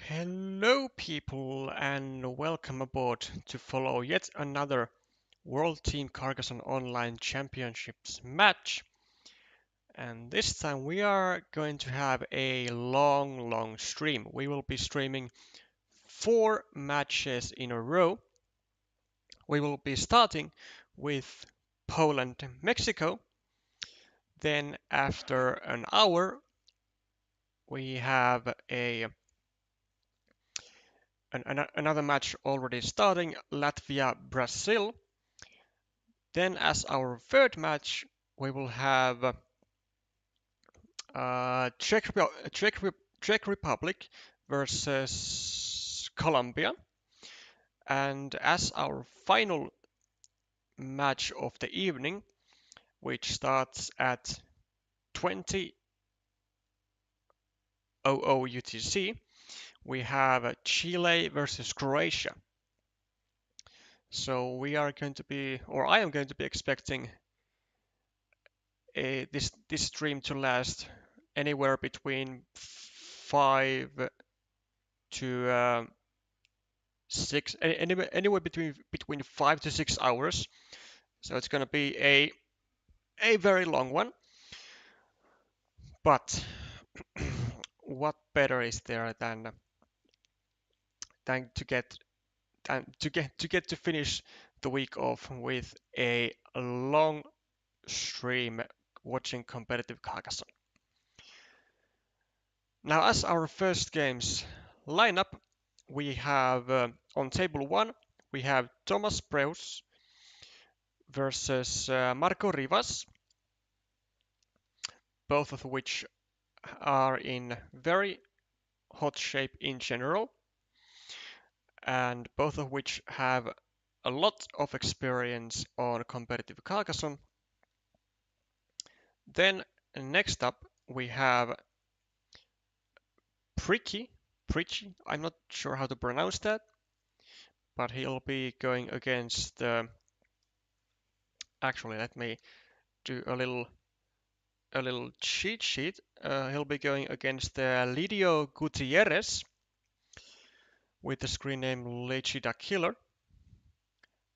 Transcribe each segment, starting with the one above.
Hello, people, and welcome aboard to follow yet another World Team Carcassonne Online Championships match. And this time we are going to have a long stream. We will be streaming 4 matches in a row. We will be starting with Poland, Mexico. Then, after an hour, we have another match already starting, Latvia, Brazil. Then as our third match, we will have Czech Republic versus Colombia. And as our final match of the evening, which starts at 20:00 UTC, we have Chile versus Croatia. So we are going to be, or I am going to be expecting this stream to last anywhere between 5 to 6, anywhere between 5 to 6 hours. So it's going to be a very long one. But what better is there than to get to finish the week off with a long stream watching competitive Carcassonne. Now, as our first games lineup, we have on table 1 we have Thomas Preus versus Marco Rivas, both of which are in very hot shape in general, and both of which have a lot of experience on competitive Carcassonne. Then next up we have Pricky, I'm not sure how to pronounce that, but he'll be going against actually let me do a little cheat sheet. He'll be going against Lidio Gutierrez with the screen name Lechida Killer.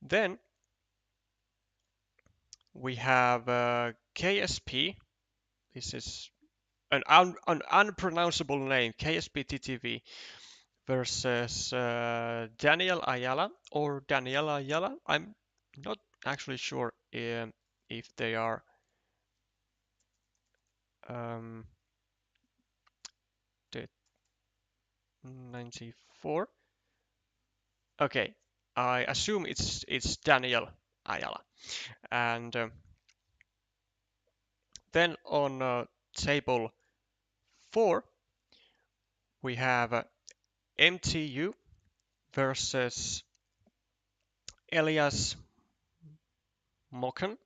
Then we have KSP. This is an unpronounceable name, KSP TTV versus Daniel Ayala or Daniela Ayala. I'm not actually sure if they are the 94. Okay, I assume it's Daniel Ayala. And then on table 4 we have MTU versus Elias Mochen.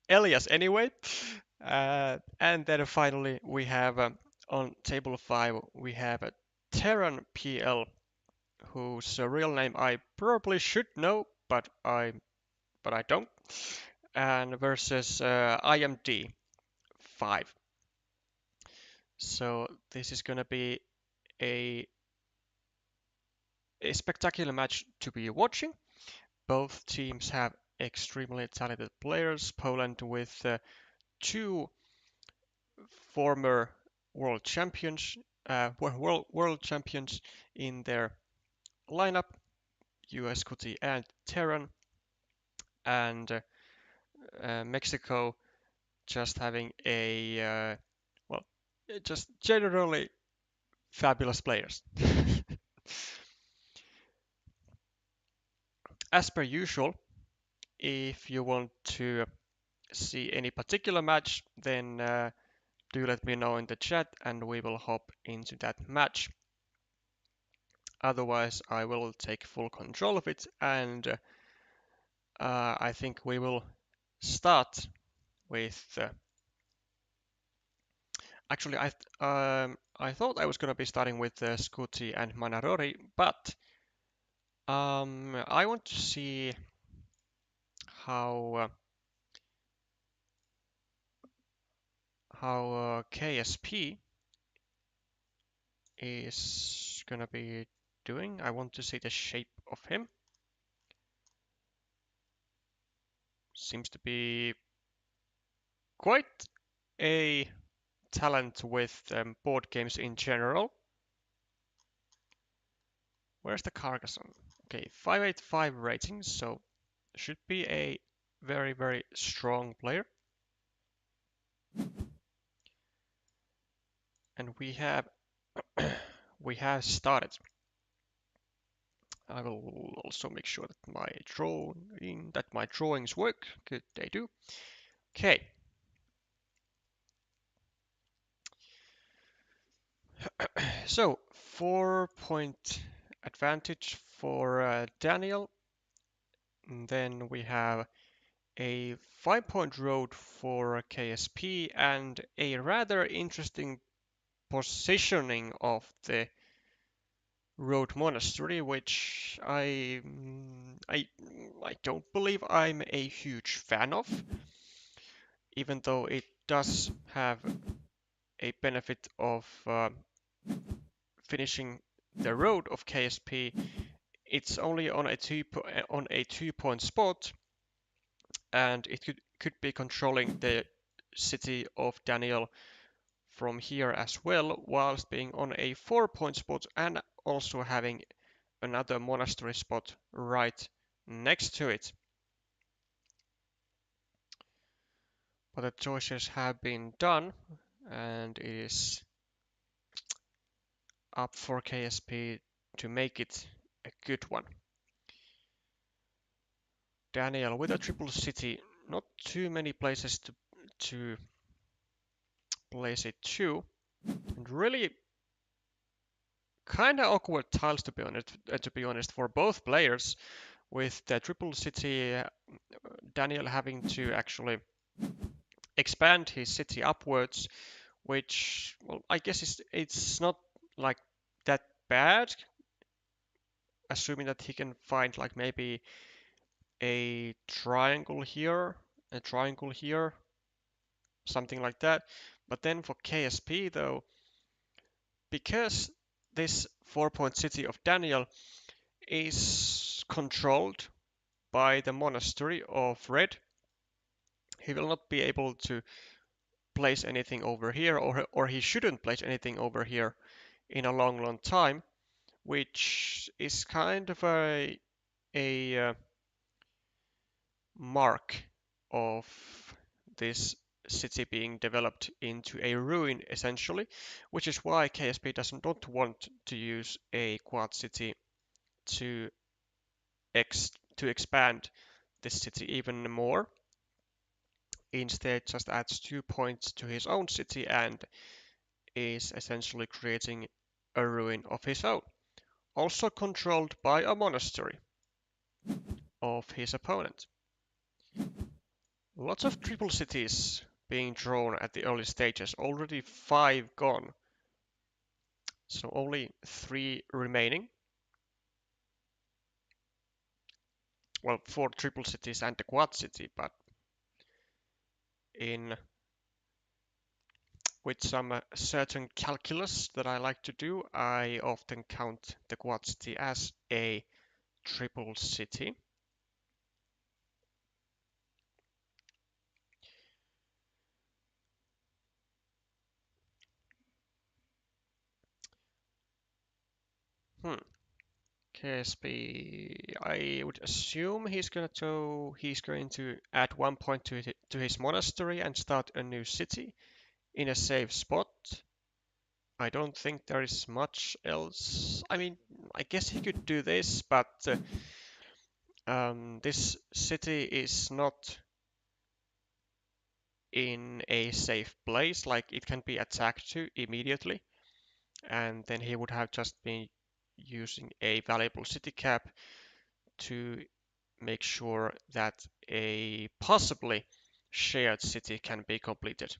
Elias anyway. And then finally we have on table 5 we have Terran PL, whose real name I probably should know, but I don't. And versus IMD 5. So this is gonna be a spectacular match to be watching. Both teams have extremely talented players. Poland with 2 former world champions, world champions in their lineup, US Kuti and Terran, and Mexico just having just generally fabulous players. As per usual, if you want to see any particular match, then do let me know in the chat and we will hop into that match. Otherwise, I will take full control of it, and I think we will start with. Actually, I thought I was going to be starting with Scuti and Manarori, but I want to see how KSP is gonna be doing. I want to see the shape of him. Seems to be quite a talent with board games in general. Where's the Carcassonne? Okay, 585 rating, so should be a very, very strong player. And we have we have started. I will also make sure that my drawings work. Good, they do. Okay. So 4-point advantage for Daniel. And then we have a 5-point road for KSP and a rather interesting positioning of the road monastery, which I don't believe I'm a huge fan of, even though it does have a benefit of finishing the road of KSP. It's only on a 2-point spot, and it could be controlling the city of Daniel from here as well, whilst being on a 4-point spot and also having another monastery spot right next to it. But the choices have been done, and it is up for KSP to make it a good one. Daniel with a triple city, not too many places to place it to, and really kind of awkward tiles to be honest for both players, with the triple city Daniel having to actually expand his city upwards, which, well, I guess it's not like that bad, assuming that he can find like maybe a triangle here, something like that. But then for KSP though, because this 4-point city of Daniel is controlled by the monastery of Red, he will not be able to place anything over here, or he shouldn't place anything over here in a long time, which is kind of a mark of this city being developed into a ruin essentially, which is why KSP doesn't not want to use a quad city to expand this city even more. Instead, just adds 2 points to his own city and is essentially creating a ruin of his own, also controlled by a monastery of his opponent. Lots of triple cities being drawn at the early stages, already 5 gone, so only 3 remaining. Well, 4 triple cities and the quad city, but with some certain calculus that I like to do, I often count the quad city as a triple city. KSP, I would assume he's going to add 1 point to his monastery and start a new city in a safe spot. I don't think there is much else. I mean, I guess he could do this, but this city is not in a safe place. Like, it can be attacked to immediately, and then he would have just been using a valuable city cap to make sure that a possibly shared city can be completed.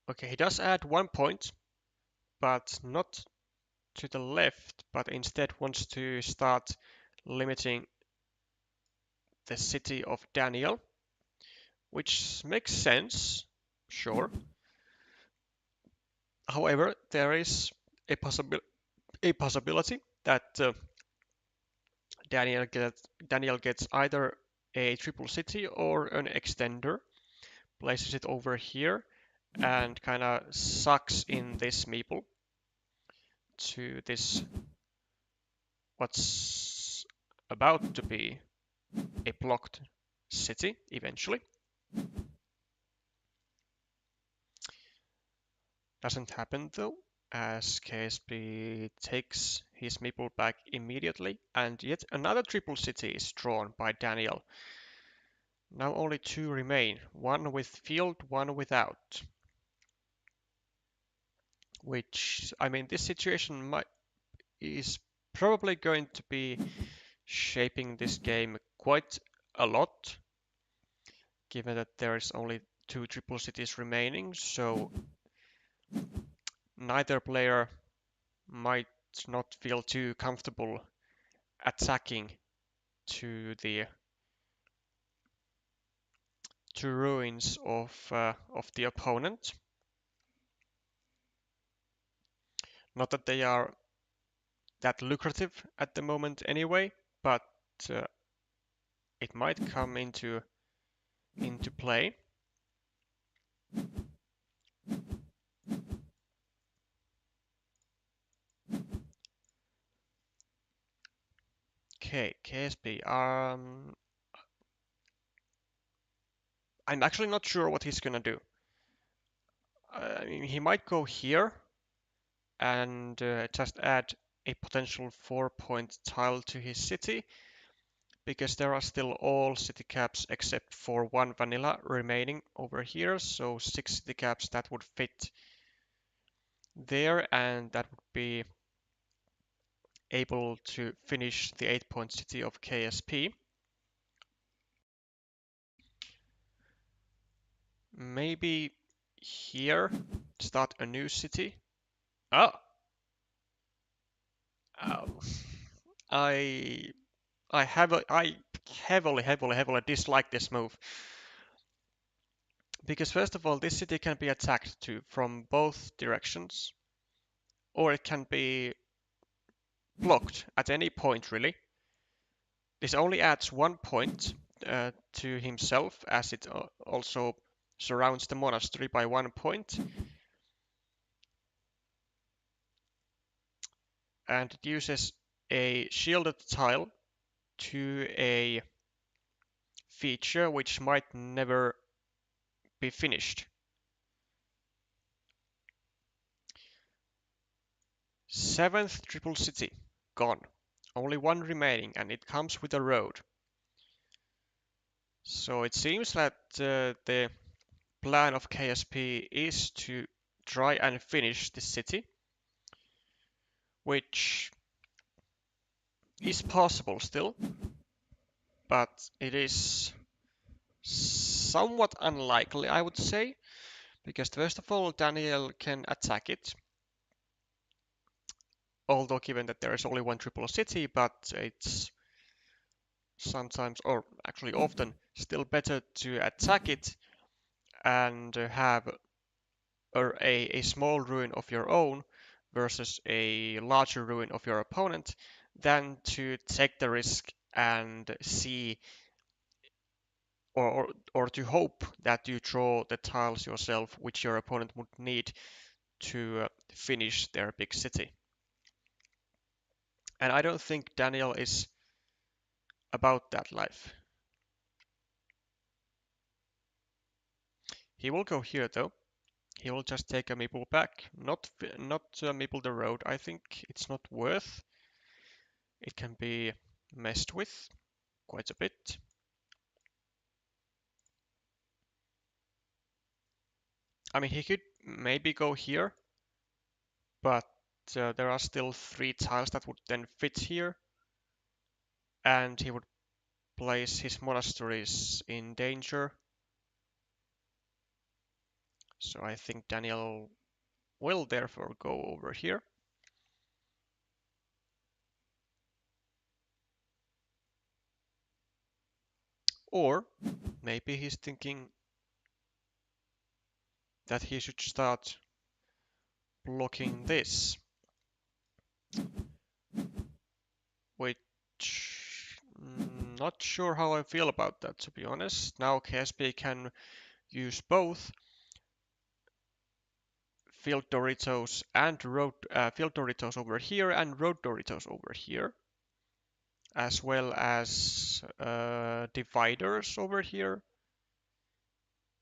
Okay, he does add 1 point, but not to the left, but instead wants to start limiting the city of Daniel, which makes sense, sure. However, there is a possibility that Daniel gets either a triple city or an extender, places it over here, and kind of sucks in this meeple to this what's about to be a blocked city eventually. Doesn't happen though, as KSP takes his meeple back immediately, and yet another triple city is drawn by Daniel. Now only two remain, one with field, one without. Which, I mean, this situation is probably going to be shaping this game quite a lot, given that there is only two triple cities remaining, so neither player might not feel too comfortable attacking to the ruins of the opponent. Not that they are that lucrative at the moment anyway, but uh, it might come into play. Okay, KSP. I'm actually not sure what he's gonna do. I mean, he might go here and just add a potential 4-point tile to his city, because there are still all city caps except for one vanilla remaining over here, so 6 city caps that would fit there, and that would be able to finish the 8-point city of KSP. Maybe here start a new city. Oh, um, I I heavily dislike this move, because first of all, this city can be attacked to from both directions, or it can be blocked at any point really. This only adds 1 point to himself, as it also surrounds the monastery by 1 point, and it uses a shielded tile to a feature which might never be finished. 7th triple city gone, only one remaining, and it comes with a road. So it seems that the plan of KSP is to try and finish this city, which is possible still, but it is somewhat unlikely, I would say, because first of all, Daniel can attack it, although given that there is only one triple city, but it's sometimes, or actually often, still better to attack it and have a small ruin of your own versus a larger ruin of your opponent than to take the risk and see, or to hope that you draw the tiles yourself which your opponent would need to finish their big city. And I don't think Daniel is about that life. He will go here though. He will just take a meeple back, not meeple the road. I think it's not worth. It can be messed with quite a bit. I mean, he could maybe go here, but there are still 3 tiles that would then fit here, and he would place his monasteries in danger. So I think Daniel will therefore go over here. Or maybe he's thinking that he should start blocking this, which not sure how I feel about that, to be honest. Now KSP can use both field Doritos and field Doritos over here and road Doritos over here, as well as dividers over here,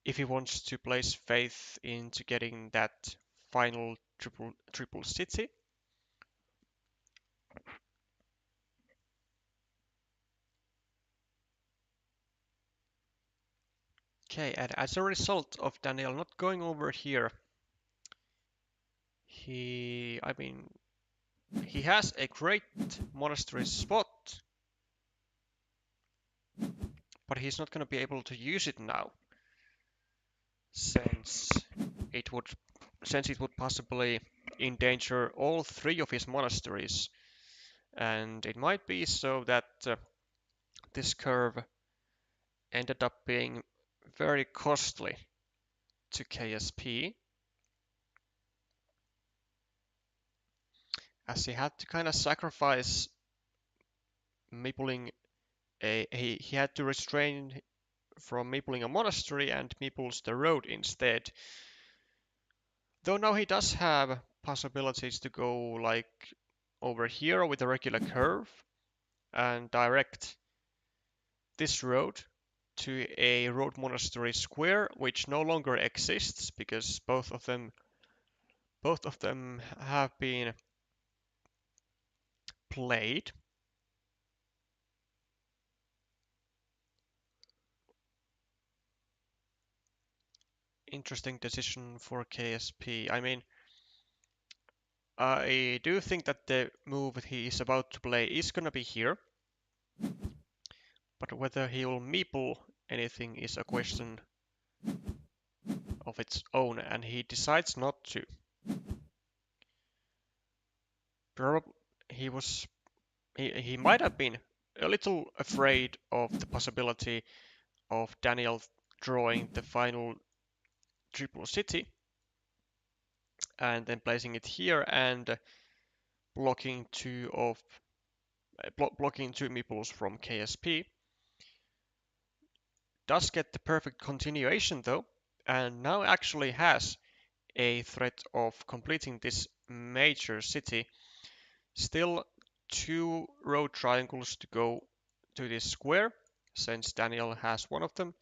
if he wants to place faith into getting that final triple city. Okay, and as a result of Daniel not going over here, he has a great monastery spot, but he's not going to be able to use it now, since it would possibly endanger all three of his monasteries, and it might be so that this curve ended up being very costly to KSP, as he had to kind of sacrifice meepling he had to restrain from meepling a monastery and meeples the road instead. Though now he does have possibilities to go like over here with a regular curve and direct this road to a road monastery square, which no longer exists because both of them have been played. Interesting decision for KSP. I mean, I do think that the move he is about to play is gonna be here, but whether he will meeple anything is a question of its own, and he decides not to. Probably he might have been a little afraid of the possibility of Daniel drawing the final triple city and then placing it here and blocking two meeples from KSP. Does get the perfect continuation though, and now actually has a threat of completing this major city. Still two road triangles to go to this square, since Daniel has one of them,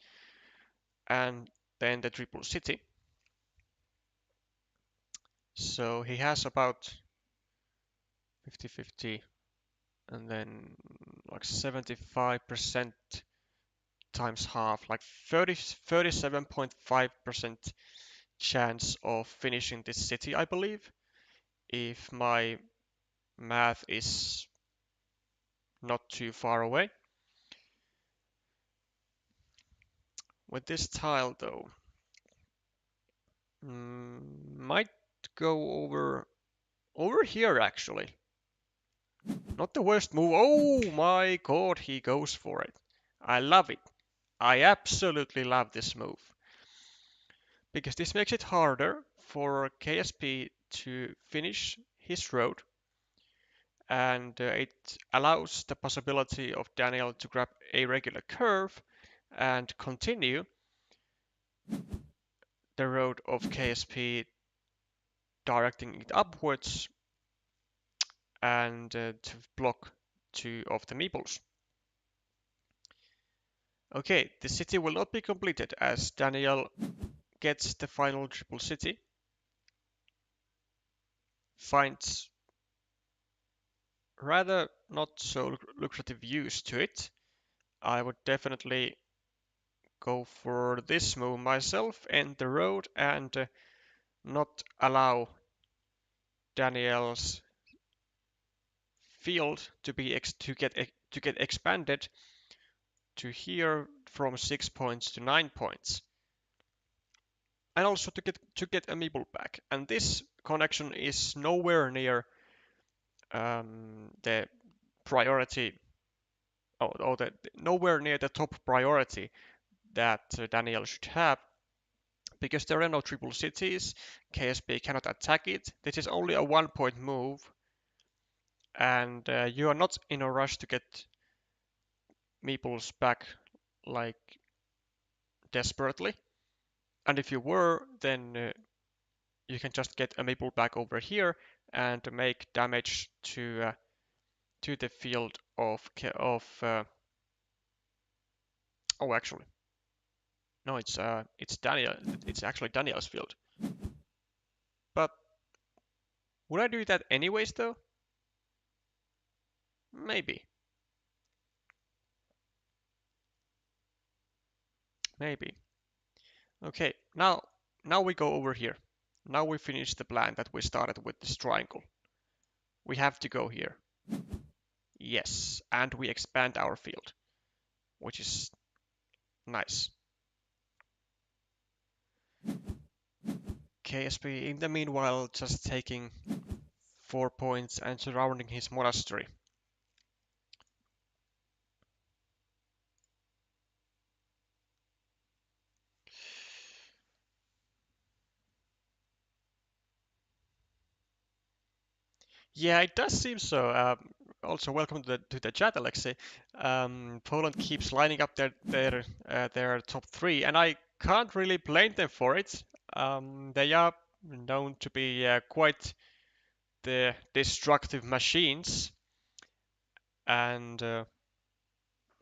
and then the triple city. So he has about 50-50 and then like 75% times half, like 37.5% chance of finishing this city, I believe, if my math is not too far away. With this tile though, might go over here actually. Not the worst move. Oh my god, he goes for it. I love it. I absolutely love this move. Because this makes it harder for KSP to finish his road, and it allows the possibility of Daniel to grab a regular curve and continue the road of KSP, directing it upwards and to block two of the meeples. Okay, the city will not be completed as Daniel gets the final triple city, finds rather not so lucrative use to it. I would definitely go for this move myself, end the road, and not allow Daniel's field to get expanded to here from 6 points to 9 points, and also to get a meeple back. And this connection is nowhere near the priority, nowhere near the top priority that Daniel should have, Because there are no triple cities, KSP cannot attack it. This is only a 1-point move, and you are not in a rush to get meeples back like desperately. And if you were, then you can just get a meeple back over here and make damage to the field of oh, actually no, it's Daniel. It's actually Daniel's field. But would I do that anyways though? Maybe. Maybe. Okay, now we go over here. Now we finish the plan that we started with this triangle. We have to go here. Yes, and we expand our field, which is nice. KSP in the meanwhile just taking 4 points and surrounding his monastery. Yeah, it does seem so. Also, welcome to the chat, Alexei. Poland keeps lining up their top three, and I can't really blame them for it. They are known to be quite the destructive machines, and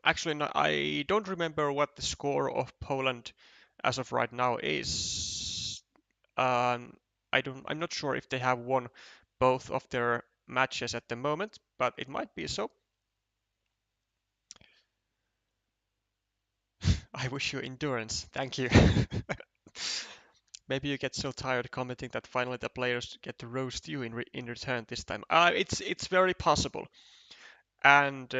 actually, no, I don't remember what the score of Poland as of right now is. I'm not sure if they have won both of their matches at the moment, but it might be so. I wish you endurance. Thank you. Maybe you get so tired commenting that finally the players get to roast you in return this time. It's very possible. And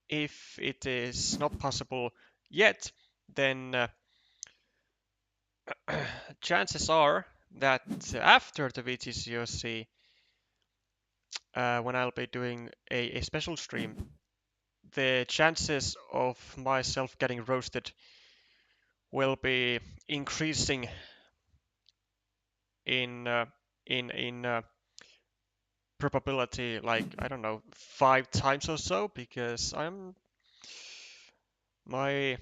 if it is not possible yet, then chances are that after the WTCOC, when I'll be doing a special stream, the chances of myself getting roasted will be increasing in probability, like, I don't know, 5 times or so, because my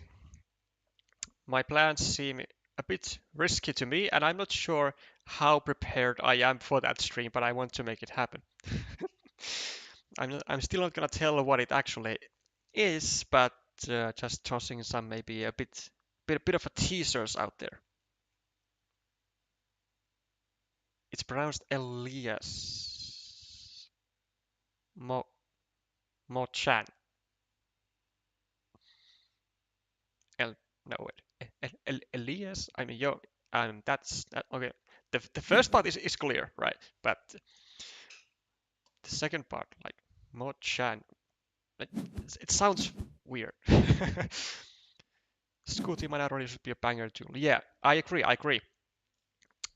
my plans seem a bit risky to me, and I'm not sure how prepared I am for that stream, but I want to make it happen. I'm still not gonna tell what it actually is, but just tossing some maybe a bit of a teasers out there. It's pronounced Elias. Mo Mochan. El no wait. Elias. I mean yo. That's that, okay. The first part is clear, right? But the second part, like Mochan, it, it sounds weird. Scooty Manaroli should be a banger tool. Yeah, I agree. I agree.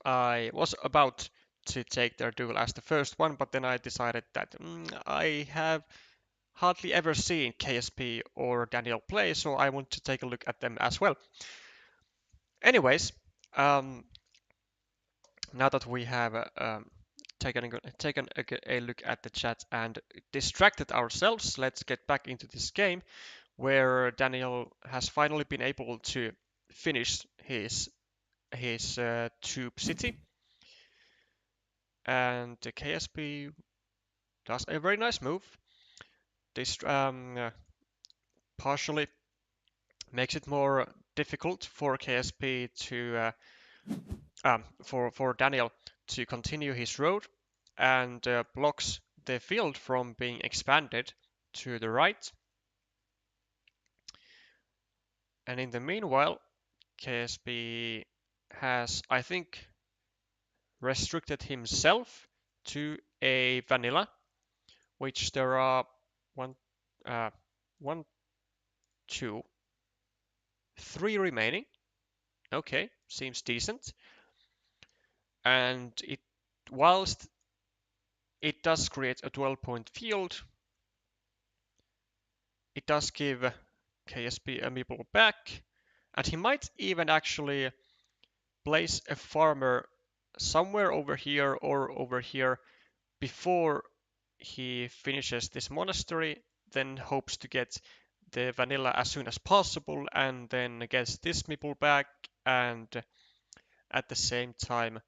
I was about to take their duel as the first one, but then I decided that I have hardly ever seen KSP or Daniel play, so I want to take a look at them as well. Anyways, now that we have taken a look at the chat and distracted ourselves, let's get back into this game where Daniel has finally been able to finish his tube city, and the KSP does a very nice move. This partially makes it more difficult for KSP to for Daniel to continue his road, and blocks the field from being expanded to the right. And in the meanwhile, KSP has, I think, restricted himself to a vanilla, which there are one, uh, one, two, three remaining. Okay, seems decent. And whilst it does create a 12-point field, it does give KSP a meeple back, and he might even actually place a farmer somewhere over here or over here before he finishes this monastery, then hopes to get the vanilla as soon as possible, and then gets this meeple back, and at the same time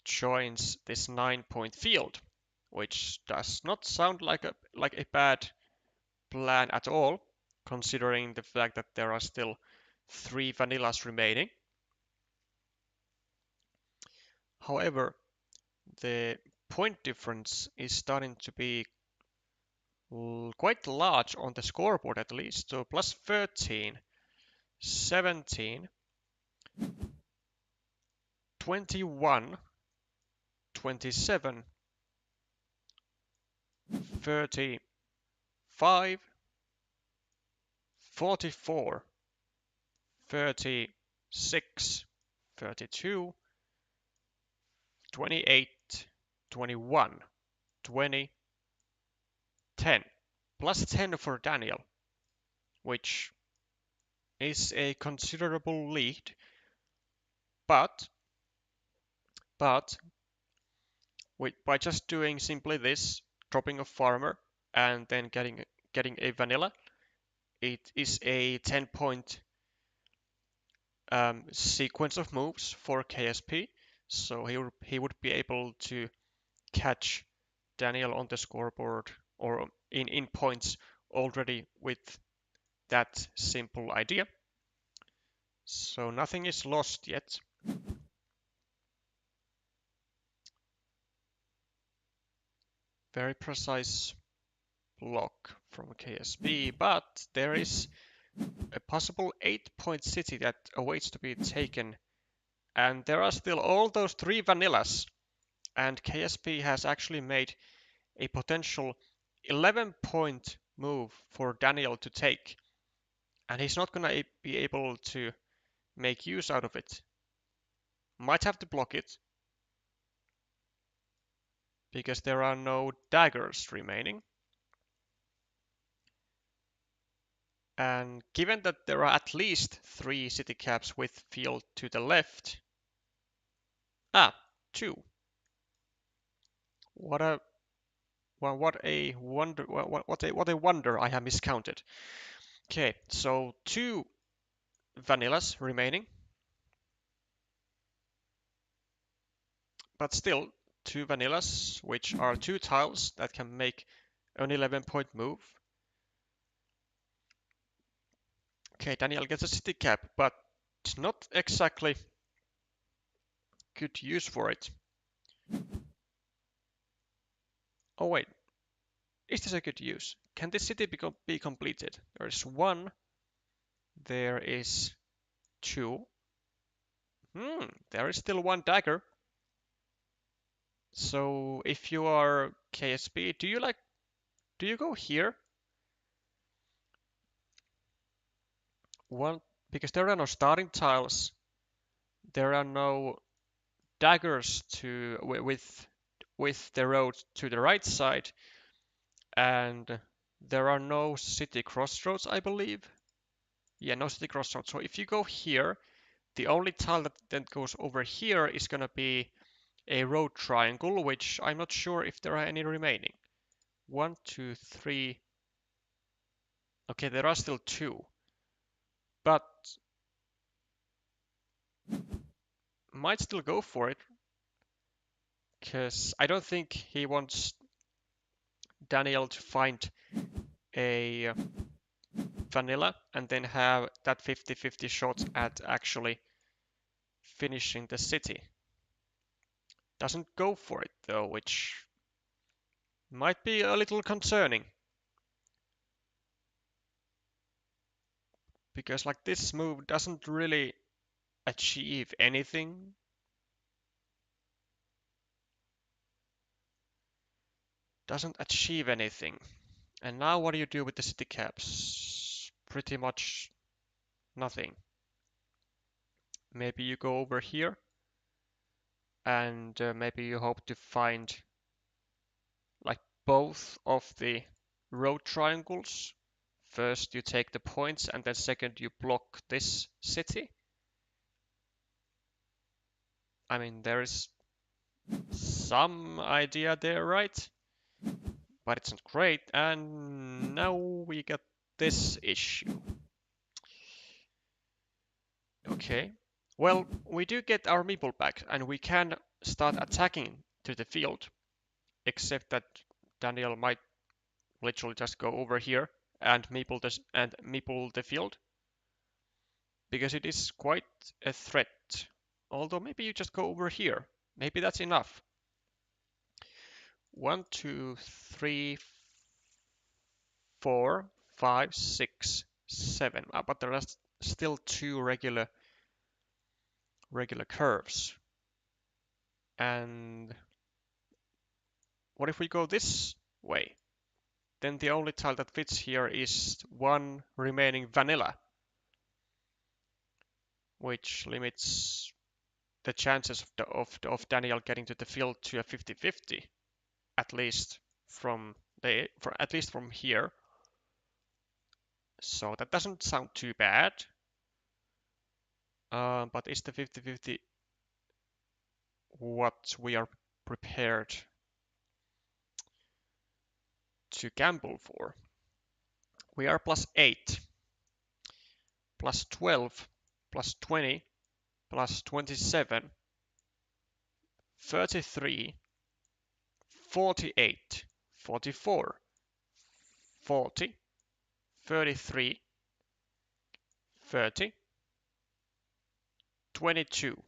joins this 9-point field, which does not sound like a bad plan at all, considering the fact that there are still 3 vanillas remaining. However, the point difference is starting to be quite large on the scoreboard at least. So plus 13, 17, 21, 27, 35, 44, 36, 32, 28, 21, 20, 10. Plus 10 for Daniel, which is a considerable lead, but by just doing simply this, dropping a farmer and then getting a vanilla, it is a 10-point sequence of moves for KSP, so he would be able to catch Daniel on the scoreboard or in points already with that simple idea. So nothing is lost yet. Very precise block from KSP, but there is a possible 8-point city that awaits to be taken, and there are still all those 3 vanillas, and KSP has actually made a potential 11-point move for Daniel to take, and he's not gonna be able to make use out of it. Might have to block it, because there are no daggers remaining. And given that there are at least 3 city caps with field to the left, 2. What a wonder! What a wonder I have miscounted. Okay, so 2 vanillas remaining, but still 2 vanillas, which are 2 tiles that can make an 11-point move. Okay, Daniel gets a city cap, but it's not exactly good use for it. Oh wait, is this a good use? Can this city be completed? There is 1, there is 2. There is still 1 dagger. So if you are KSP, do you go here? Because there are no starting tiles, there are no daggers with the road to the right side, and there are no city crossroads, I believe. Yeah, no city crossroads. So if you go here, the only tile that then goes over here is gonna be a road triangle, which I'm not sure if there are any remaining. 1, 2, 3. Okay, there are still 2. But might still go for it, because I don't think he wants Daniel to find a vanilla and then have that 50-50 shot at actually finishing the city. Doesn't go for it though, which might be a little concerning. Because like this move doesn't really achieve anything. Doesn't achieve anything. And now what do you do with the city caps? Pretty much nothing. Maybe you go over here and maybe you hope to find like both of the road triangles. First you take the points and then second you block this city. I mean, there is some idea there, right? But it's not great. And now we got this issue. Okay. Well, we do get our meeple back, and we can start attacking to the field. Except that Daniel might literally just go over here and meeple the field. Because it is quite a threat. Although maybe you just go over here. Maybe that's enough. 1, 2, 3, 4, 5, 6, 7. But there are still two regular curves. And what if we go this way? Then the only tile that fits here is one remaining vanilla, which limits the chances of Daniel getting to the field to a 50-50, at least from here. So that doesn't sound too bad. But is the 50-50 what we are prepared to gamble for? We are +8, +12, +20, +27, 33, 48, 44, 40, 33, 30, 22.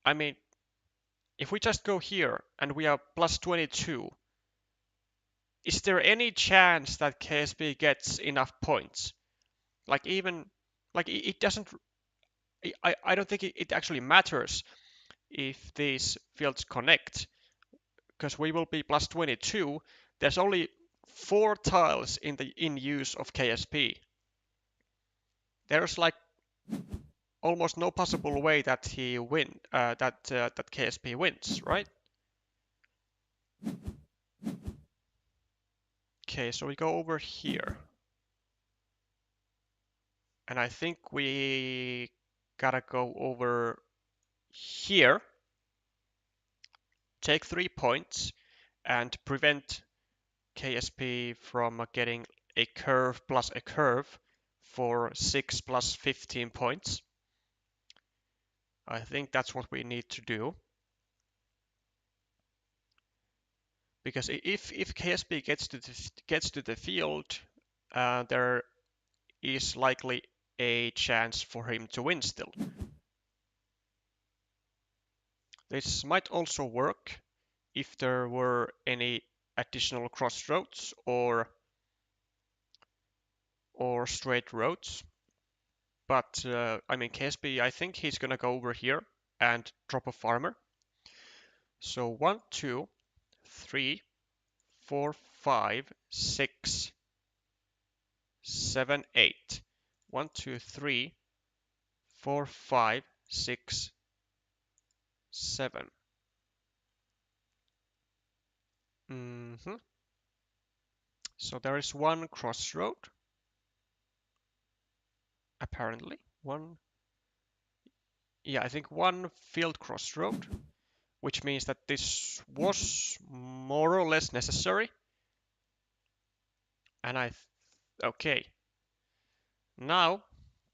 I mean, if we just go here and we are +22, is there any chance that KSP gets enough points? Like even, like it doesn't, I don't think it actually matters if these fields connect, because we will be +22. There's only 4 tiles in use of KSP. There's like almost no possible way that that KSP wins, right? Okay, so we go over here. And I think we gotta go over here, take 3 points, and prevent KSP from getting a curve plus a curve for 6 plus 15 points. I think that's what we need to do. Because if KSP gets to the field, there is likely a chance for him to win still. This might also work if there were any additional crossroads or straight roads. But I mean, KSP, I think he's gonna go over here and drop a farmer. So 1, 2, 3, 4, 5, 6, 7, 8. 1, 2, 3, 4, 5, 6, 7. So there is one crossroad, apparently. I think one field crossroad, which means that this was more or less necessary. And okay. Now,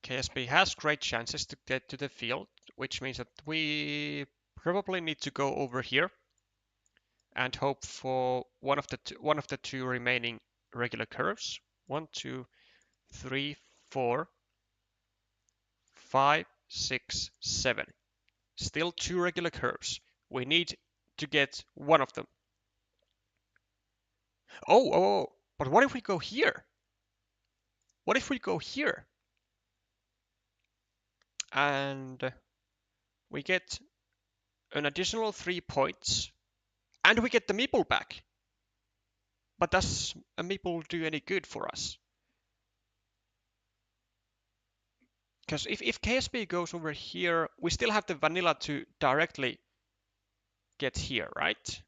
KSP has great chances to get to the field, which means that we probably need to go over here and hope for one of the two remaining regular curves. 1, 2, 3, 4, 5, 6, 7. Still 2 regular curves. We need to get one of them. Oh, but what if we go here? What if we go here? And we get an additional 3 points, and we get the meeple back. But does a meeple do any good for us? Because if KSP goes over here, we still have the vanilla to directly get here, right?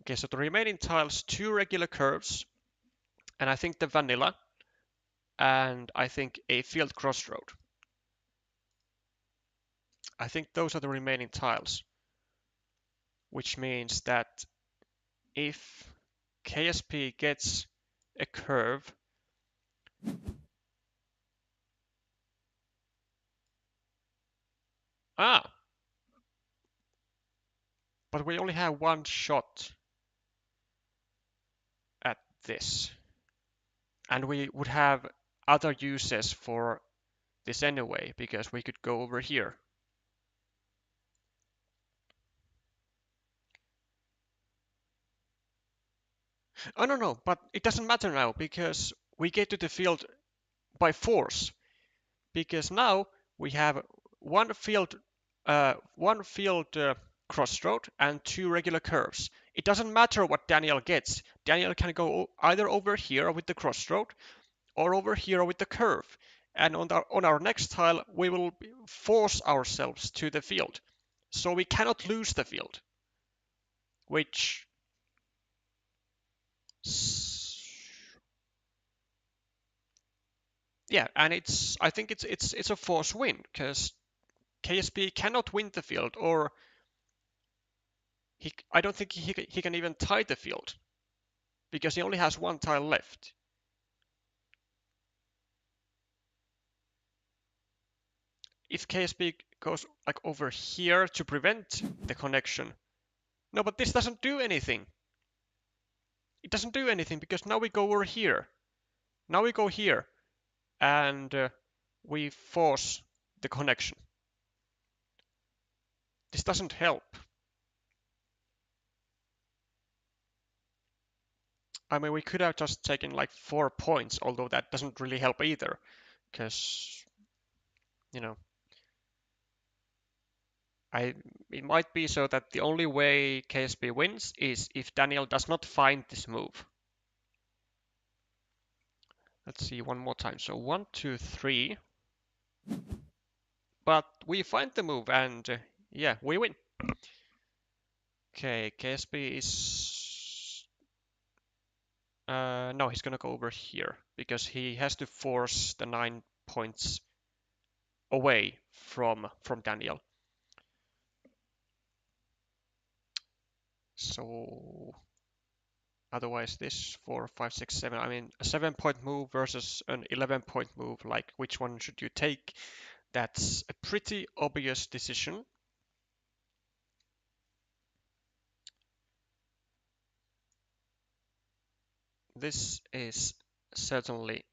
Okay, so the remaining tiles, 2 regular curves, and I think the vanilla, and I think a field crossroad. I think those are the remaining tiles, which means that if KSP gets a curve, but we only have one shot at this, and we would have other uses for this anyway, because we could go over here. Oh no, but it doesn't matter now because we get to the field by force, because now we have one field crossroad and two regular curves. It doesn't matter what Daniel gets. Daniel can go either over here with the crossroad or over here with the curve. And on our next tile, we will force ourselves to the field. So we cannot lose the field, which yeah, and I think it's a force win because KSP cannot win the field, or I don't think he can even tie the field because he only has one tile left. If KSP goes like over here to prevent the connection, no, but this doesn't do anything. It doesn't do anything because now we go over here. Now we go here and we force the connection. This doesn't help. I mean, we could have just taken like 4 points, although that doesn't really help either, because, you know, it might be so that the only way KSP wins is if Daniel does not find this move. Let's see one more time. So 1, 2, 3. But we find the move and yeah, we win. Okay, KSP is... no, he's gonna go over here because he has to force the 9 points away from Daniel. So otherwise this 4, 5, 6, 7, I mean a 7-point move versus an 11-point move, like which one should you take? That's a pretty obvious decision. This is certainly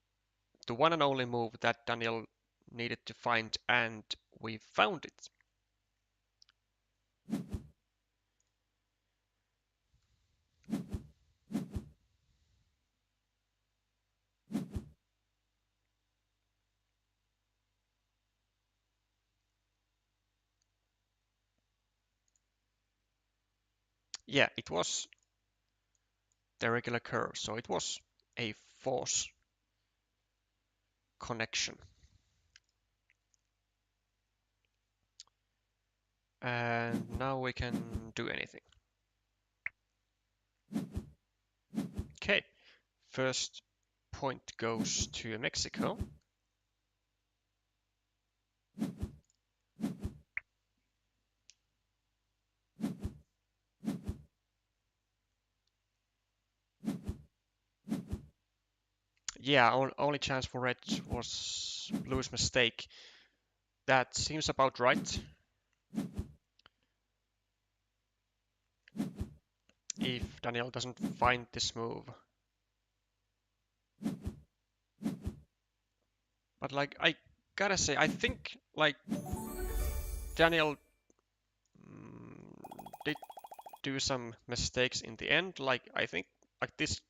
the one and only move that Daniel needed to find, and we found it. Yeah, it was the regular curve, so it was a force connection. And now we can do anything. Okay, first point goes to Mexico. Yeah, only chance for red was blue's mistake. That seems about right. If Daniel doesn't find this move. But like, I gotta say, I think like Daniel did do some mistakes in the end. Like I think like this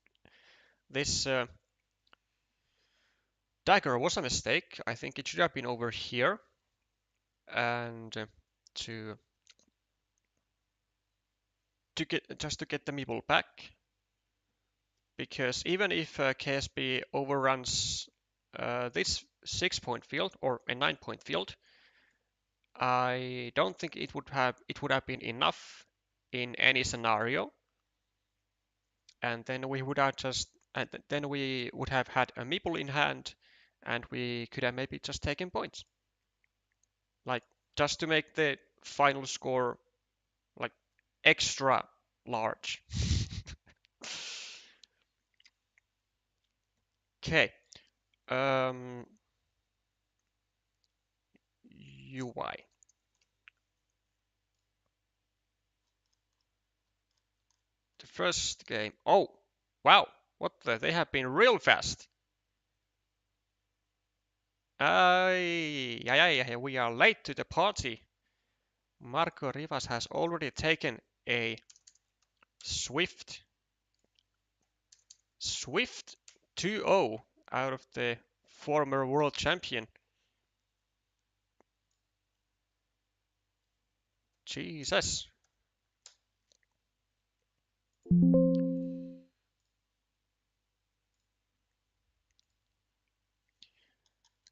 dagger was a mistake. I think it should have been over here, and to get the meeple back. Because even if KSP overruns this 6-point field or a 9-point field, I don't think it would have been enough in any scenario, and then we would have had a meeple in hand, and we could have maybe just taken points. Like just to make the final score like extra large. Okay. UI. The first game. Oh, wow. What the? They have been real fast. Yeah, we are late to the party. Marco Rivas has already taken a swift 2-0 out of the former world champion. Jesus.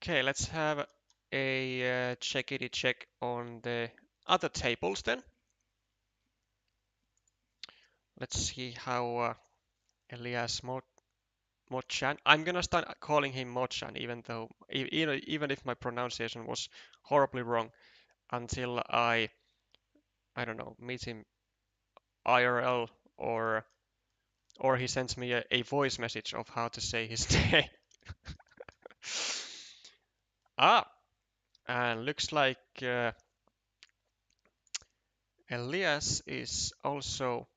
Okay, let's have a checkity-check on the other tables then. Let's see how Elias Mochan. I'm gonna start calling him Mochan, even if my pronunciation was horribly wrong until I don't know, meet him IRL or he sends me a voice message of how to say his name. Ah, and looks like Elias is also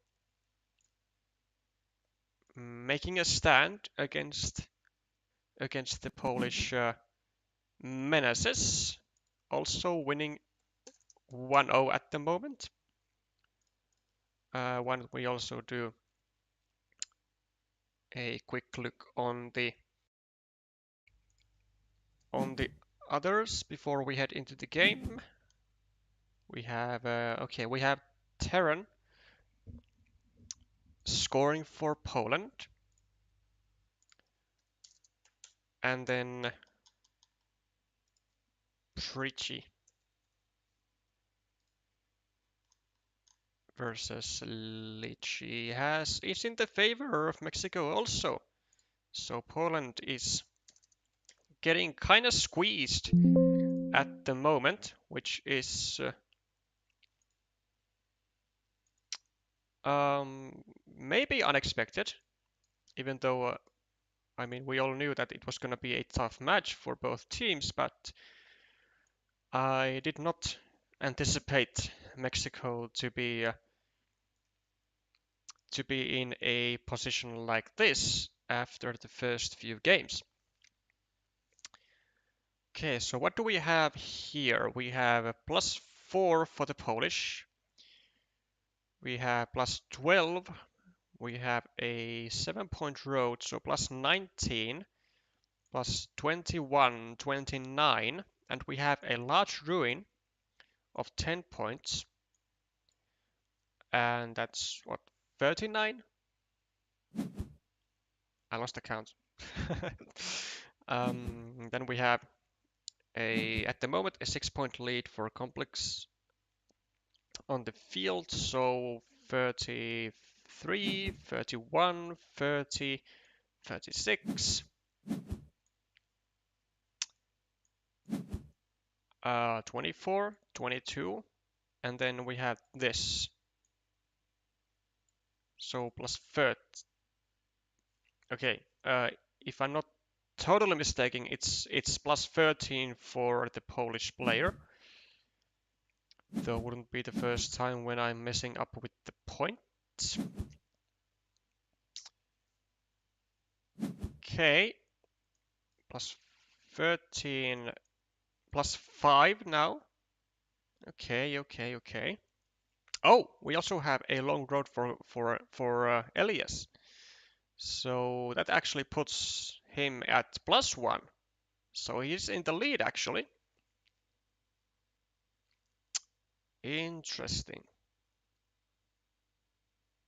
making a stand against the Polish menaces, also winning 1-0 at the moment. Why don't we also do a quick look on the others before we head into the game. We have okay, we have Terran scoring for Poland, and then Prichy versus Lichi is in the favor of Mexico also. So Poland is getting kind of squeezed at the moment, which is maybe unexpected, even though I mean we all knew that it was going to be a tough match for both teams, but I did not anticipate Mexico to be in a position like this after the first few games. Okay, so what do we have here? We have a +4 for the Polish. We have +12. We have a 7-point road, so +19, +21, 29, and we have a large ruin of 10 points. And that's what, 39? I lost the count. Then we have at the moment a 6-point lead for Complex on the field, so 33, 31, 30, 36, 24, 22, and then we have this. So +30. Okay, if I'm not totally mistaken, it's +13 for the Polish player. Though wouldn't be the first time when I'm messing up with the points. Okay, +13, +5 now. Okay. Oh, we also have a long road for Elias. So that actually puts him at +1. So he's in the lead actually. Interesting.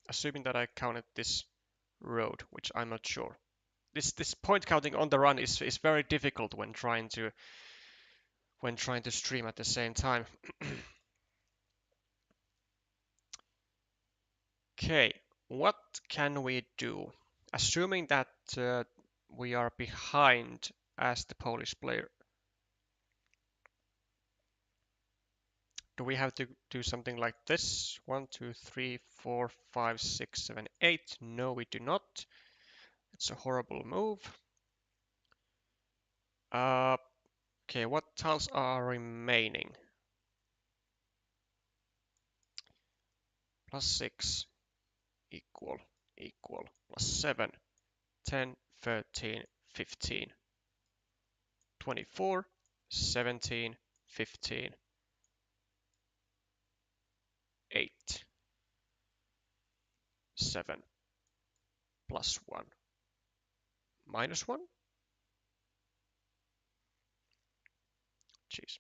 Assuming that I counted this road, which I'm not sure. This point counting on the run is very difficult when trying to stream at the same time. Okay, what can we do? Assuming that we are behind as the Polish player. do we have to do something like this? 1, 2, 3, 4, 5, 6, 7, 8. No, we do not. It's a horrible move. Okay, what tiles are remaining? +6 equal, +7, 10, 13, 15, 24, 17, 15, 8, 7, +1, -1? Jeez.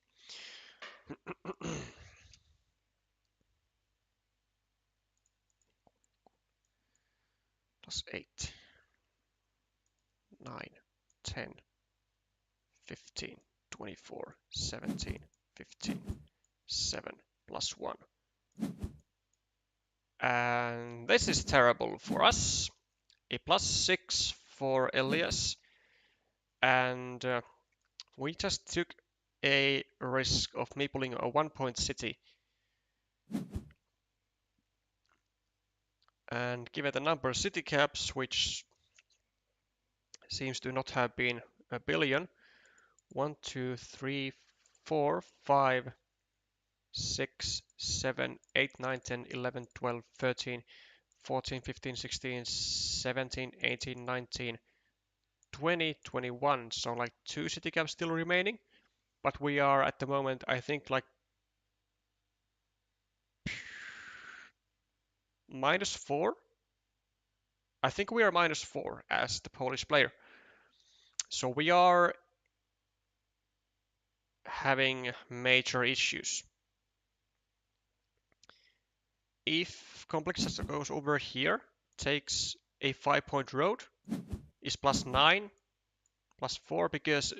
+8, 9, 10, 15, 24, 17, 15, 7, +1. And this is terrible for us. A +6 for Elias. And we just took a risk of meepling a 1-point city. And given the number of city caps, which seems to not have been a billion, 1, 2, 3, 4, 5, 6, 7, 8, 9, 10, 11, 12, 13, 14, 15, 16, 17, 18, 19, 20, 21. So like 2 city caps still remaining. But we are at the moment, I think, like -4. I think we are -4 as the Polish player. So we are having major issues. If Complexus goes over here, takes a 5-point road, is +9, +4 because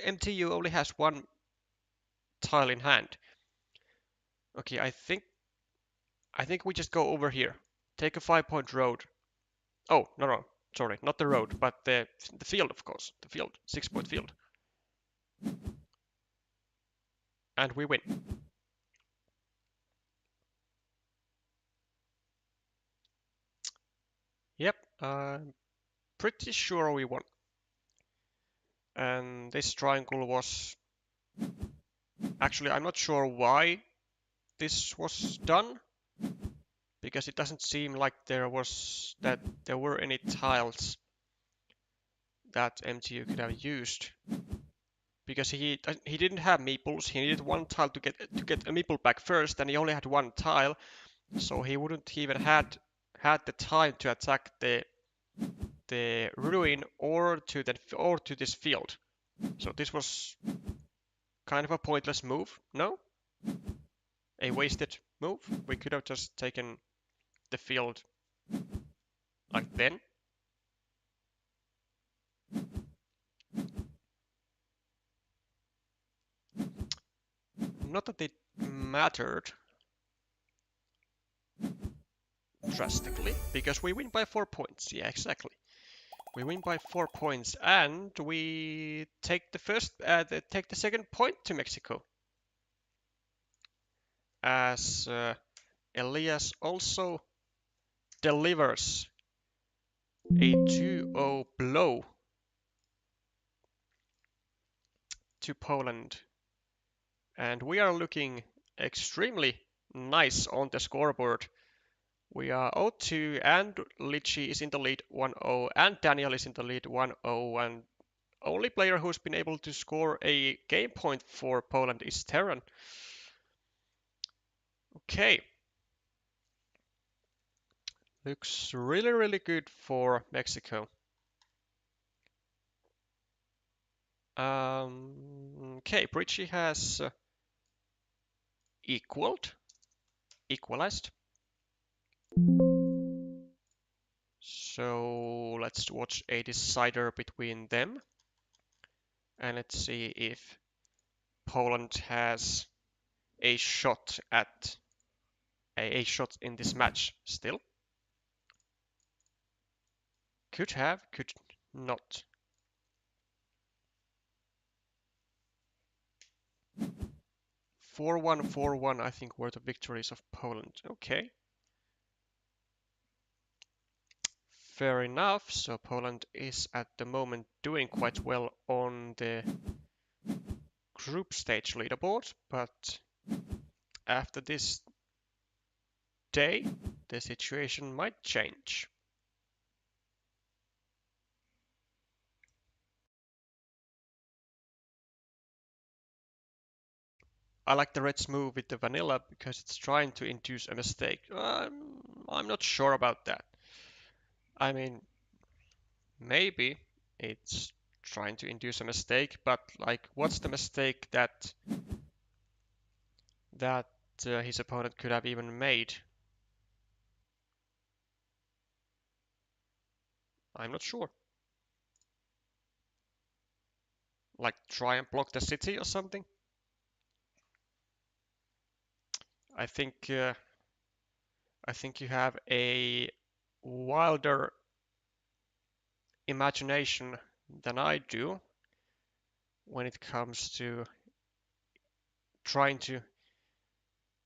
MTU only has 1 tile in hand. Okay, I think we just go over here, take a 5-point road. Oh, no, sorry, not the road, but the field, of course, the field, 6-point field, and we win. Yep, I'm pretty sure we won. And this triangle was actually, I'm not sure why this was done, because it doesn't seem like there were any tiles that MTU could have used, because he didn't have meeples. He needed 1 tile to get a meeple back first, and he only had 1 tile, so he wouldn't even had the time to attack the ruin or to this field. So this was kind of a pointless move. No, a wasted move. We could have just taken the field like then. Not that it mattered drastically, because we win by 4 points. Yeah, exactly. We win by 4 points, and we take the second point to Mexico, as Elias also delivers a 2-0 blow to Poland, and we are looking extremely nice on the scoreboard. We are 0-2, and Litchi is in the lead 1-0, and Daniel is in the lead 1-0, and only player who's been able to score a game point for Poland is Terran. Okay. Looks really, really good for Mexico. Okay, Bridgie has equalized. So let's watch a decider between them. And let's see if Poland has a shot at a shot in this match still. Could have, could not. 4-1, 4-1, I think, were the victories of Poland. Okay. Fair enough. So Poland is at the moment doing quite well on the group stage leaderboard, but after this day, the situation might change. I like the Reds move with the vanilla because it's trying to induce a mistake. I'm not sure about that. I mean, maybe it's trying to induce a mistake, but like, what's the mistake that his opponent could have even made? I'm not sure. Like, try and block the city or something? I think uh, I think you have a wilder imagination than I do when it comes to trying to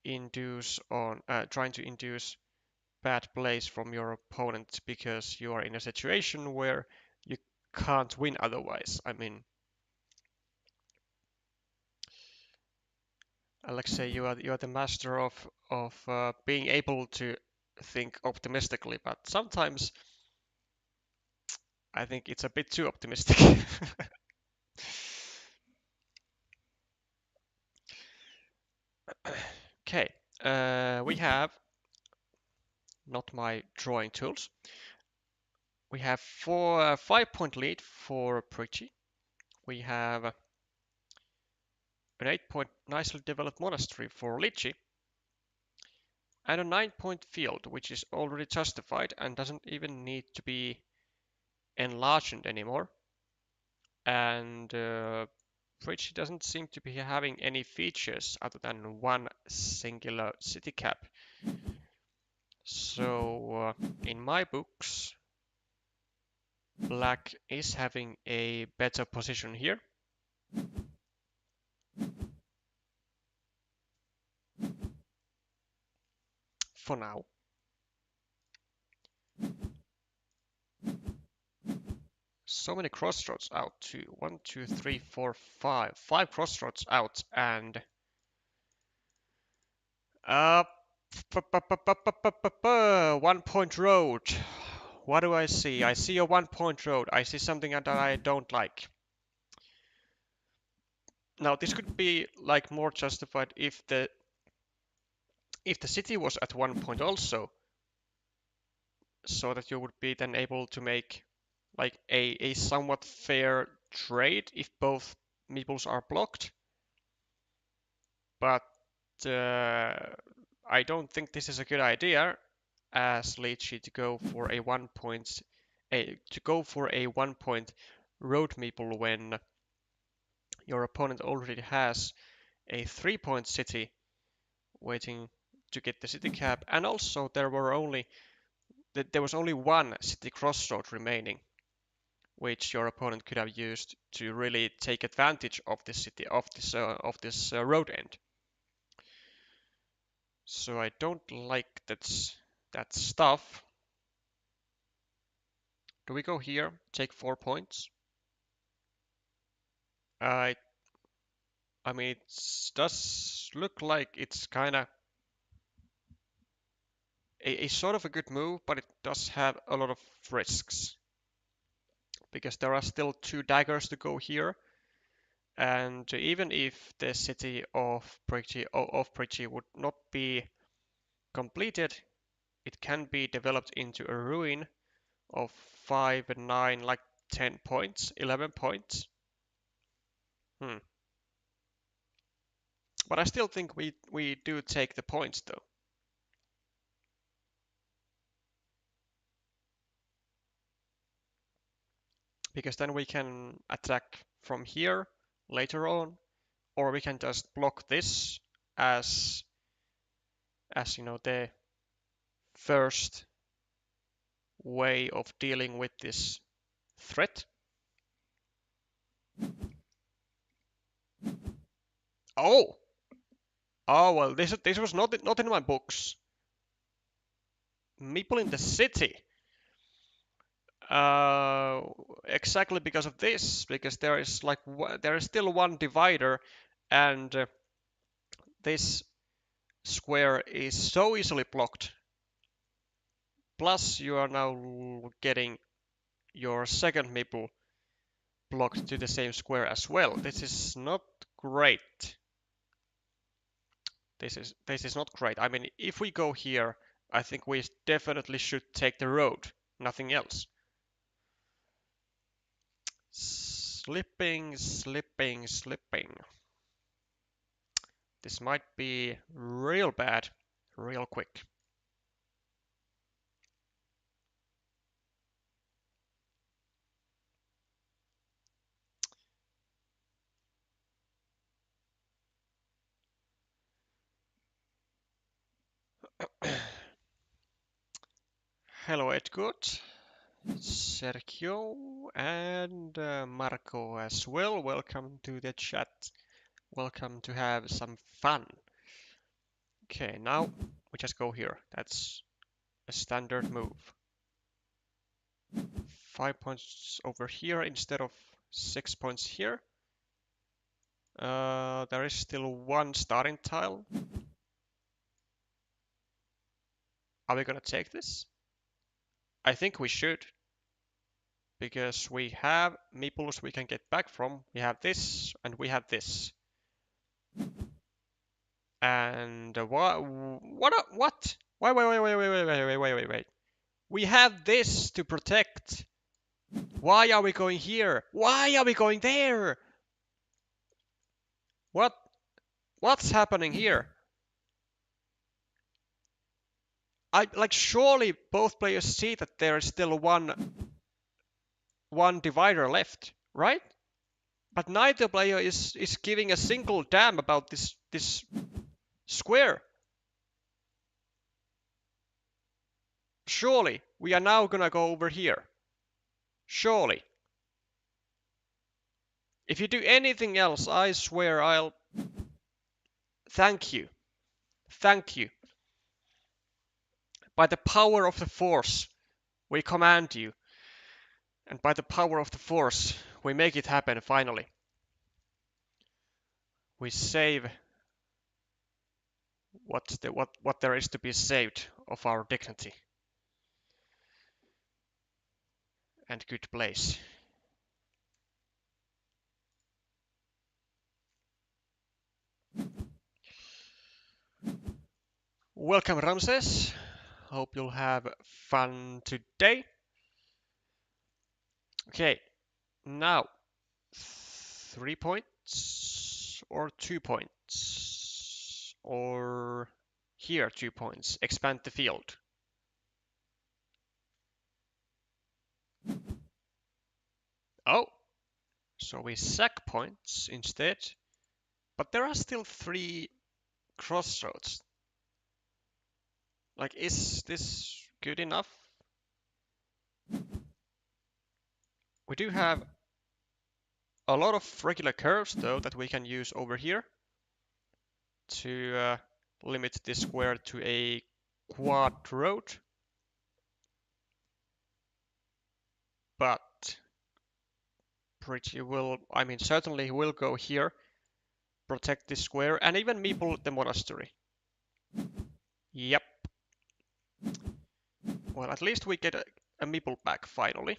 trying to induce bad plays from your opponent because you are in a situation where you can't win otherwise. I mean, Alexei, you are the master of being able to think optimistically, but sometimes I think it's a bit too optimistic. Okay, we have not my drawing tools. We have 5 point lead for Pretty. We have an 8 point nicely developed monastery for Lychee, and a 9 point field, which is already justified and doesn't even need to be enlarged anymore. And Pretty doesn't seem to be having any features other than one singular city cap. So in my books, Black is having a better position here. For now. So many crossroads out too. 1, 2, 3, 4, 5. 5 crossroads out and uh 1 point road. What do I see? I see a 1 point road. I see something that I don't like. Now this could be like more justified if the city was at 1 point also, so that you would be then able to make like a somewhat fair trade if both meeples are blocked. But I don't think this is a good idea as Lychee to go for a 1 point road meeple when your opponent already has a 3 point city waiting to get the city cap, and also there was only one city crossroad remaining, which your opponent could have used to really take advantage of this city of this road end. So I don't like that stuff. Do we go here? Take 4 points? I I mean, it does look like it's kind of a sort of a good move, but it does have a lot of risks because there are still 2 daggers to go here, and even if the city of Pretty would not be completed, it can be developed into a ruin of 5 and 9, like 10 points, 11 points. But I still think we do take the points though. Because then we can attack from here later on, or we can just block this as the first way of dealing with this threat. Oh, Oh well, this was not in my books. Meeple in the city. Exactly because of this, because there is like there is still one divider, and this square is so easily blocked. Plus, you are now getting your second meeple blocked to the same square as well. This is not great. This is not great. I mean, if we go here, I think we definitely should take the road, nothing else. Slipping, slipping, slipping. This might be real bad, real quick. Hello, Edgard, Sergio, and Marco as well. Welcome to the chat. Welcome to have some fun. Okay, now we just go here. That's a standard move. 5 points over here instead of 6 points here. There is still one starting tile. Are we gonna take this? I think we should, because we have meeples we can get back from. We have this and we have this. And what? What? Wait. We have this to protect. Why are we going here? Why are we going there? What's happening here? Surely both players see that there is still one divider left, right? But neither player is giving a single damn about this square. Surely we are now gonna go over here. Surely. If you do anything else, I swear I'll... Thank you. Thank you. By the power of the Force, we command you. And by the power of the Force, we make it happen finally. We save what there is to be saved of our dignity and good place. Welcome, Ramses. Hope you'll have fun today. Okay, now 3 points or 2 points, or here 2 points. Expand the field. Oh, so we sack points instead, but there are still 3 crossroads. Like, is this good enough? We do have a lot of regular curves though that we can use over here to limit this square to a quad road. But certainly he will go here, protect this square, and even meeple the monastery. Yep. Well, at least we get a meeple back finally.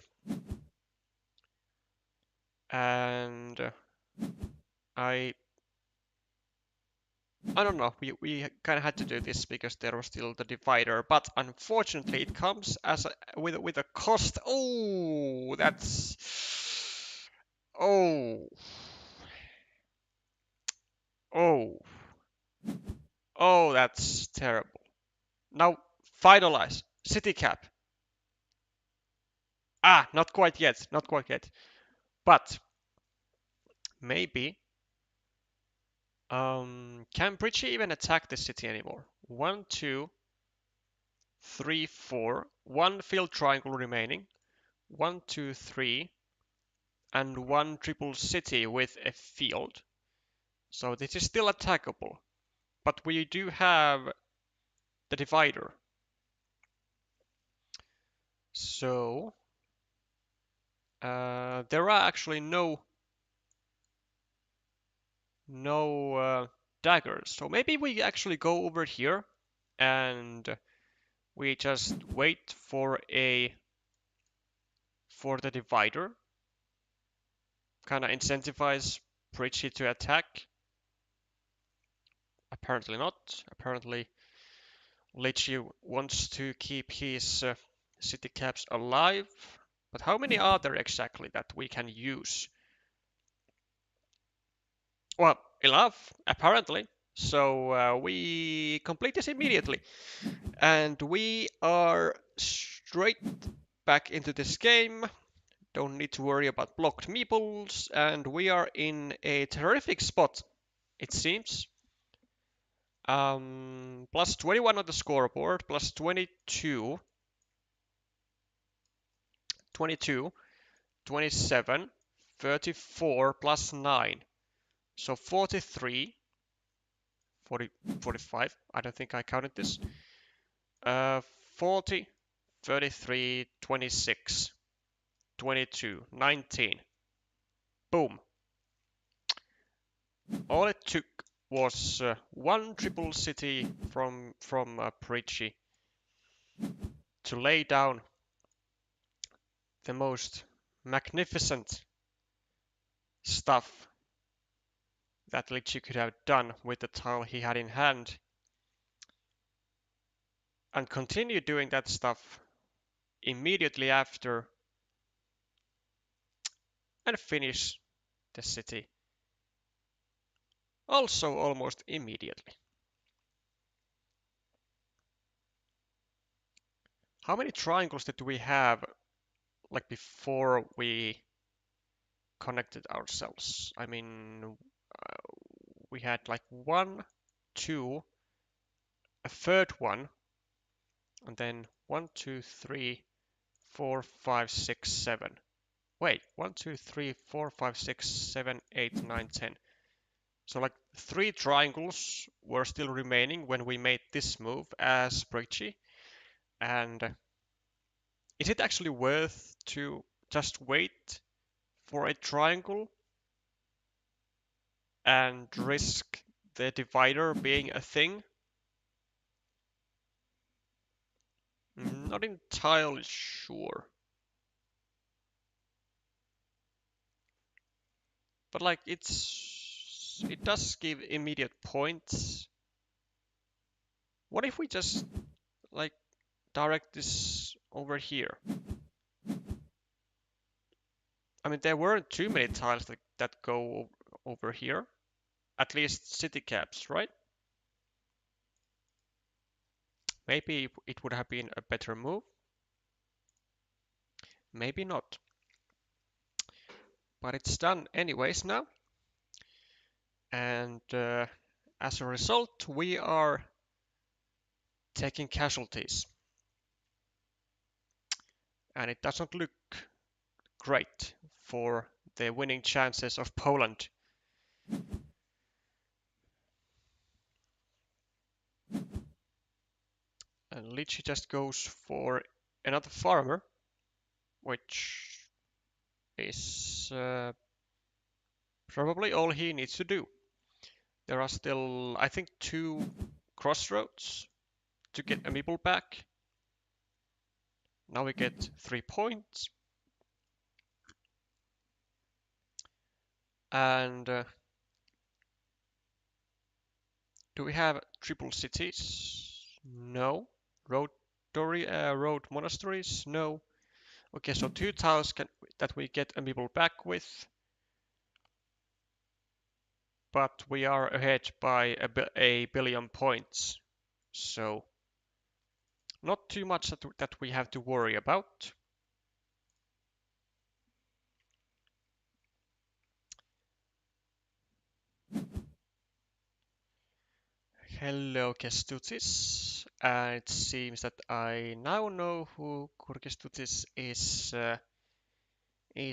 And I don't know, we kind of had to do this because there was still the divider, but unfortunately it comes as with a cost. Oh, that's... Oh. Oh. Oh, that's terrible. Now, finalize. City cap. Ah, not quite yet, not quite yet. But, maybe... can Bridgie even attack this city anymore? 1, 2, 3, 4. One filled triangle remaining. 1, 2, 3. And one triple city with a field. So this is still attackable. but we do have the divider. So there are actually no daggers. So maybe we actually go over here and we just wait for the divider. Kind of incentivize Pritchie to attack. Apparently not. Apparently Lychee wants to keep his city caps alive. But how many are there exactly that we can use? Well, enough, apparently. So we complete this immediately. And we are straight back into this game. Don't need to worry about blocked meeples. And we are in a terrific spot, it seems. Plus 21 on the scoreboard, plus 22, 22, 27, 34, plus 9. So 43, 40, 45. I don't think I counted this. 40, 33, 26, 22, 19. Boom. All it took was one triple city from Pritchie to lay down the most magnificent stuff that Lychee could have done with the tile he had in hand, and continue doing that stuff immediately after and finish the city also almost immediately. How many triangles did we have like before we connected ourselves? I mean, we had like one, two, a third one, and then 1, 2, 3, 4, 5, 6, 7. Wait, 1, 2, 3, 4, 5, 6, 7, 8, 9, 10. So like 3 triangles were still remaining when we made this move as Pritchie. And is it actually worth to just wait for a triangle and risk the divider being a thing? Not entirely sure. But like it does give immediate points. What if we just like direct this over here? I mean, there weren't too many tiles that go over here. At least city caps, right? Maybe it would have been a better move. Maybe not. But it's done anyways now. And as a result, we are taking casualties. And it doesn't look great for the winning chances of Poland. And Lychee just goes for another farmer, which is probably all he needs to do. There are still, I think, 2 crossroads to get a meeple back. Now we get 3 points. And do we have triple cities? No. Road monasteries? No. Okay, so 2 tiles that we get a meeple back with. But we are ahead by a billion points. So not too much that we have to worry about. Hello, Kestutis. It seems that I now know who Kurkestutis is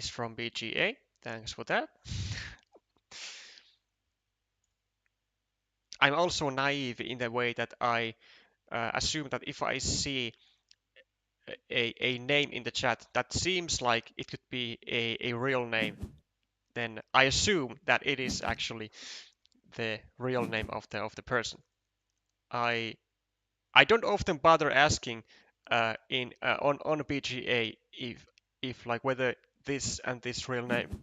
from BGA. Thanks for that. I'm also naive in the way that I assume that if I see a name in the chat that seems like it could be a real name, then I assume that it is actually the real name of the person. I don't often bother asking on BGA if like whether this and this real name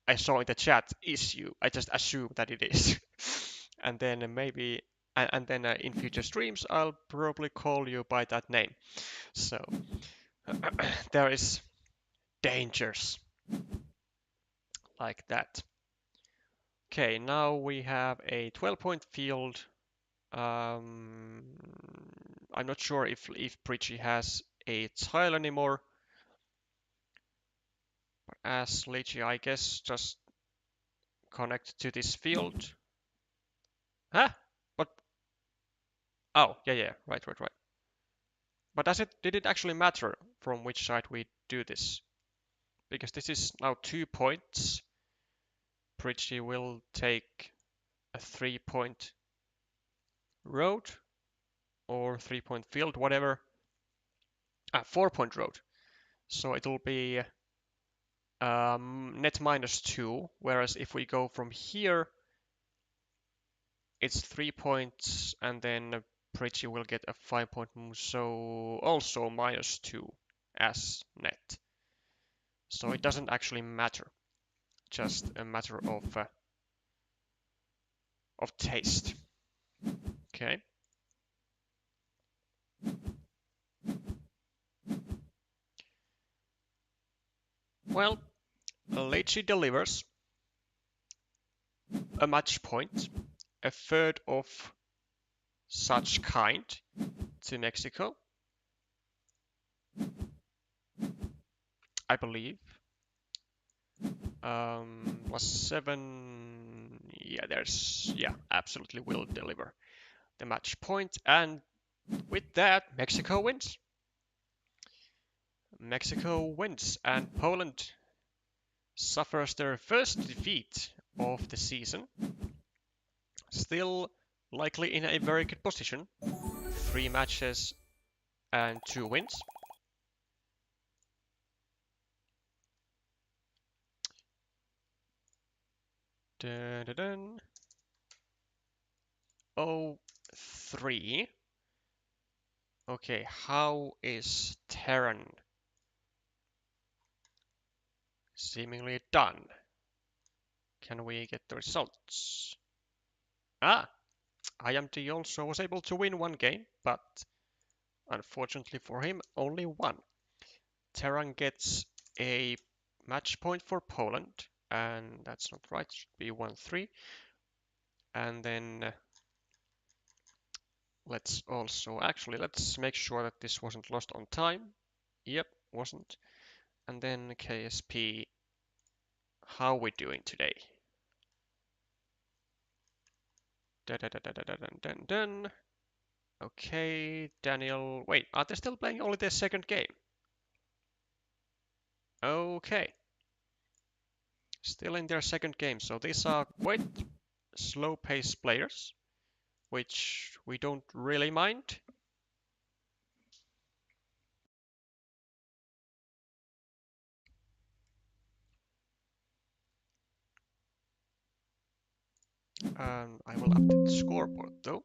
I saw in the chat is you. I just assume that it is, and then maybe and then in future streams I'll probably call you by that name. So there is dangers like that. Okay, now we have a 12-point field. I'm not sure if Pritchie has a tile anymore. But as Lychee, I guess, just connect to this field. Huh? But oh, yeah, right. But did it actually matter from which side we do this? Because this is now 2 points. Pritchie will take a 3-point road or 3-point field, whatever. 4-point road. So it'll be net -2, whereas if we go from here, it's 3 points, and then Pritchie will get a 5-point move, so also -2 as net. So it doesn't actually matter, just a matter of taste. Okay. Well, Leitchi delivers a match point, a third of such kind to Mexico, I believe. +7, yeah, absolutely will deliver the match point, and with that, Mexico wins. Mexico wins, and Poland suffers their first defeat of the season. Still likely in a very good position. 3 matches and 2 wins. Dun, dun, dun. 0-3. Okay, how is Terran? Seemingly done. Can we get the results? IMT also was able to win 1 game, but unfortunately for him, only 1. Terran gets a match point for Poland, and that's not right, it should be 1-3. And then let's make sure that this wasn't lost on time. Yep, wasn't. And then KSP, how we doing today? Dun. Okay, Daniel, wait, are they still playing only their second game? Okay. Still in their second game, so these are quite slow-paced players, which we don't really mind. I will update the scoreboard though.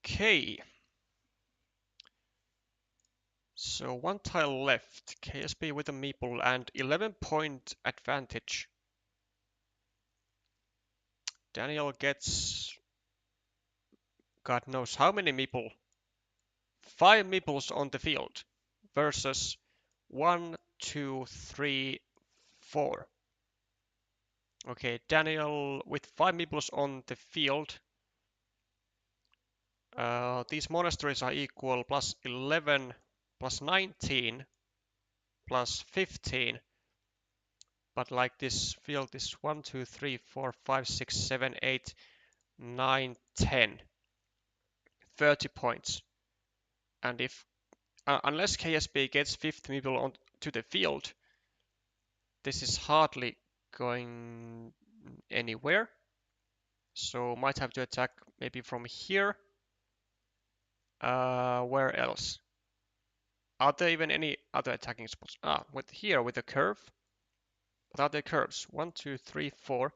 Okay. So 1 tile left. KSP with a meeple and 11-point advantage. Daniel gets God knows how many meeple. 5 meeples on the field versus 1, 2, 3, 4. Okay, Daniel with 5 meeples on the field. These monasteries are equal +11, +19, +15. But like this field is 1, 2, 3, 4, 5, 6, 7, 8, 9, 10. 30 points. And if unless KSP gets 5th meeple on to the field, this is hardly going anywhere. So might have to attack maybe from here. Where else? Are there even any other attacking spots? With here, with the curve. What are the curves? 1, 2, 3, 4,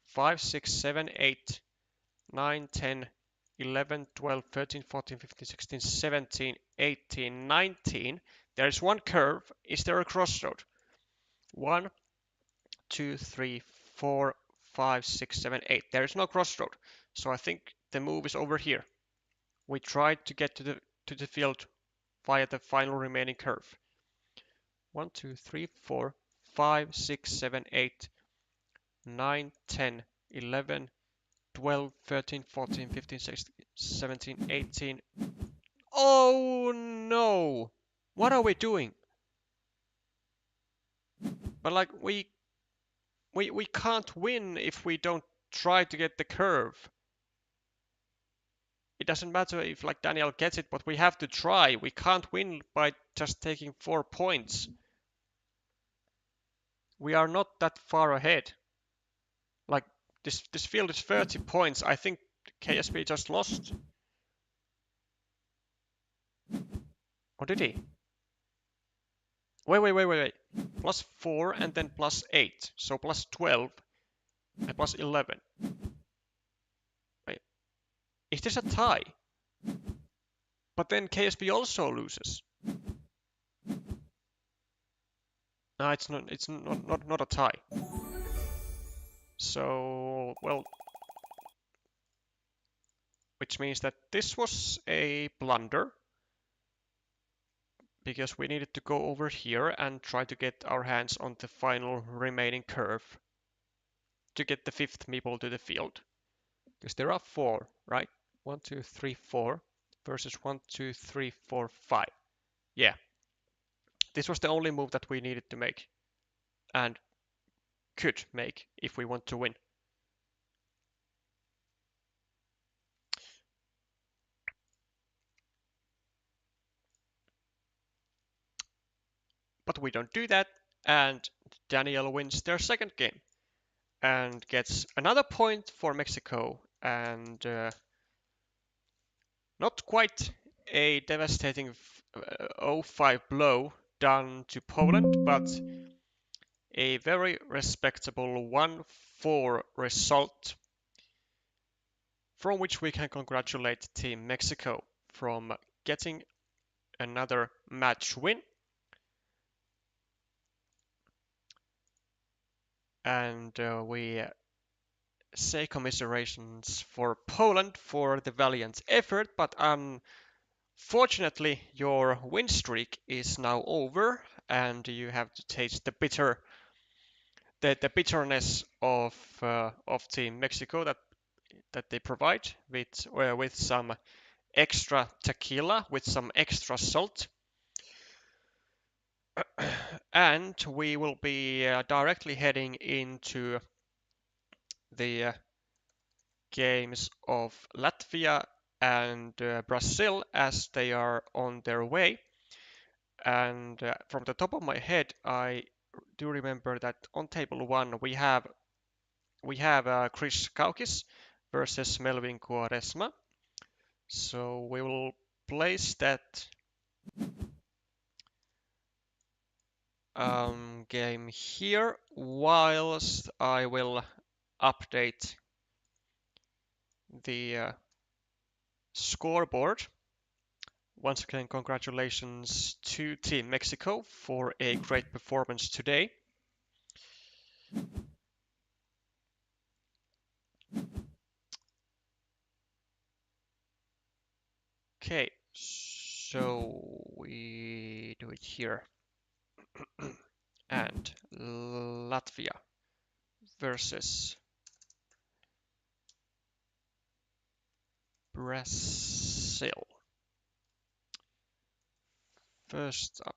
5, 6, 7, 8, 9, 10, 11, 12, 13, 14, 15, 16, 17, 18, 19. There is one curve. Is there a crossroad? 1, 2, 3, 4, 5, 6, 7, 8. There is no crossroad. So I think the move is over here. We tried to get to the field via the final remaining curve. 1, 2, 3, 4, 5, 6, 7, 8, 9, 10, 11, 12, 13, 14, 15, 16, 17, 18. Oh no! What are we doing? But like we can't win if we don't try to get the curve. It doesn't matter if like Daniel gets it, but we have to try. We can't win by just taking 4 points. We are not that far ahead. Like this field is 30 points. I think KSP just lost. Or did he? Wait. Plus 4 and then plus 8. So plus 12 and plus 11. Wait. Is this a tie? But then KSP also loses. No, it's not a tie. So, well, which means that this was a blunder because we needed to go over here and try to get our hands on the final remaining curve to get the 5th meeple to the field. Because there are 4, right? 1, 2, 3, 4 versus 1, 2, 3, 4, 5. Yeah. This was the only move that we needed to make and could make if we want to win. But we don't do that, and Daniel wins their second game and gets another point for Mexico, and not quite a devastating 0-5 blow done to Poland, but a very respectable 1-4 result from which we can congratulate Team Mexico from getting another match win. And we say commiserations for Poland for the valiant effort, but unfortunately your win streak is now over and you have to taste the bitterness of Team Mexico that they provide with some extra tequila, with some extra salt. And we will be directly heading into the games of Latvia and Brazil as they are on their way. And from the top of my head, I do remember that on table 1 we have Chris Kaukis versus Melvin Quaresma. So we will place that game here whilst I will update the scoreboard. Once again, congratulations to Team Mexico for a great performance today. Okay, so we do it here. And Latvia versus Brazil. First up,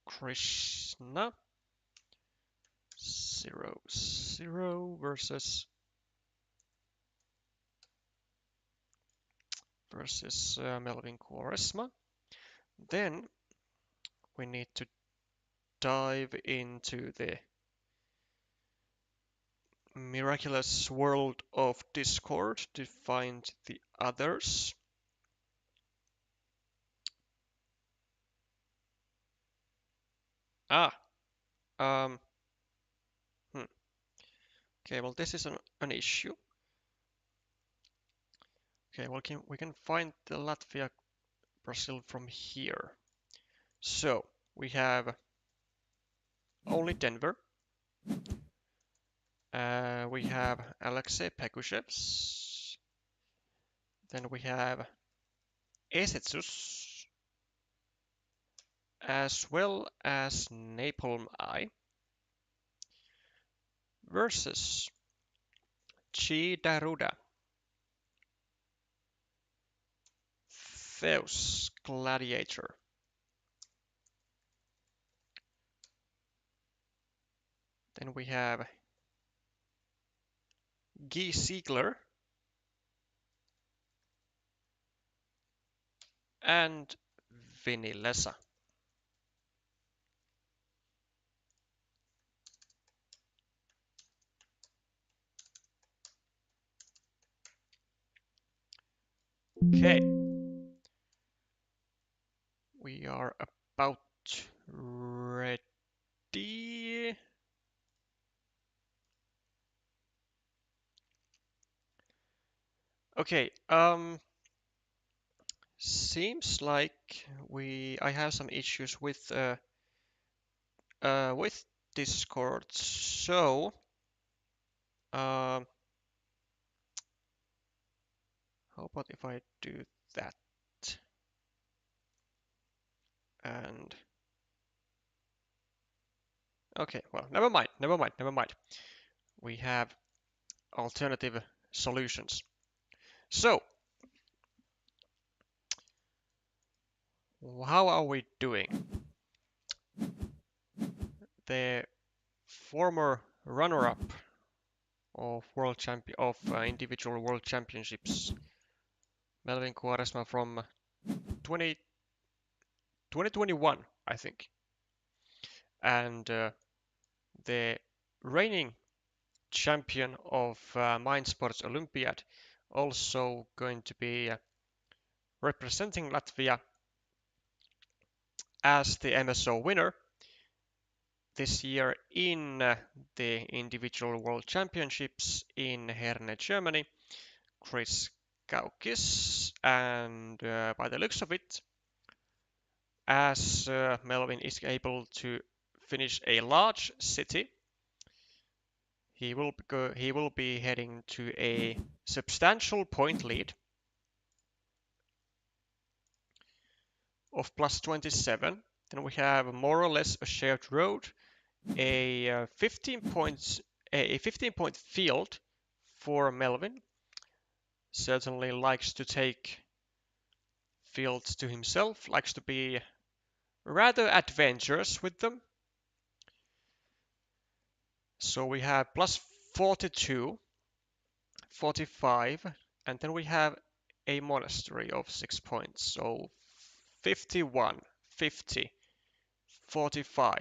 Krishna 0-0 versus Melvin Quaresma. Then we need to dive into the miraculous world of Discord to find the others. Ah, um, okay, well this is an issue. Okay, well we can find the Latvia Brazil from here. So we have only Denver. We have Alexei Pekushevs. Then we have Esetsus, as well as Napalm Eye versus Chi Daruda, Theus Gladiator. Then we have Guy Siegler and Vinny Lessa. Okay, we are about ready. Okay, seems like I have some issues with Discord. So, how about if I do that? And okay, well, never mind. We have alternative solutions. So, how are we doing? The former runner-up of individual world championships, Melvin Quaresma from 2021, I think, and the reigning champion of Mind Sports Olympiad, also going to be representing Latvia as the MSO winner this year in the individual world championships in Herne, Germany, Chris Kaukis, and by the looks of it, as Melvin is able to finish a large city, he will be heading to a substantial point lead of plus 27. Then we have more or less a shared road, a 15 point field for Melvin. Certainly likes to take fields to himself, likes to be rather adventurous with them. So we have plus 42, 45, and then we have a monastery of 6 points. So 51, 50, 45,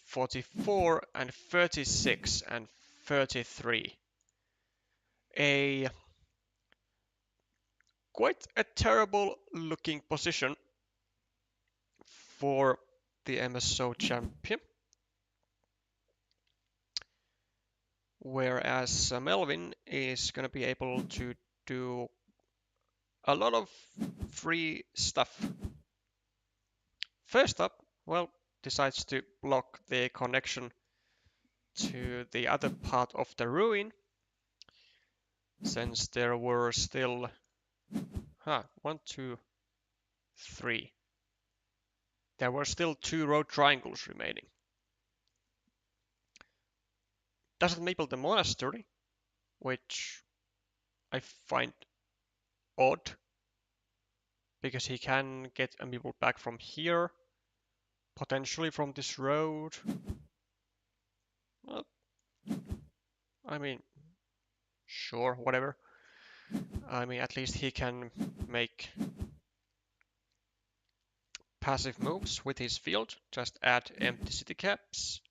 44, and 36, and 33. A quite a terrible looking position for the MSO champion. Whereas Melvin is going to be able to do a lot of free stuff. First up, well, decides to block the connection to the other part of the ruin, since there were still 1, 2, 3. There were still 2 road triangles remaining. Doesn't maple the monastery, which I find odd, because he can get a meeple back from here, potentially from this road. Well, I mean, sure, whatever. I mean, at least he can make passive moves with his field. Just add empty city caps.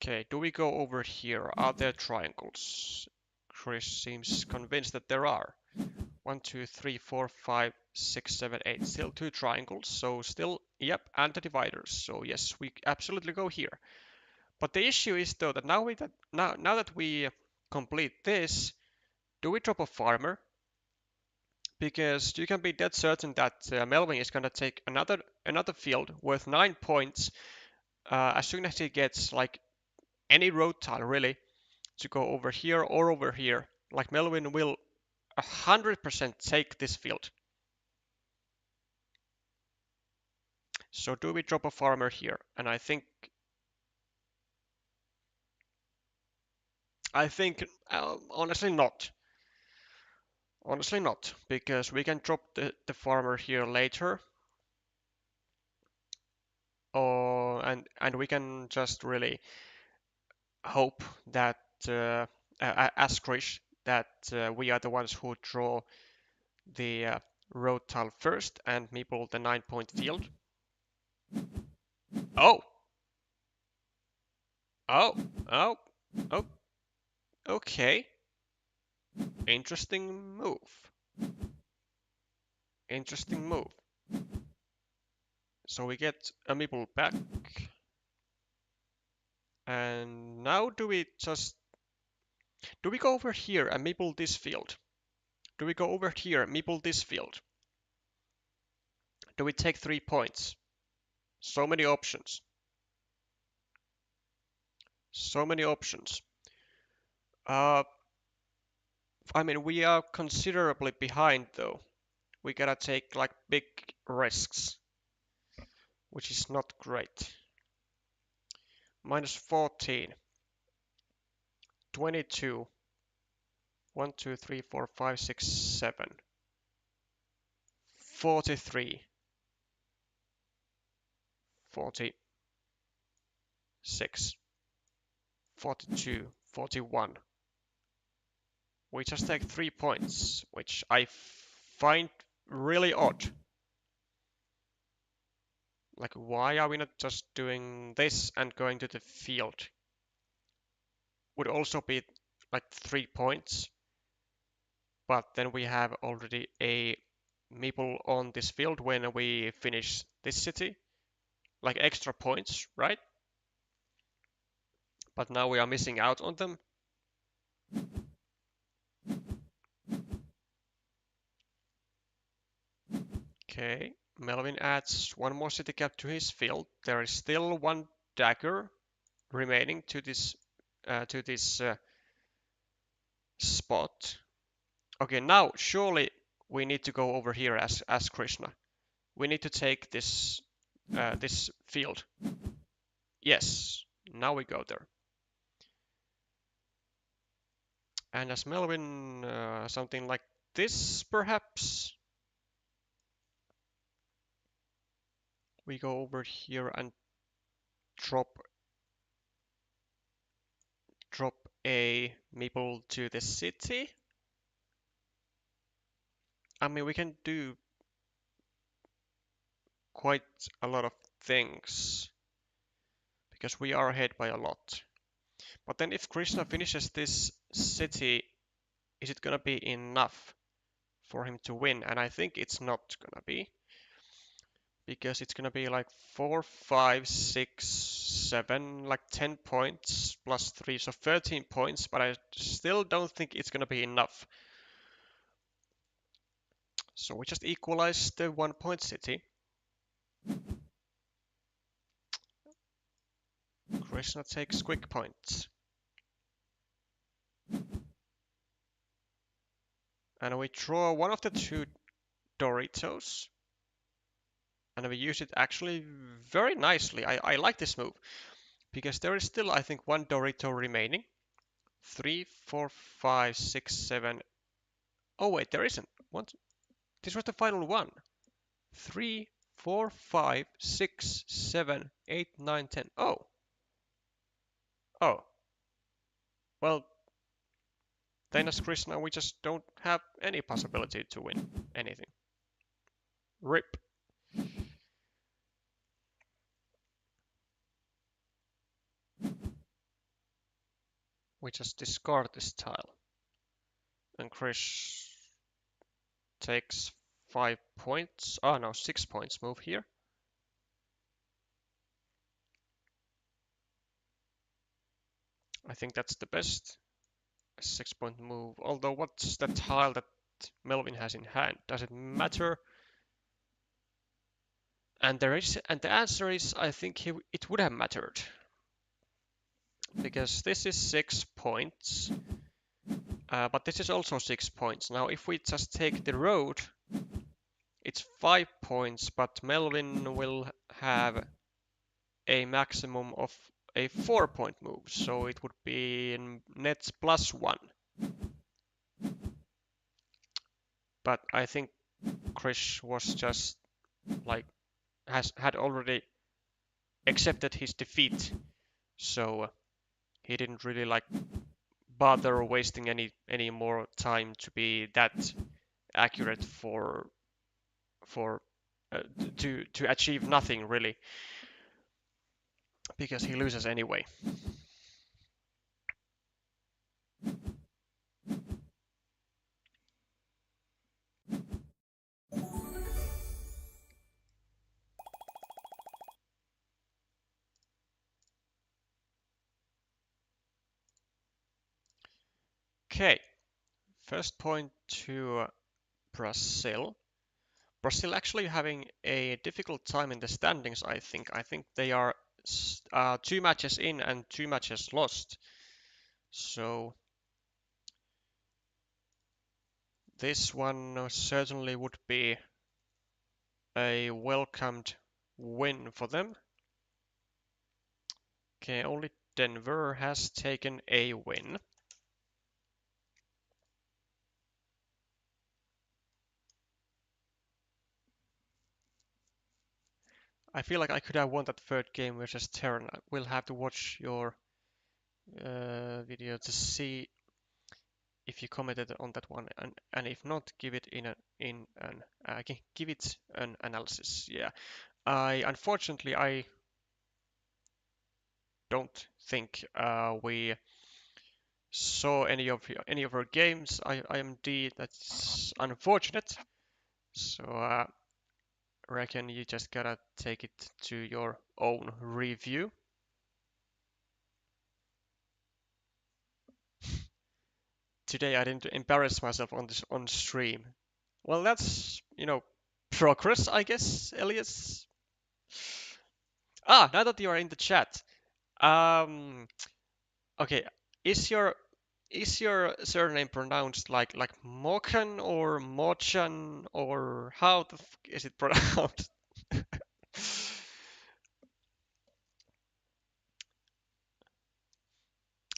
Okay, do we go over here? Are there triangles? Chris seems convinced that there are. 1, 2, 3, 4, 5, 6, 7, 8. Still 2 triangles, so still, yep, and the dividers. So yes, we absolutely go here. But the issue is though that now that we complete this, do we drop a farmer? Because you can be dead certain that Melvin is gonna take another field worth 9 points as soon as he gets like any road tile really to go over here or over here. Like Melvin will 100% take this field. So do we drop a farmer here? And I think honestly not. Honestly not, because we can drop the farmer here later. Or and we can just really hope that as Krish that we are the ones who draw the road tile first and meeple the 9-point field. Oh! Oh! Oh! Oh! Okay. Interesting move. Interesting move. So we get a meeple back. And now do we go over here and meeple this field? Do we go over here and meeple this field? Do we take 3 points? So many options. So many options. I mean, we are considerably behind though. We gotta take like big risks, which is not great. Minus 14. 22. 1, 2, 3, 4, 5, 6, 7. 43. 46. 42. 41. We just take 3 points, which I find really odd. Like, why are we not just doing this and going to the field? Would also be like 3 points. But then we have already a meeple on this field when we finish this city. Like extra points, right? But now we are missing out on them. Okay, Melvin adds 1 more city cap to his field. There is still 1 dagger remaining to this spot. Okay, now surely we need to go over here as Krishna. We need to take this this field. Yes, now we go there. And as Melvin, something like this perhaps. We go over here and drop a meeple to the city. I mean, we can do quite a lot of things because we are ahead by a lot. But then if Krishna finishes this city, is it gonna be enough for him to win? And I think it's not gonna be, because it's gonna be like 4, 5, 6, 7, like 10 points plus 3, so 13 points, but I still don't think it's gonna be enough. So we just equalize the 1-point city. Krishna takes quick points. And we draw one of the 2 Doritos. And we use it actually very nicely. I like this move. Because there is still, I think, 1 Dorito remaining. 3, 4, 5, 6, 7. Oh wait, there isn't. This was the final one. 3, 4, 5, 6, 7, 8, 9, 10. Oh. Oh. Well, then as Krishna, we just don't have any possibility to win anything. Rip. We just discard this tile. And Chris takes 5 points. Oh no, 6 points move here. I think that's the best 6-point move. Although, what's the tile that Melvin has in hand? Does it matter? And the answer is, I think it would have mattered. Because this is 6 points. But this is also 6 points. Now, if we just take the road, it's 5 points, but Melvin will have a maximum of a 4-point move, so it would be in net +1. But I think Chris was just like had already accepted his defeat, so he didn't really like bother wasting any more time to be that accurate for to achieve nothing really, because he loses anyway. Okay, first point to Brazil. Brazil actually having a difficult time in the standings, I think. I think they are 2 matches in and 2 matches lost. So this one certainly would be a welcomed win for them. Okay, only Denver has taken a win. I feel like I could have won that third game versus Terran. We'll have to watch your video to see if you commented on that one, and if not, give it give it an analysis. Yeah, unfortunately I don't think we saw any of our games. IMD, that's unfortunate. So reckon you just gotta take it to your own review. Today I didn't embarrass myself on stream. Well, that's progress, I guess, Elias. Now that you are in the chat, um, okay, is your surname pronounced like Mokan or Mochan, or how the f is it pronounced?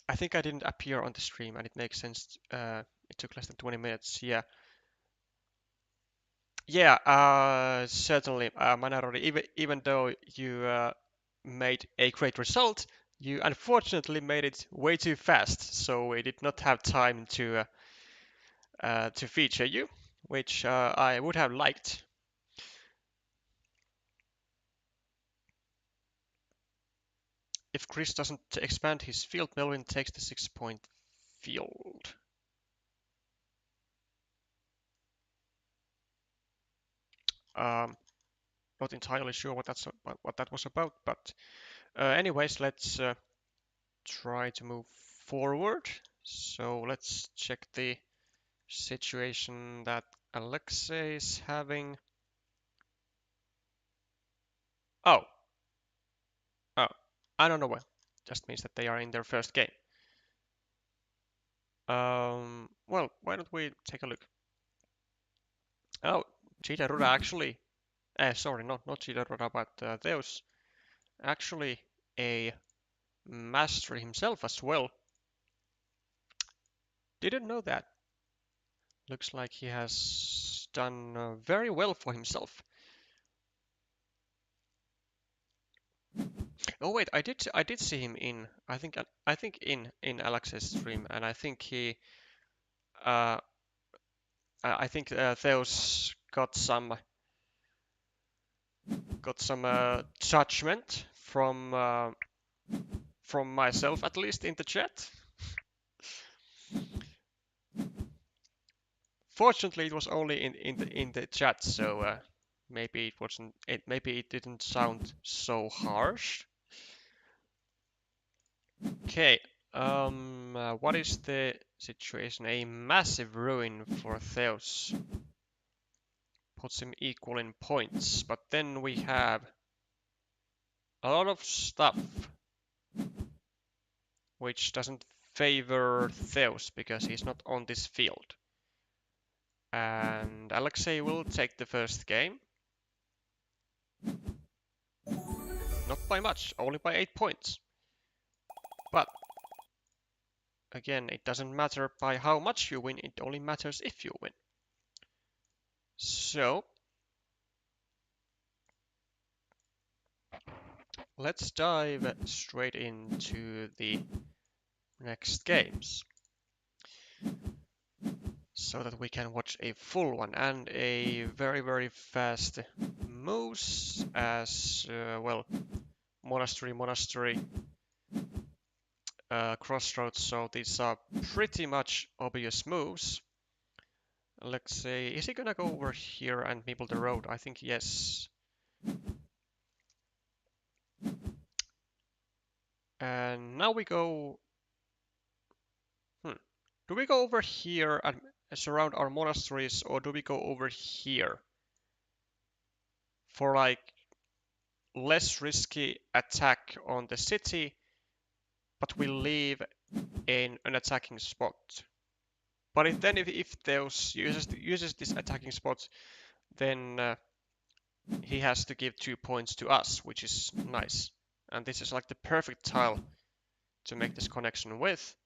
I think I didn't appear on the stream, and it makes sense. It took less than 20 minutes. Yeah, yeah, certainly, Manarori. Even though you made a great result, you unfortunately made it way too fast, so we did not have time to feature you, which I would have liked. If Chris doesn't expand his field, Melvin takes the 6-point field. Not entirely sure what that was about, but anyways, let's try to move forward. So let's check the situation that Alexei is having. Oh, oh, I don't know what. Just means that they are in their first game. Well, why don't we take a look? Oh, Chile actually. Sorry, not Chile but Theos actually a master himself as well. Didn't know that. Looks like he has done very well for himself. Oh wait, I did see him in I think in Alex's stream, and I think he I think Theos got some got some judgment from myself, at least in the chat. Fortunately, it was only in the chat, so maybe it wasn't. Maybe it didn't sound so harsh. Okay. What is the situation? A massive ruin for Theos. Puts him equal in points, but then we have a lot of stuff which doesn't favor Theos because he's not on this field. And Alexei will take the first game. Not by much, only by 8 points. But again, it doesn't matter by how much you win, it only matters if you win. So let's dive straight into the next games so that we can watch a full one and a very fast moves as well. Monastery, crossroads, so these are pretty much obvious moves. Let's say, is he gonna go over here and meeple the road? I think yes. And now we go... Do we go over here and surround our monasteries, or do we go over here for like less risky attack on the city, but we leave in an attacking spot? But if Theos uses this attacking spot, then he has to give 2 points to us, which is nice. And this is like the perfect tile to make this connection with.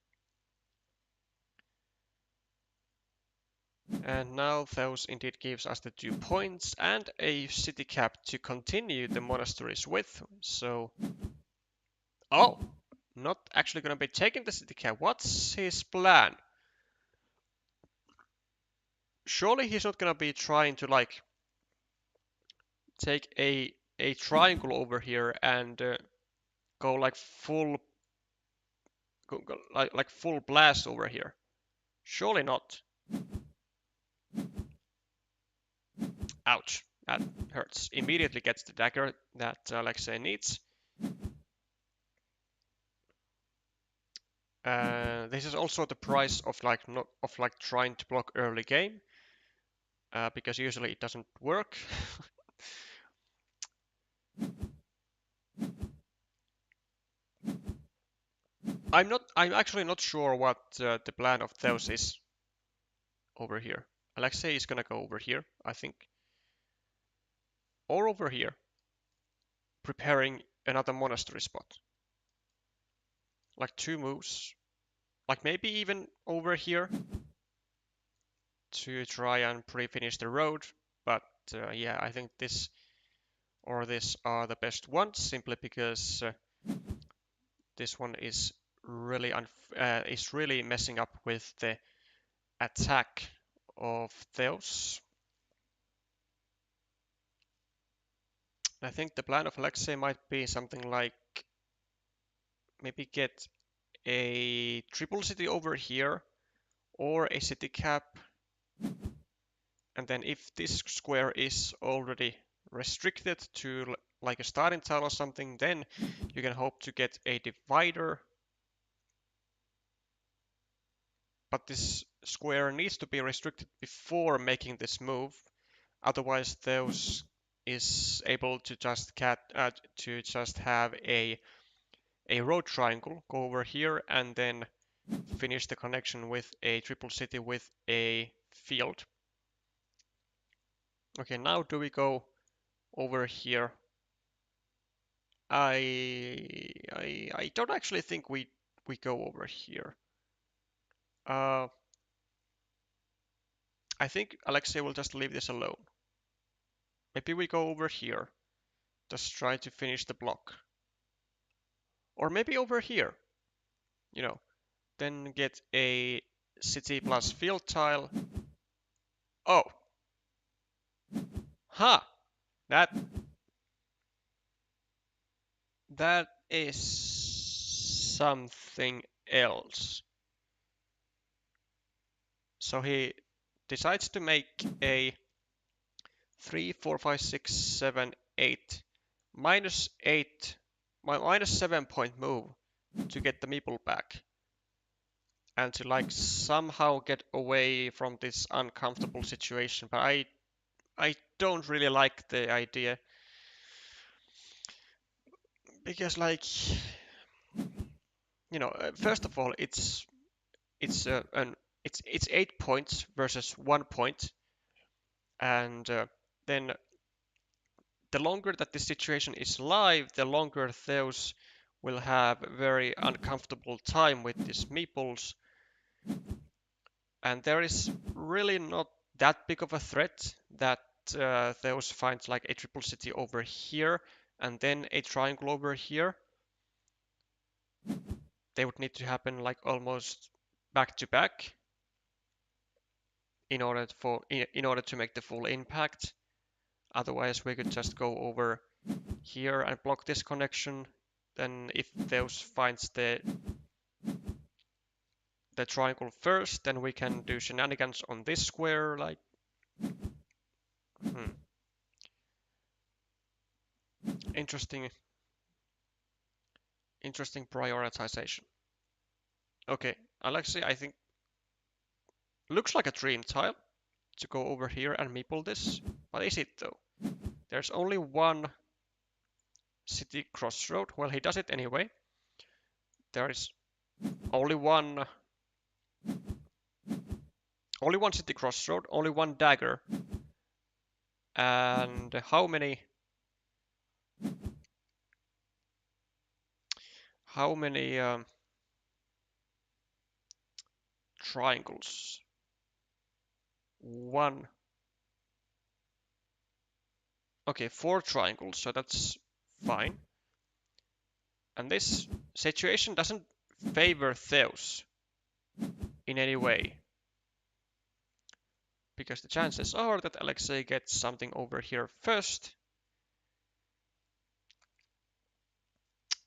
And now Theos indeed gives us the 2 points and a city cap to continue the monasteries with. So, oh, not actually gonna be taking the city cap. What's his plan? Surely he's not gonna be trying to like take a triangle over here and go like full like full blast over here. Surely not. Ouch, that hurts. Immediately gets the dagger that Alexei needs. This is also the price of trying to block early game, because usually it doesn't work. I'm actually not sure what the plan of Theos is over here. Alexei is gonna go over here, I think, or over here, preparing another monastery spot. Like 2 moves, like maybe even over here to try and pre-finish the road. But yeah, I think this or this are the best ones, simply because this one is really messing up with the attack of Theos. I think the plan of Alexei might be something like maybe get a triple city over here or a city cap, and then if this square is already restricted to like a starting tile or something, then you can hope to get a divider. But this square needs to be restricted before making this move, otherwise Theos is able to just have a road triangle, go over here and then finish the connection with a triple city with a field. Okay, now do we go over here? I don't actually think we go over here. I think Alexei will just leave this alone. Maybe we go over here, just try to finish the block. Or maybe over here, you know, then get a city plus field tile. Oh. Huh. That That is something else. So he decides to make a 3, 4, 5, 6, 7, 8 minus 7 point move to get the meeple back and to like somehow get away from this uncomfortable situation. But I don't really like the idea because like first of all it's an it's 8 points versus 1 point, and then the longer that this situation is live, the longer Theos will have a very uncomfortable time with these meeples, and there is really not that big of a threat that Theos finds like a triple city over here and then a triangle over here. They would need to happen like almost back to back in order to make the full impact. Otherwise, we could just go over here and block this connection. Then if Theos finds the triangle first, then we can do shenanigans on this square, like interesting prioritization. Okay, Alexei, I think looks like a dream tile to go over here and meeple this, but is it though? There's only one city crossroad. Well, he does it anyway. There is only one city crossroad, only one dagger. And how many triangles? One. Okay, 4 triangles, so that's fine. And this situation doesn't favor Theos in any way, because the chances are that Alexei gets something over here first,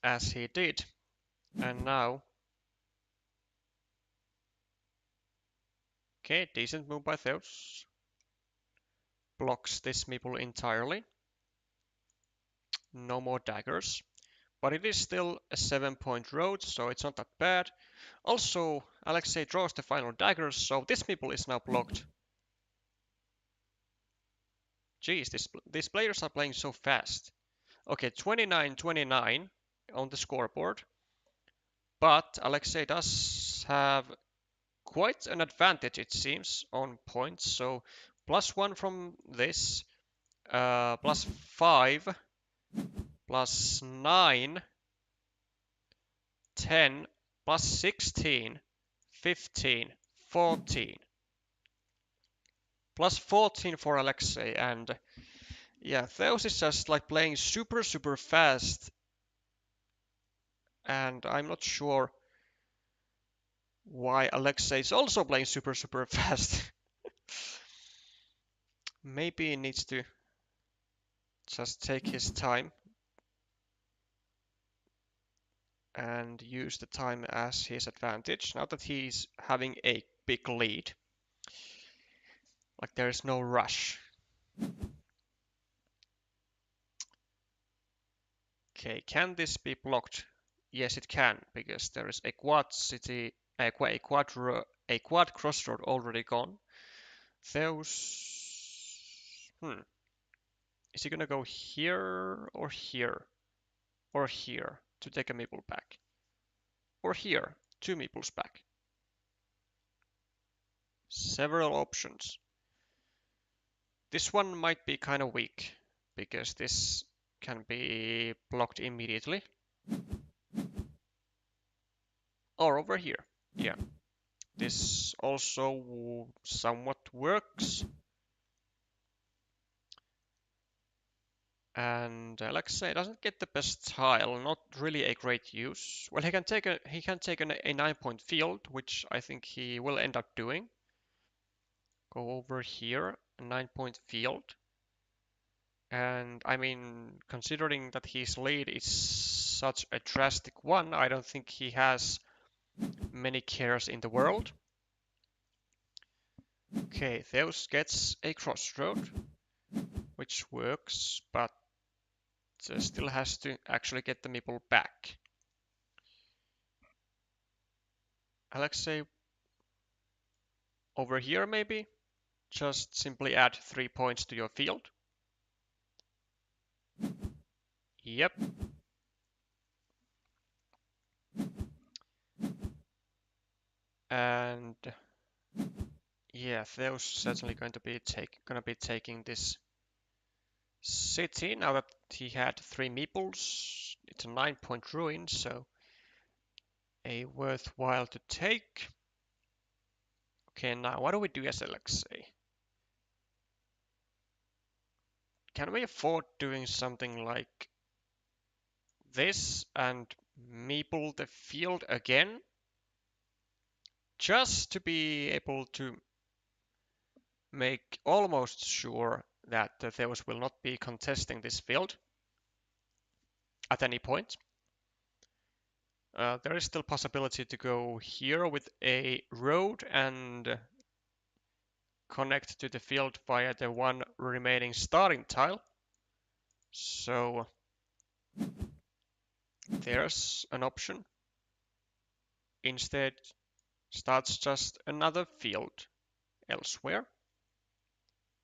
as he did. And now, okay, decent move by Theos. Blocks this meeple entirely. No more daggers. But it is still a 7-point road, so it's not that bad. Also, Alexei draws the final daggers, so this meeple is now blocked. Jeez, these players are playing so fast. Okay, 29-29 on the scoreboard. But Alexei does have quite an advantage, it seems, on points. So +1 from this, +5, +9, 10, +16, 15, 14. +14 for Alexei, and yeah, Theos is just like playing super fast, and I'm not sure why Alexei is also playing super fast. Maybe he needs to just take his time and use the time as his advantage, now that he's having a big lead. Like there's no rush. Okay, can this be blocked? Yes, it can, because there is a quad city, a quad crossroad already gone. Theos, is he gonna go here or here or here to take a meeple back, or here, 2 meeples back? Several options. This one might be kind of weak because this can be blocked immediately. Or over here. Yeah. This also somewhat works. And Alexei doesn't get the best tile, not really a great use. Well, he can take a 9-point field, which I think he will end up doing. Go over here, a 9-point field. And I mean, considering that his lead is such a drastic one. I don't think he has many cares in the world. Okay, Theus gets a crossroad, which works, but still has to actually get the meeple back. Alexei over here maybe? Just simply add 3 points to your field. Yep. And yeah, Theus certainly gonna be taking this city now that he had 3 meeples. It's a 9-point ruin, so a worthwhile to take. Okay, now what do we do as Alexei? Can we afford doing something like this and meeple the field again? Just to be able to make almost sure that the Theus will not be contesting this field at any point. There is still possibility to go here with a road and connect to the field via the one remaining starting tile. So there's an option. Instead, starts just another field elsewhere.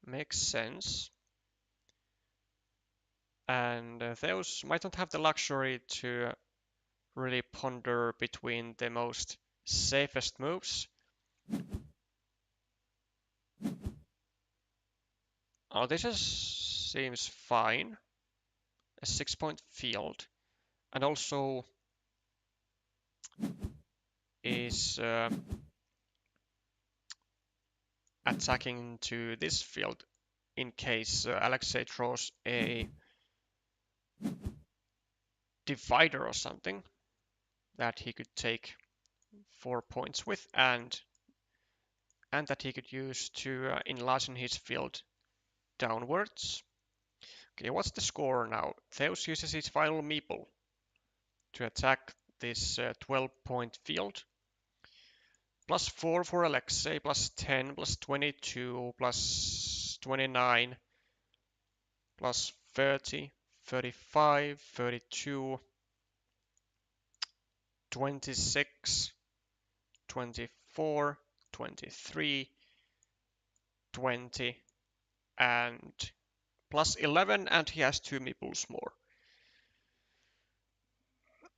Makes sense. And those might not have the luxury to really ponder between the most safest moves. Oh, seems fine. A 6-point field. And also is attacking to this field in case Alexei draws a divider or something that he could take 4 points with, and that he could use to enlarge his field downwards. Okay, what's the score now? Theus uses his final meeple to attack this 12-point field. +4 for Alexei, +10, +22, +29, +30, 35, 32, 26, 24, 23, 20, and +11, and he has 2 meeples more.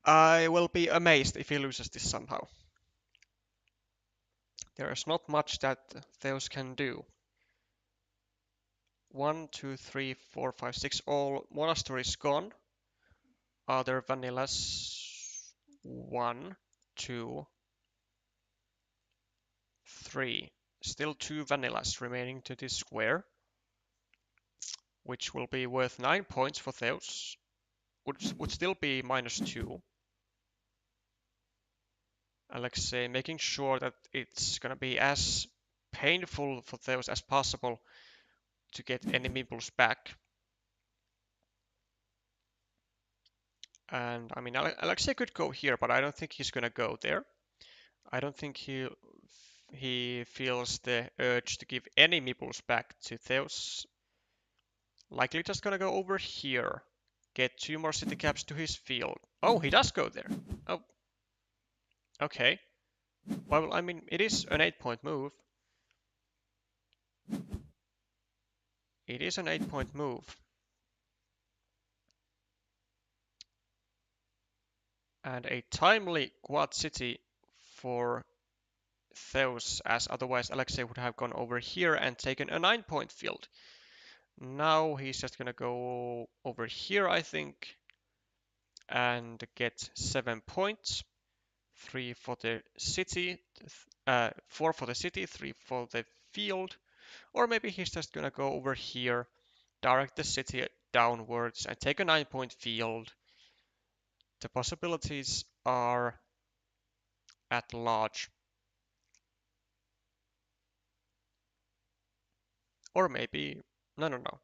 I will be amazed if he loses this somehow. There is not much that Theus can do. 1, 2, 3, 4, 5, 6, all monasteries gone. Are there vanillas? 1, 2, 3. Still 2 vanillas remaining to this square, which will be worth 9 points for Theus. Would still be -2. Alexei making sure that it's gonna be as painful for Theus as possible to get any meeples back. And I mean, Alexei could go here, but I don't think he's gonna go there. I don't think he feels the urge to give any meeples back to Theus. Likely just gonna go over here, get 2 more city caps to his field. Oh, he does go there. Oh, okay. Well, I mean, it is an 8-point move. It is an 8-point move. And a timely quad city for Theus, as otherwise Alexei would have gone over here and taken a 9-point field. Now he's just gonna go over here, I think, and get 7 points. 3 for the city, 4 for the city, 3 for the field. Or maybe he's just gonna go over here, direct the city downwards, and take a 9-point field. The possibilities are at large. Or maybe, no.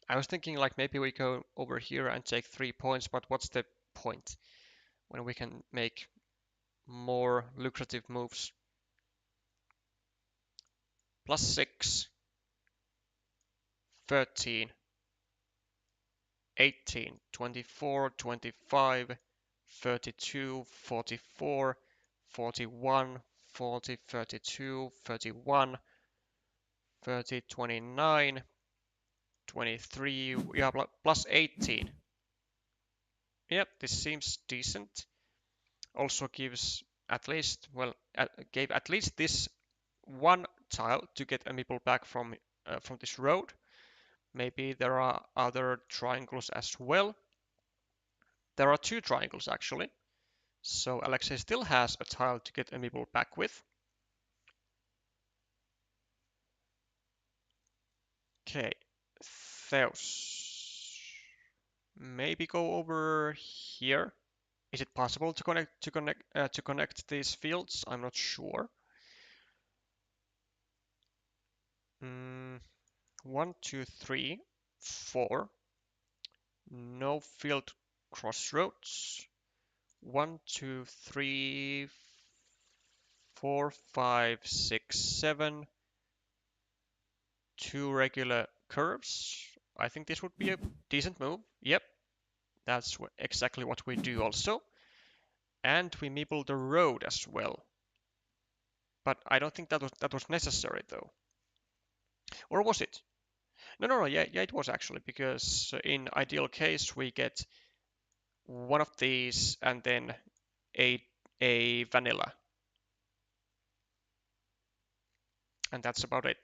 I was thinking like maybe we go over here and take 3 points, but what's the point when we can make more lucrative moves. +6, 13, 18, 24, 25, 32, 44, 41, 40, 32, 31, 30, 29, 23, yeah, +18. Yep, this seems decent. Also gives at least, well, gave at least this one tile to get a meeple back from this road. Maybe there are other triangles as well. There are 2 triangles actually. So Alexei still has a tile to get a meeple back with. Okay, Theos. Maybe go over here. Is it possible to connect these fields? I'm not sure. 1, 2, 3, 4. No field crossroads. 1, 2, 3, 4, 5, 6, 7. 2 regular curves. I think this would be a decent move. Yep, that's exactly what we do also. And we meeple the road as well. But I don't think that was necessary though. Or was it? No, yeah, it was actually, because in ideal case we get one of these and then a vanilla. And that's about it.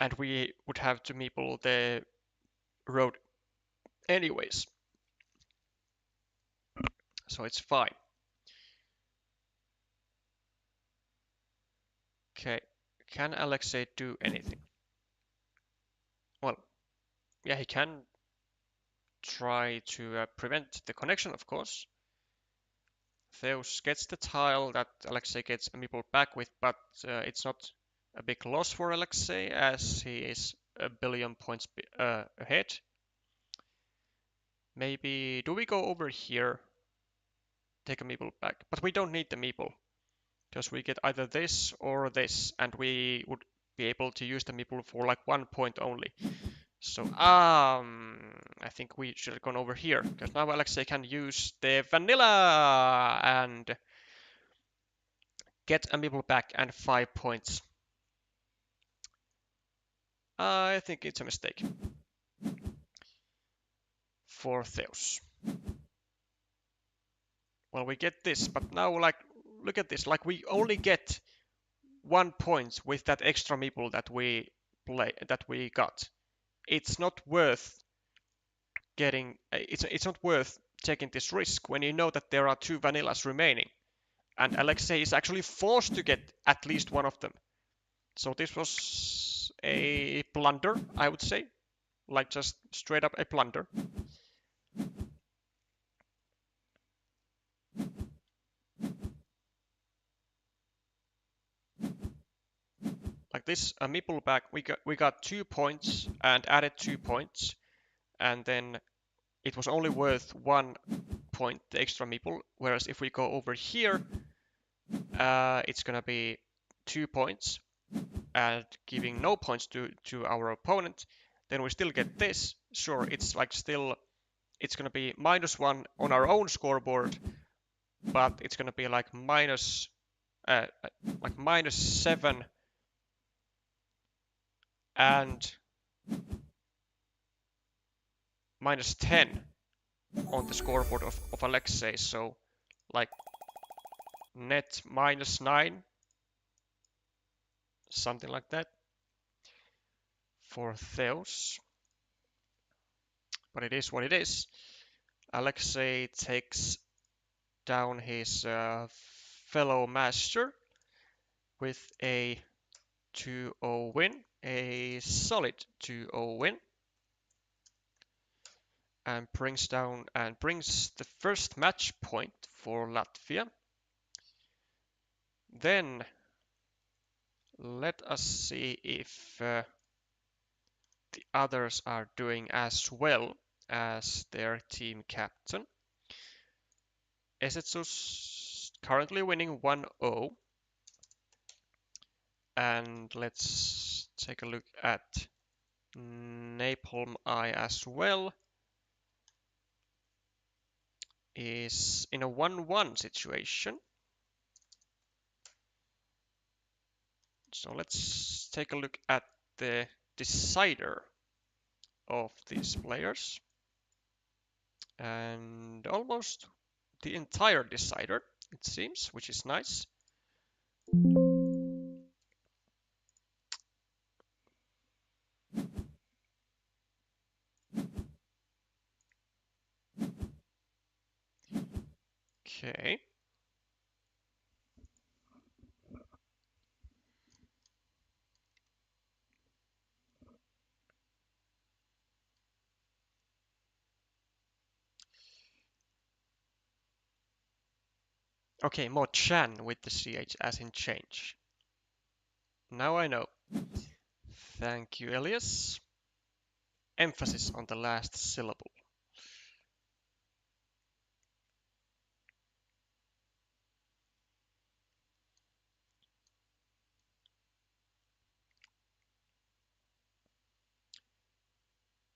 And we would have to meeple the road anyways. So it's fine. Okay, can Alexei do anything? Well, yeah, he can try to prevent the connection, of course. Theos gets the tile that Alexei gets a meeple back with, but it's not a big loss for Alexei as he is a billion points ahead. Maybe, do we go over here? Take a meeple back, but we don't need the meeple because we get either this or this, and we would be able to use the meeple for like 1 point only. So, I think we should have gone over here, because now Alexei can use the vanilla and get a meeple back and 5 points. I think it's a mistake for Theos. Well, we get this, but now, like, look at this. Like, we only get 1 point with that extra meeple that we got. It's not worth getting. It's not worth taking this risk when you know that there are 2 vanillas remaining, and Alexei is actually forced to get at least one of them. So this was a blunder, I would say, like just straight up a blunder. Like this, a meeple back, we got 2 points and added 2 points, and then it was only worth 1 point, the extra meeple. Whereas if we go over here, it's gonna be 2 points and giving no points to our opponent. Then we still get this. Sure, it's like still, it's gonna be -1 on our own scoreboard, but it's gonna be like -7 and -10 on the scoreboard of Alexei. So like net -9, something like that for Theos. But it is what it is. Alexei takes down his fellow master with a 2-0 win, a solid 2-0 win, and brings the first match point for Latvia. Then let us see if the others are doing as well. as their team captain. Esetsus currently winning 1-0. And let's take a look at Napalm Eye as well. Is in a 1-1 situation. So let's take a look at the decider of these players. And almost the entire decider, it seems, which is nice. Okay. Okay, more Chan with the CH as in change. Now I know. Thank you, Elias. Emphasis on the last syllable.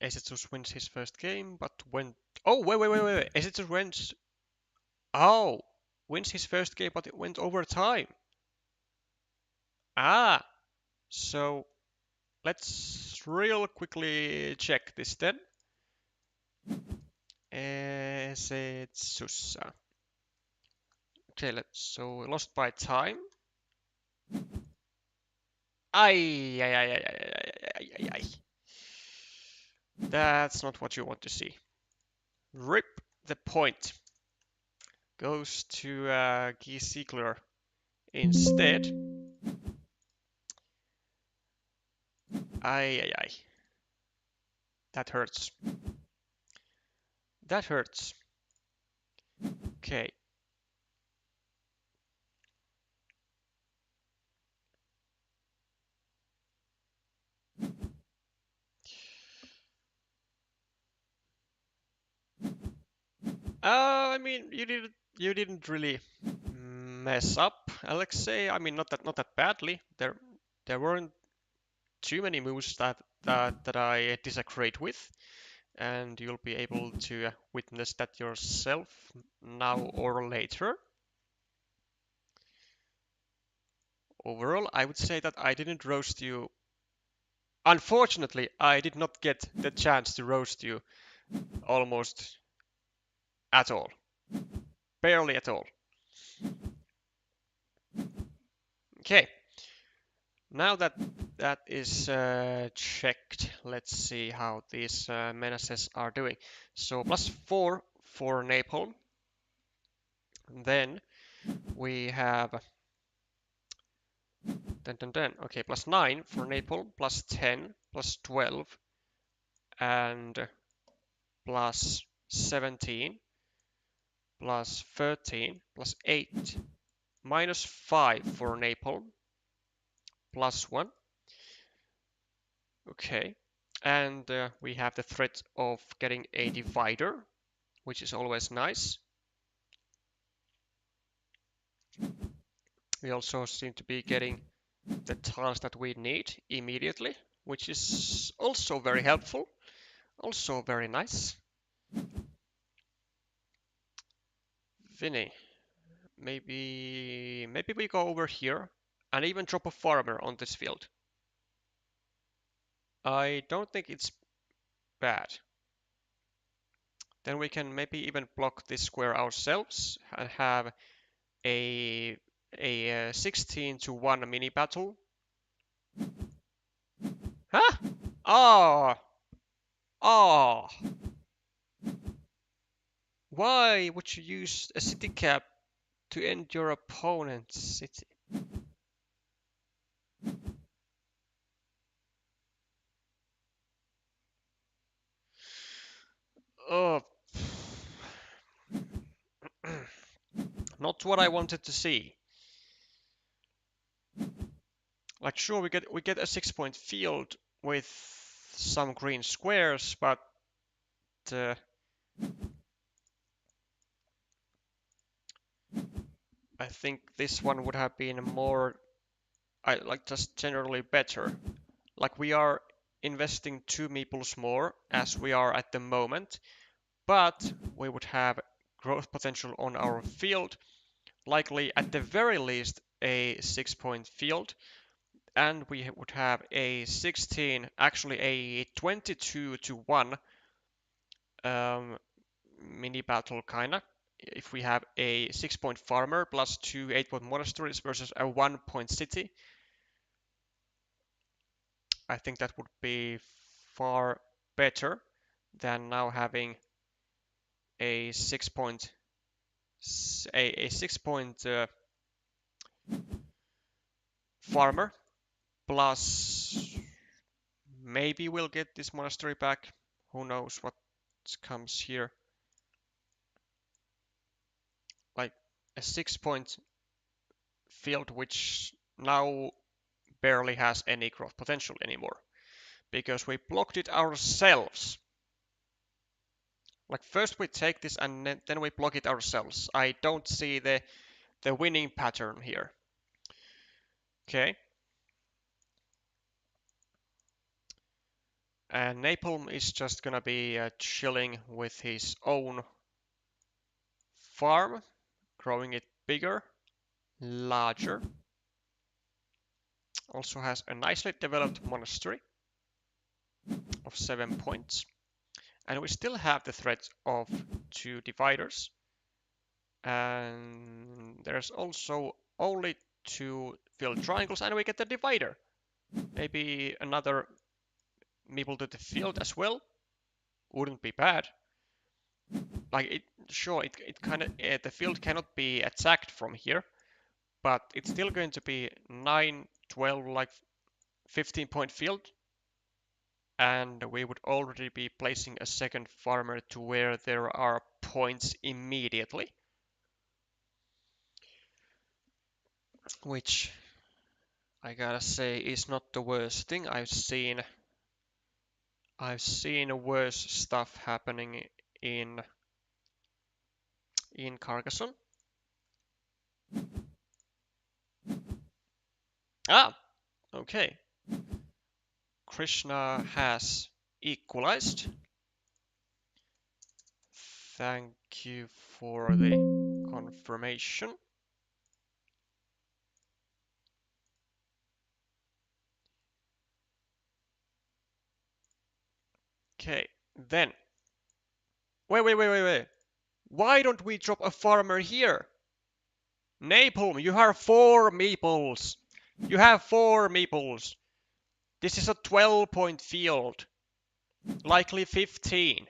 Esetsus wins his first game, but went... Oh, wait. Esetsus wins... Oh! Wins his first game, but it went overtime. Ah! So, let's real quickly check this then. Esetsus. Okay, so lost by time. Ay. That's not what you want to see. Rip the point. Goes to Guy Ziegler instead. Ay. That hurts. That hurts. Okay. I mean, you didn't really mess up, Alexei. I mean, not that badly. There weren't too many moves that I disagreed with, and you'll be able to witness that yourself now or later. Overall, I would say that I didn't roast you. Unfortunately, I did not get the chance to roast you almost at all. Barely at all. Okay. Now that that is checked, let's see how these menaces are doing. So +4 for Napalm. Then we have okay, +9 for Napalm, +10, +12, and +17, +13, +8, -5 for Napalm, +1. Okay, and we have the threat of getting a divider, which is always nice. We also seem to be getting the tiles that we need immediately, which is also very helpful, also very nice. Vinny, maybe we go over here and even drop a farmer on this field. I don't think it's bad. Then we can maybe even block this square ourselves and have a 16-1 mini battle. Huh? Oh. Why would you use a city cap to end your opponent's city? Oh. Not what I wanted to see. Like, sure, we get a 6-point field with some green squares, but I think this one would have been more, like just generally better. Like we are investing 2 meeples more as we are at the moment, but we would have growth potential on our field, likely at the very least a 6-point field, and we would have a 16, actually a 22 to 1 um, mini battle kinda. If we have a 6-point farmer plus 2 8-point monasteries versus a 1-point city, I think that would be far better than now having a 6-point a 6-point farmer plus maybe we'll get this monastery back. Who knows what comes here? Like a 6-point field which now barely has any growth potential anymore because we blocked it ourselves. Like first we take this and then we block it ourselves. I don't see the winning pattern here. Okay. And Napalm is just gonna be chilling with his own farm, growing it bigger, larger. Also has a nicely developed monastery of 7 points. And we still have the threat of 2 dividers. And there's also only 2 filled triangles, and we get the divider. Maybe another meeple to the field as well. Wouldn't be bad. Like it, sure, it kind of the field cannot be attacked from here, but it's still going to be 9, 12, like 15-point field, and we would already be placing a second farmer to where there are points immediately, which I gotta say is not the worst thing. I've seen worse stuff happening in Carcassonne. Ah, okay. Krishna has equalized. Thank you for the confirmation. Okay, then. Wait. Why don't we drop a farmer here? Napalm, you have 4 meeples. You have 4 meeples. This is a 12-point field. Likely 15.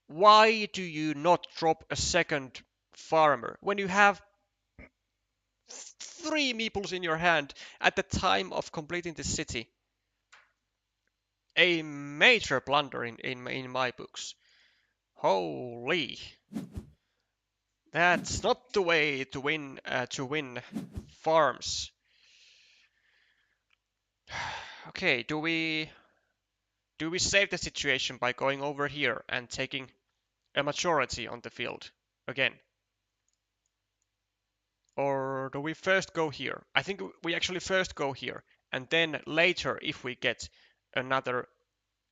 Why do you not drop a second farmer when you have 3 meeples in your hand at the time of completing the city? A major blunder in my books. Holy. That's not the way to win farms. Okay, do we save the situation by going over here and taking a majority on the field again? Or do we first go here? I think we actually first go here, and then later, if we get another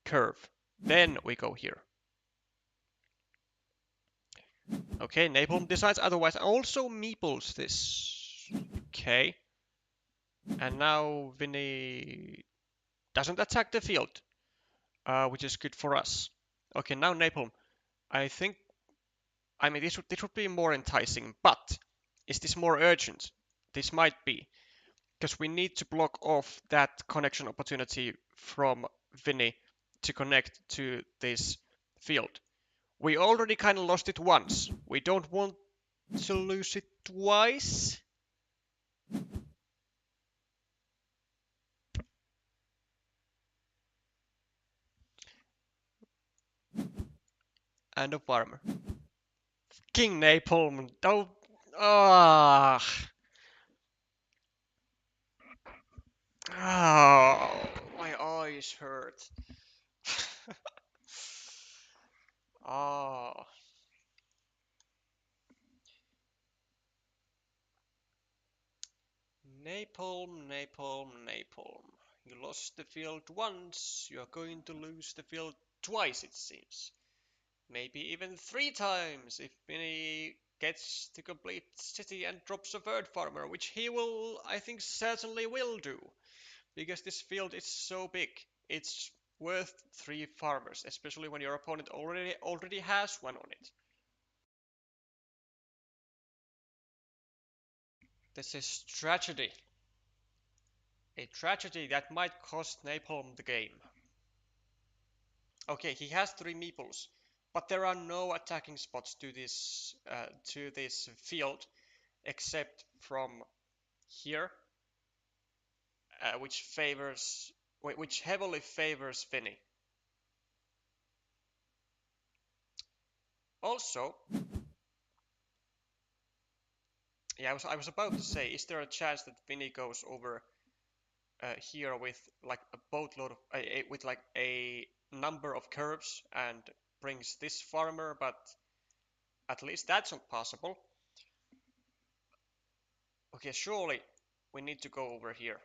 curve, then we go here. Okay, Napalm decides otherwise. Also meeples this. Okay. And now Vinny doesn't attack the field, which is good for us. Okay, now Napalm. I think, I mean, this would be more enticing, but is this more urgent? This might be, because we need to block off that connection opportunity from Vinny to connect to this field. We already kind of lost it once. We don't want to lose it twice. And a farmer. King Napalm, don't. Ah. Oh, my eyes hurt. Ah. Napalm, Napalm, Napalm. You lost the field once, you're going to lose the field twice, it seems. Maybe even 3 times if Vinny gets to complete city and drops a third farmer, which he will, I think, certainly will do, because this field is so big. It's worth 3 farmers, especially when your opponent already has one on it. This is tragedy. A tragedy that might cost Napalm the game. Okay, he has 3 meeples, but there are no attacking spots to this field except from here, which heavily favors Finny. Also, yeah, I was about to say, is there a chance that Vinny goes over here with like a boatload of with like a number of curves and brings this farmer, but at least that's not possible. Okay, surely we need to go over here.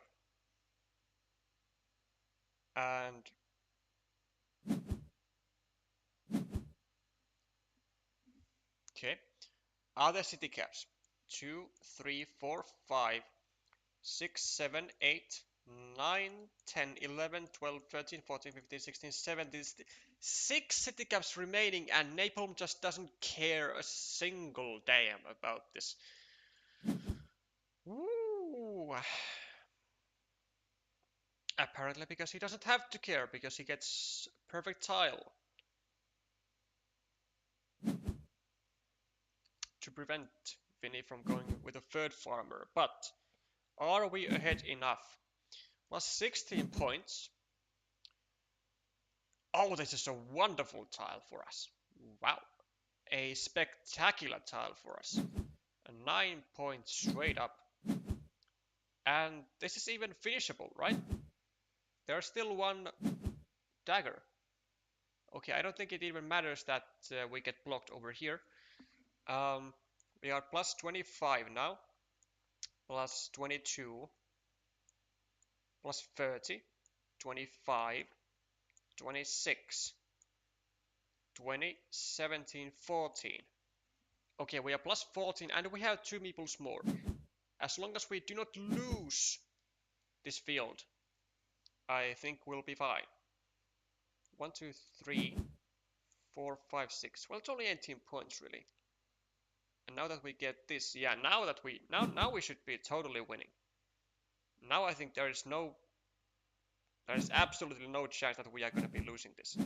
And okay, other city caps 2, 3, 4, 5, 6, 7, 8, 9, 10, 11, 12, 13, 14, 15, 16, 17. 6 city caps remaining, and Napalm just doesn't care a single damn about this. Ooh. Apparently because he doesn't have to care, because he gets perfect tile to prevent Vinny from going with a third farmer. But are we ahead enough? Plus 16 points. Oh, this is a wonderful tile for us. Wow. A spectacular tile for us. A 9 point straight up. And this is even finishable, right? There's still one dagger. Okay, I don't think it even matters that we get blocked over here. We are plus 25 now. Plus 22. Plus 30. 25. 26. 20. 17. 14. Okay, we are plus 14 and we have 2 meeples more. As long as we do not lose this field, I think we'll be fine. 1, 2, 3, 4, 5, 6. Well, it's only 18 points really. And now that we get this, yeah, now we should be totally winning. Now I think there is absolutely no chance that we are going to be losing this.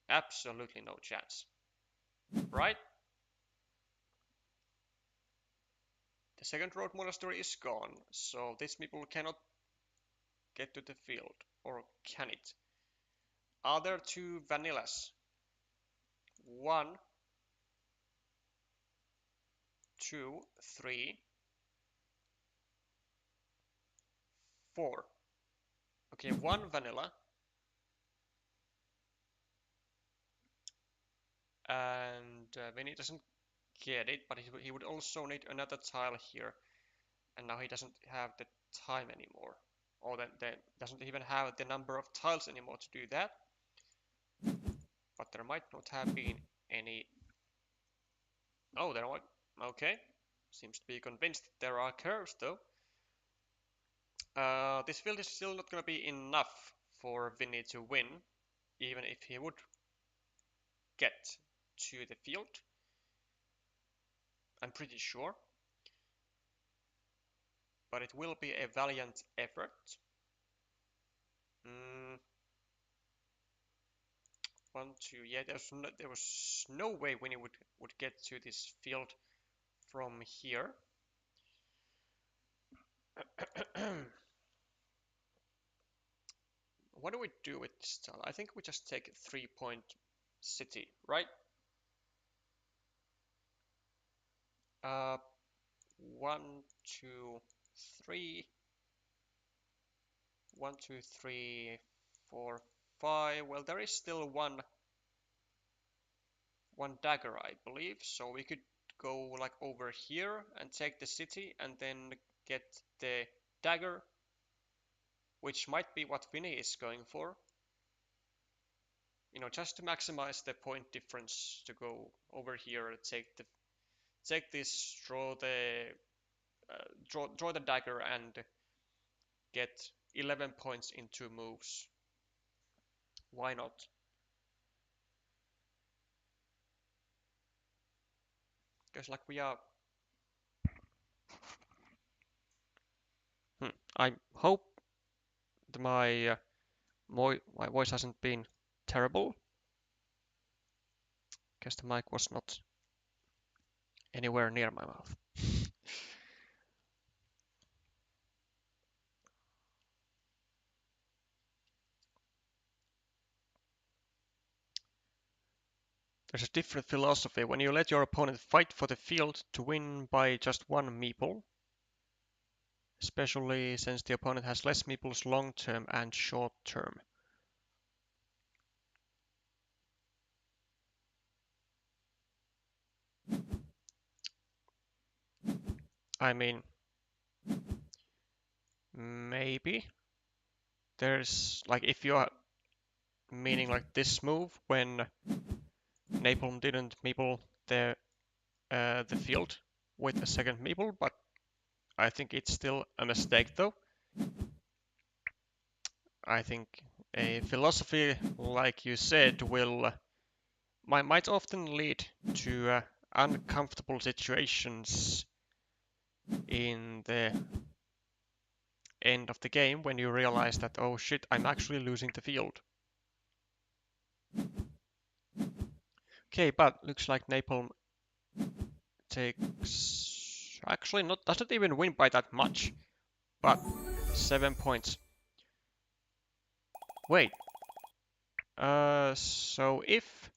Absolutely no chance. Right? The second road monastery is gone, so these people cannot get to the field. Or can it? Are there 2 vanillas? 1, 2, 3, 4. Okay, 1 vanilla. And Vinny doesn't get it, but he would also need another tile here. And now he doesn't have the time anymore. Or then doesn't even have the number of tiles anymore to do that. But there might not have been any... Oh, there might... Okay. Seems to be convinced there are curves though. This field is still not going to be enough for Vinny to win, even if he would get to the field. I'm pretty sure. But it will be a valiant effort. 1, 2, yeah, there was no way Winnie would get to this field from here. What do we do with this tile? I think we just take a 3-point city, right? 1, 2, 3. 1, 2, 3, 4, 5. Well, there is still one one dagger, I believe. So we could go like over here and take the city and then get the dagger, which might be what Vinny is going for. You know, just to maximize the point difference to go over here, take this, draw the dagger and get 11 points in 2 moves. Why not? Because like we are. I hope that my voice hasn't been terrible, because the mic was not anywhere near my mouth. There's a different philosophy when you let your opponent fight for the field to win by just one meeple, especially since the opponent has less meeples long term and short term. I mean, maybe there's like, if you are meaning like this move when Napalm didn't meeple the field with a second meeple, but I think it's still a mistake though. I think a philosophy like you said might often lead to uncomfortable situations in the end of the game when you realize that, oh shit, I'm actually losing the field. Okay, but looks like Napalm takes, actually not, doesn't even win by that much, but 7 points. Wait, so if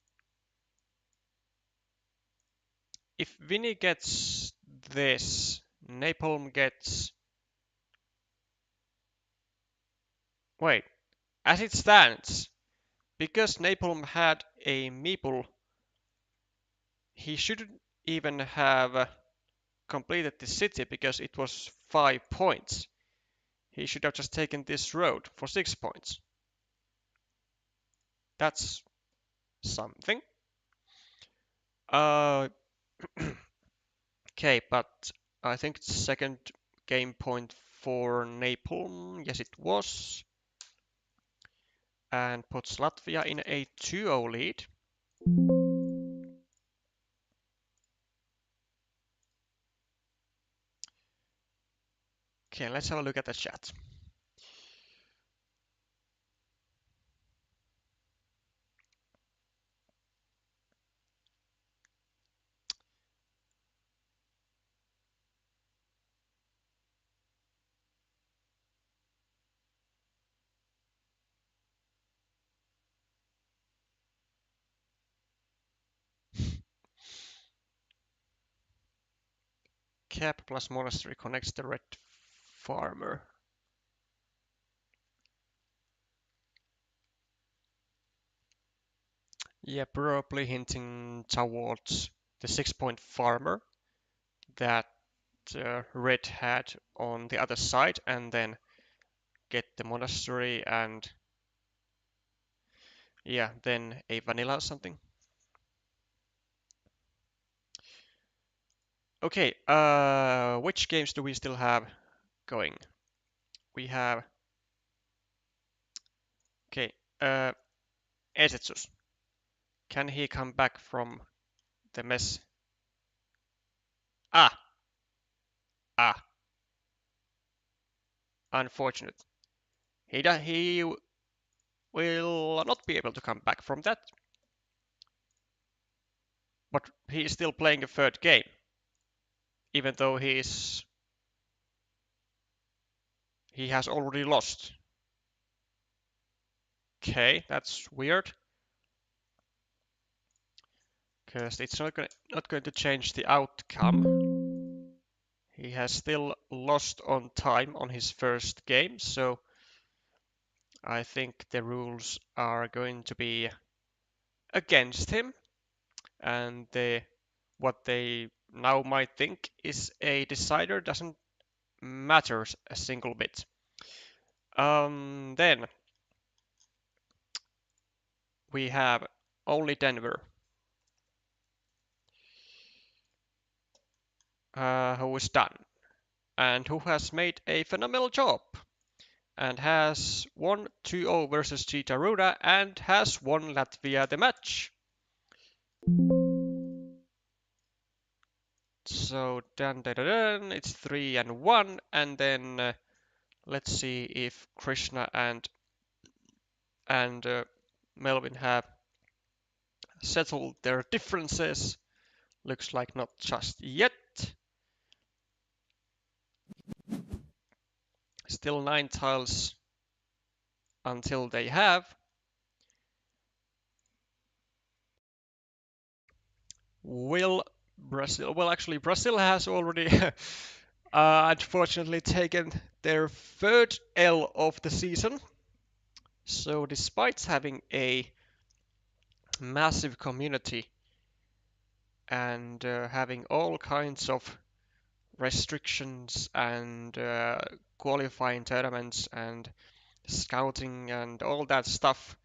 Vinny gets this, Napalm gets, wait, as it stands, because Napalm had a meeple, he shouldn't even have completed the city because it was 5 points. He should have just taken this road for 6 points. That's something. Okay, but I think it's second game point for Napalm. Yes, it was. And puts Latvia in a 2-0 lead. Okay, let's have a look at the chat. Cap plus monastery connects the red farmer. Yeah, probably hinting towards the 6-point farmer that red had on the other side, and then get the monastery and yeah, then a vanilla or something. Okay, which games do we still have going? We have, okay, Esetsus. Can he come back from the mess? Ah, ah, unfortunate. He will not be able to come back from that, but he is still playing a third game, even though he has already lost. Okay, that's weird, because it's not going to change the outcome. He has still lost on time on his first game, so I think the rules are going to be against him. and what they now might think is a decider doesn't matter a single bit. Then we have only Denver, who is done and who has made a phenomenal job and has won 2-0 versus Chitaruda and has won Latvia the match. So it's 3-1, and then let's see if Krishna and Melvin have settled their differences. Looks like not just yet. Still 9 tiles until they have. Will Brazil? Well, actually, Brazil has already unfortunately taken their third L of the season. So despite having a massive community and having all kinds of restrictions and qualifying tournaments and scouting and all that stuff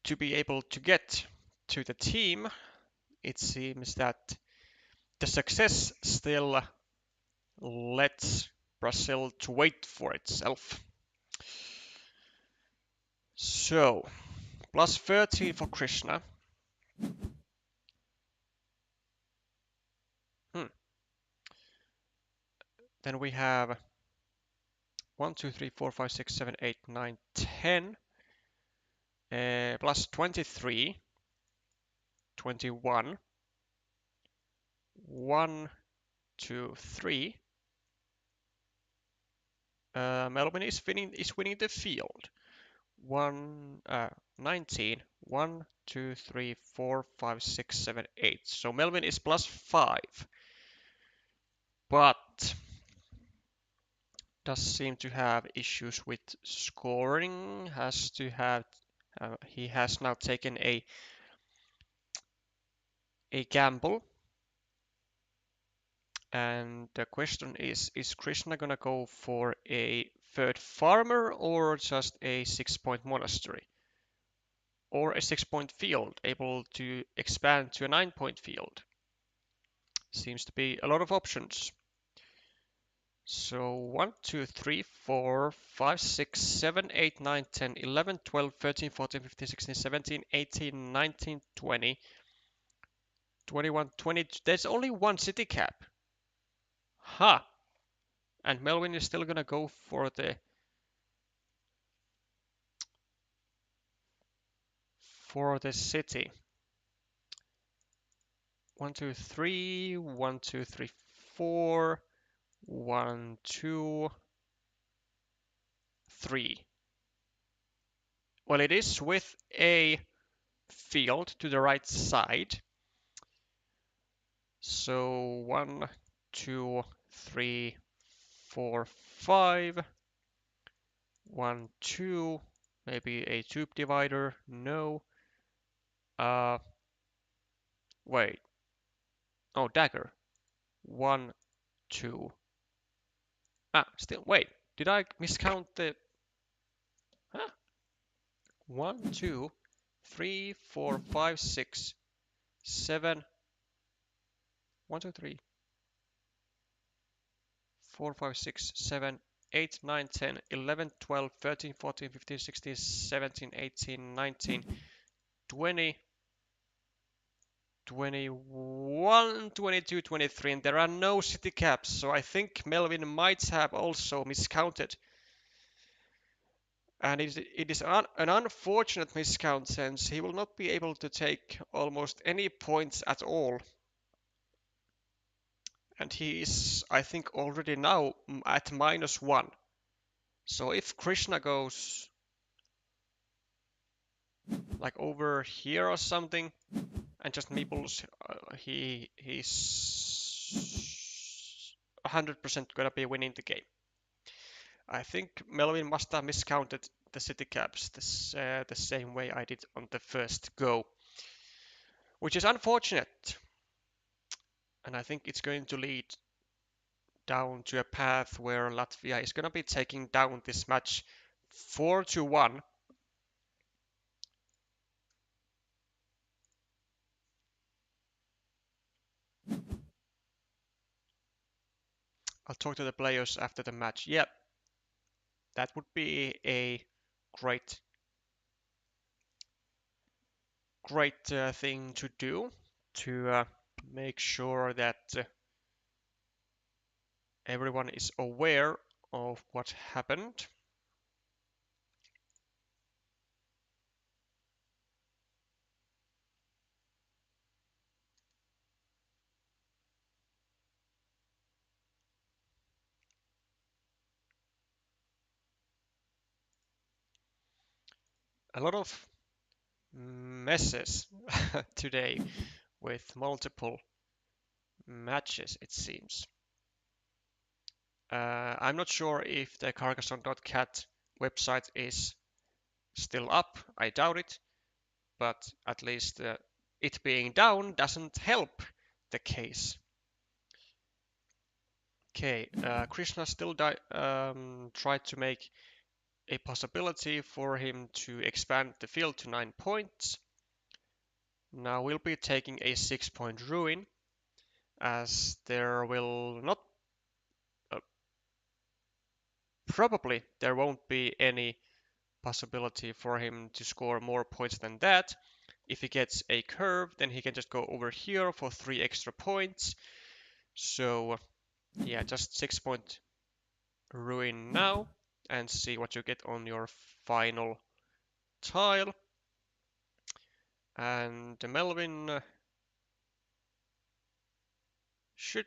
to be able to get to the team, it seems that the success still lets Brazil to wait for itself. So, plus 13 for Krishna. Then we have 1, 2, 3, 4, 5, 6, 7, 8, 9, 10. Plus 23, 21. 1, 2, 3. Melbourne is winning the field. 19. 1, 2, 3, 4, 5, 6, 7, 8. So Melbourne is plus 5. But does seem to have issues with scoring. He has now taken a gamble. And the question is Krishna gonna go for a third farmer or just a 6-point monastery? Or a 6-point field, able to expand to a 9-point field? Seems to be a lot of options. So 1, 2, 3, 4, 5, 6, 7, 8, 9, 10, 11, 12, 13, 14, 15, 16, 17, 18, 19, 20, 21, 22. There's only one city cap. Ha! And Melvin is still gonna go for the city. 1, 2, 3, 1, 2, 3, 4, 1, 2, 3. Well, it is with a field to the right side. So 1, 2, 3, 4, 5. 1, 2. Maybe a tube divider. No. Wait. Oh, dagger. 1, 2. Still. Wait. Did I miscount the? Huh? 1, 2, 3, 4, 5, 6, 7. 1, 2, 3, 4, 5, 6, 7, 8, 9, 10, 11, 12, 13, 14, 15, 16, 17, 18, 19, 20, 21, 22, 23, and there are no city caps, so I think Melvin might have also miscounted. And it is an unfortunate miscount since he will not be able to take almost any points at all. And he is, I think, already now at -1. So if Krishna goes like over here or something and just meeples, he's 100% gonna be winning the game. I think Melvin must have miscounted the city caps the same way I did on the first go. which is unfortunate. And I think it's going to lead down to a path where Latvia is going to be taking down this match 4-1. I'll talk to the players after the match. Yep, that would be a great thing to do to make sure that everyone is aware of what happened. A lot of messes today with multiple matches, it seems. I'm not sure if the Carcassonne.cat website is still up. I doubt it, but at least it being down doesn't help the case. Okay, Krishna still tried to make a possibility for him to expand the field to 9 points. Now we'll be taking a 6-point ruin, as there will not probably there won't be any possibility for him to score more points than that. If he gets a curve, then he can just go over here for 3 extra points. So yeah, just 6-point ruin now and see what you get on your final tile. And Melvin should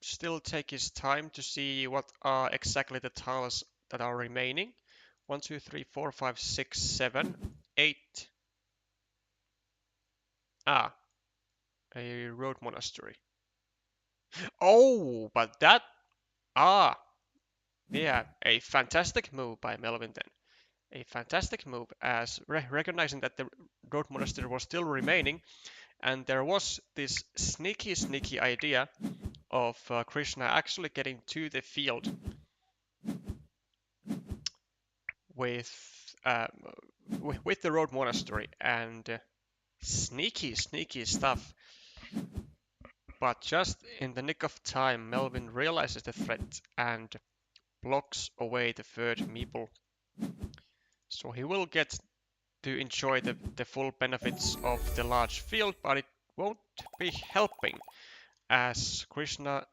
still take his time to see what are exactly the tiles that are remaining. 1, 2, 3, 4, 5, 6, 7, 8. Ah, a road monastery. Oh, but that... Ah, yeah, a fantastic move by Melvin then. A fantastic move, as recognizing that the road monastery was still remaining, and there was this sneaky idea of Krishna actually getting to the field with the road monastery, and sneaky stuff. But just in the nick of time, Melvin realizes the threat and blocks away the third meeple. So he will get to enjoy the full benefits of the large field, but it won't be helping, as Krishna,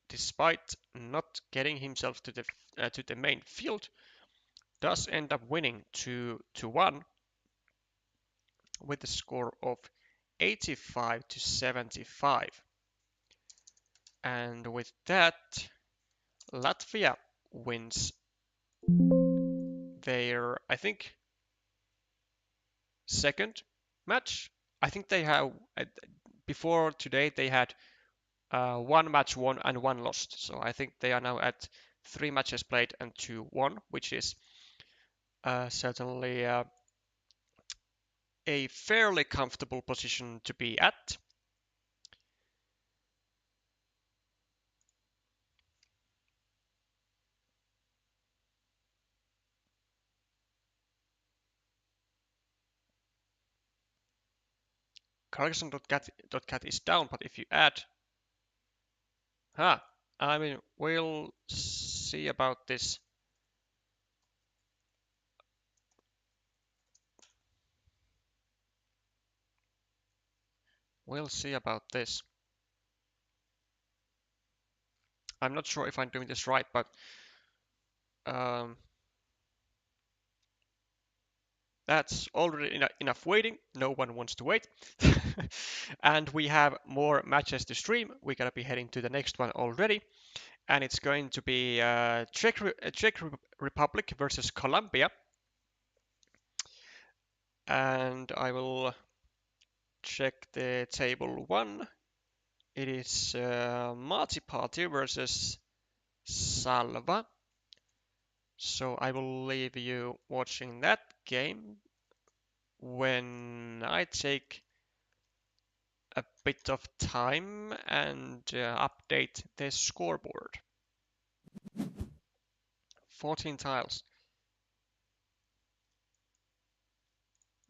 despite not getting himself to the main field, does end up winning 2-1 with a score of 85-75. And with that, Latvia wins their, I think, second match. I think they have, before today, they had 1 match won and 1 lost. So I think they are now at 3 matches played and 2 won, which is certainly a fairly comfortable position to be at. Carcassonne.cat is down, but if you add... I mean, we'll see about this. We'll see about this. I'm not sure if I'm doing this right, but that's already enough waiting. No one wants to wait. And we have more matches to stream. We're going to be heading to the next one already. And it's going to be Czech Republic versus Colombia. And I will check the table 1. It is Marty Party versus Salva. So I will leave you watching that game when I take a bit of time and update the scoreboard. 14 tiles.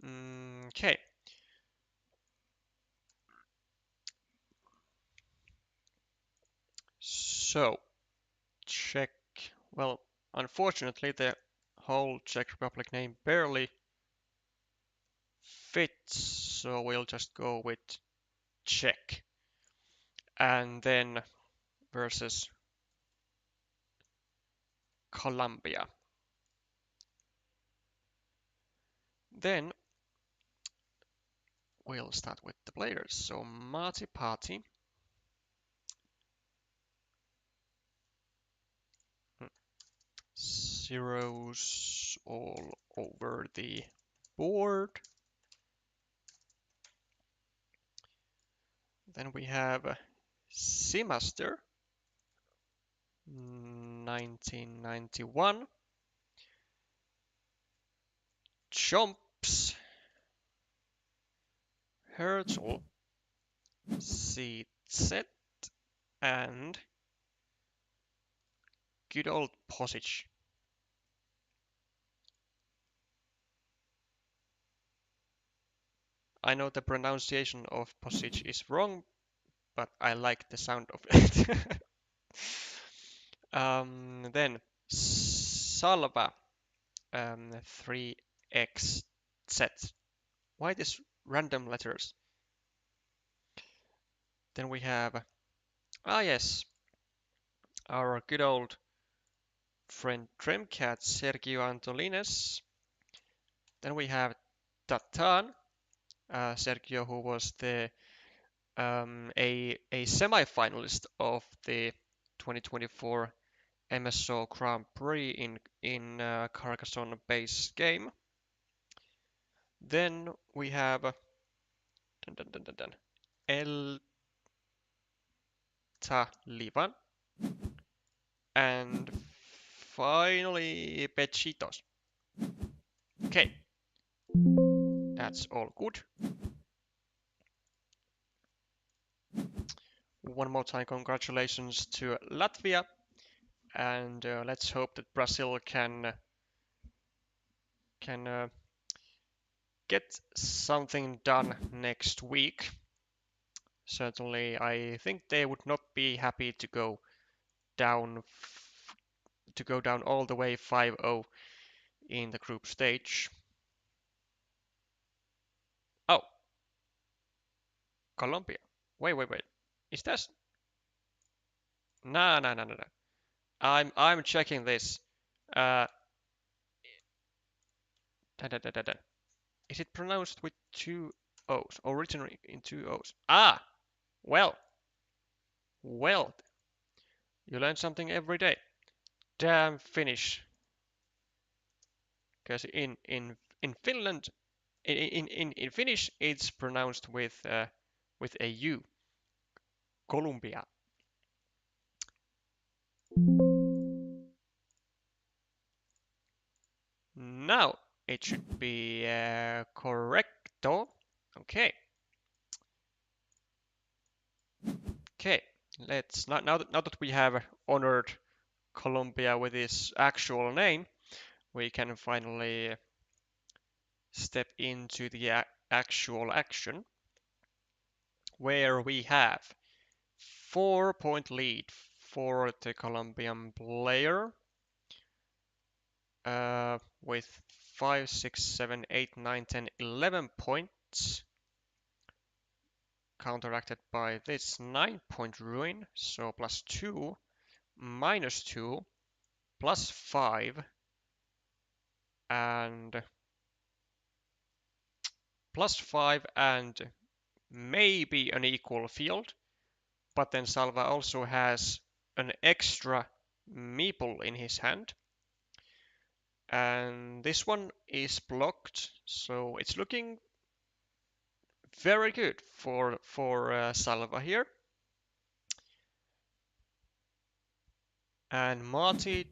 Okay. So, Czech. Well, unfortunately, the whole Czech Republic name barely fits, so we'll just go with Czech. And then versus Colombia. Then we'll start with the players. So Marty Party. Zeros all over the board. Then we have Seamaster 1991. Chomps Herzl CZ and good old Posich. I know the pronunciation of Posich is wrong, but I like the sound of it. Then Salva 3XZ. Why these random letters? Then we have, yes, our good old friend Tremcat Sergio Antolines. Then we have Tatan Sergio, who was a semi-finalist of the 2024 MSO Grand Prix in Carcassonne base game. Then we have El Taliban and finally Pechitos. Okay, that's all good. One more time, congratulations to Latvia, and let's hope that Brazil can get something done next week. Certainly, I think they would not be happy to go down all the way 5-0 in the group stage. Oh, Colombia. Wait. Is that? No. I'm checking this. Uh, Is it pronounced with two O's? Originally in two O's. Ah, well, you learn something every day. Damn Finnish. Because in Finland, in Finnish, it's pronounced with a U. Columbia. Now it should be correcto. Okay. Okay. Let's now that we have honored Colombia with his actual name, we can finally step into the actual action, where we have 4-point lead for the Colombian player with 5, 6, 7, 8, 9, 10, 11 points, counteracted by this 9-point ruin, so +2, -2, +5, and +5 and maybe an equal field, but then Salva also has an extra meeple in his hand. And this one is blocked, so it's looking very good for Salva here. And Marty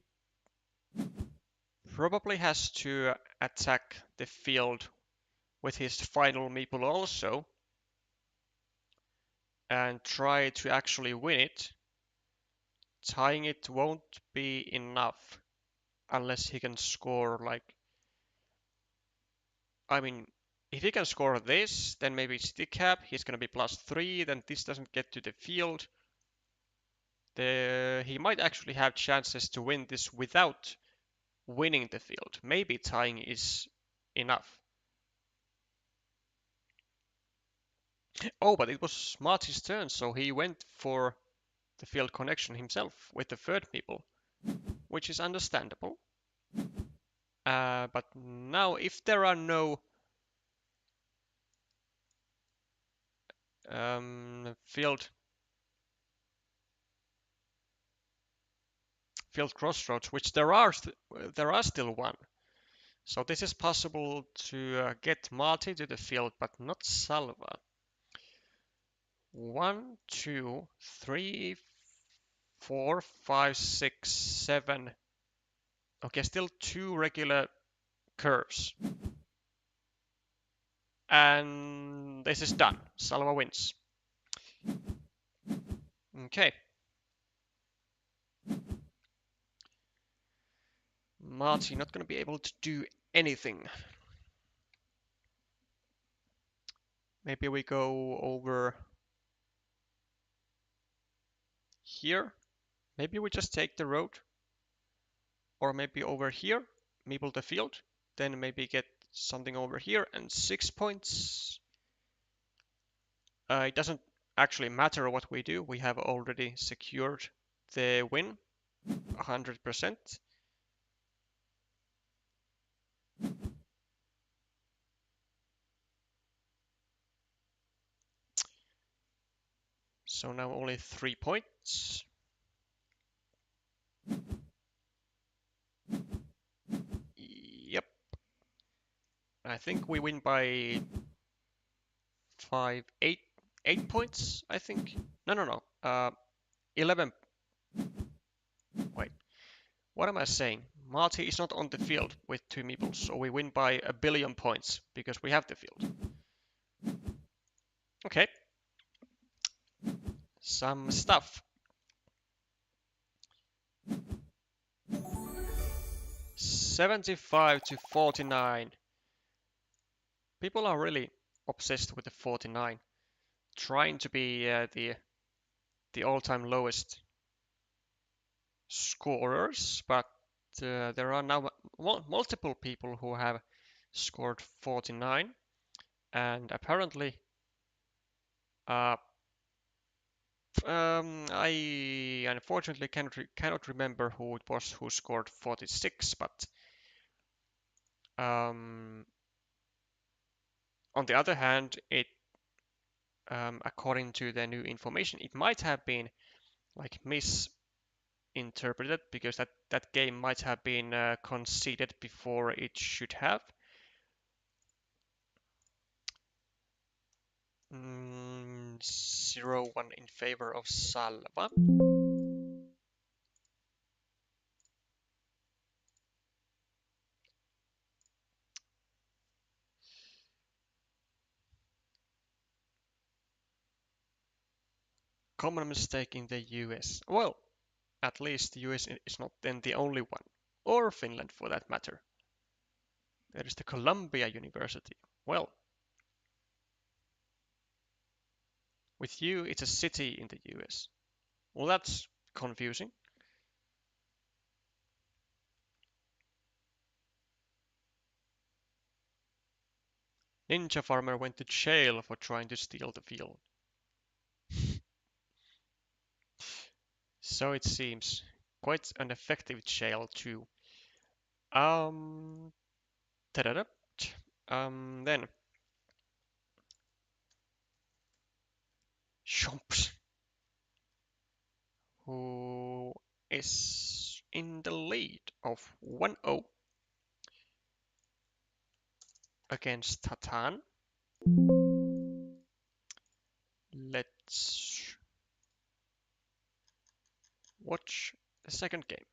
probably has to attack the field with his final meeple also. and try to actually win it, tying it won't be enough unless he can score like, I mean, if he can score this, then maybe it's decap, he's gonna be +3, then this doesn't get to the field. He might actually have chances to win this without winning the field. Maybe tying is enough. Oh, but it was Marty's turn, so he went for the field connection himself with the third people, which is understandable. But now, if there are no field crossroads, which there are still one. So this is possible to get Marty to the field, but not Salva. 1, 2, 3, 4, 5, 6, 7. Okay, still 2 regular curves. And this is done. Salva wins. Okay. Marty not going to be able to do anything. Maybe we go over here. Maybe we just take the road. Or maybe over here, meeple the field. Then maybe get something over here and 6 points. It doesn't actually matter what we do. We have already secured the win 100%. So now only 3 points. Yep. I think we win by 8 points, I think. No. 11. Wait. What am I saying? Marty is not on the field with 2 meeples, so we win by 1 billion points because we have the field. Okay. Some stuff. 75 to 49. People are really obsessed with the 49, trying to be the all-time lowest scorers, but there are now multiple people who have scored 49, and apparently I unfortunately cannot remember who it was who scored 46, but on the other hand, according to the new information, it might have been like misinterpreted because that game might have been conceded before it should have. 0-1 in favor of Salva. Common mistake in the US. Well, at least the US is not then the only one, or Finland for that matter. There is the Columbia University. Well, with you, it's a city in the US. Well, that's confusing. Ninja Farmer went to jail for trying to steal the field. So it seems. Quite an effective jail too. Ta-da-da. Then Chomps, who is in the lead of 1-0 against Tatan. Let's watch the second game.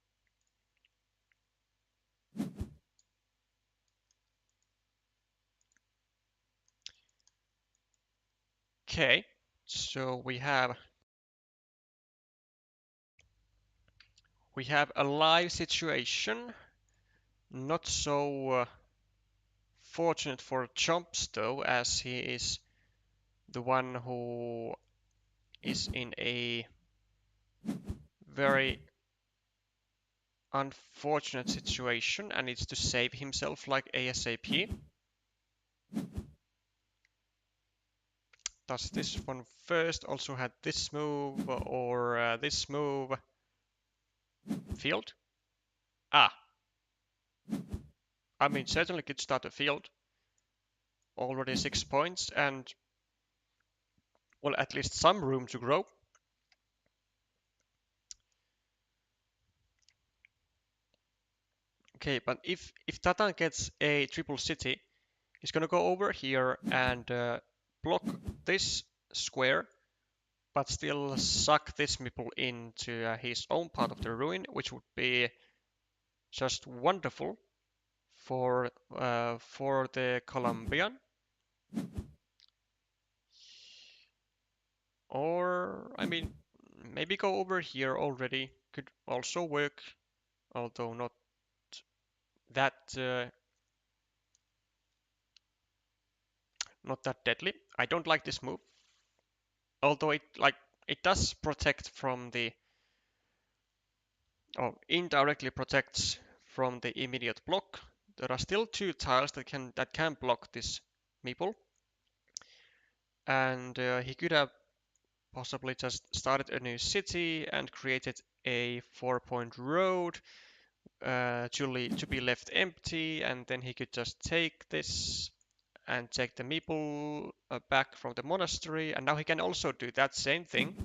Okay, So we have a live situation. Not so fortunate for Chomps though, as he is the one who is in a very unfortunate situation and needs to save himself like ASAP. Does this one first also had this move or this move? Field? Ah, I mean certainly could start a field. Already 6 points and well at least some room to grow. Okay, but if Tatan gets a triple city, he's gonna go over here and block this square, but still suck this meeple into his own part of the ruin, which would be just wonderful for the Colombian. Or I mean, maybe go over here already could also work, although not that not that deadly. I don't like this move, although it does protect from the or indirectly protects from the immediate block. There are still 2 tiles that can block this meeple, and he could have possibly just started a new city and created a 4-point road to be left empty, and then he could just take this and take the meeple back from the monastery, and now he can also do that same thing.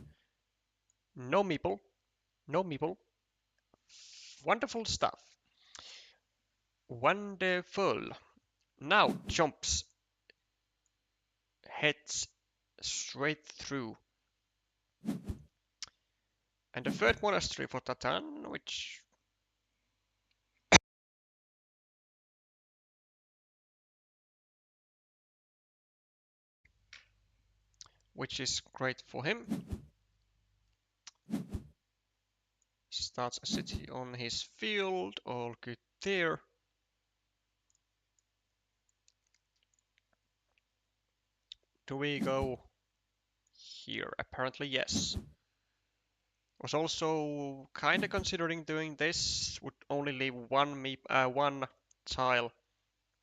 No meeple, no meeple. Wonderful stuff. Wonderful. Now jumps, heads straight through. And the third monastery for Tatan, which is great for him. Starts a city on his field, all good there. Do we go here? Apparently yes. Was also kinda considering doing this, would only leave one tile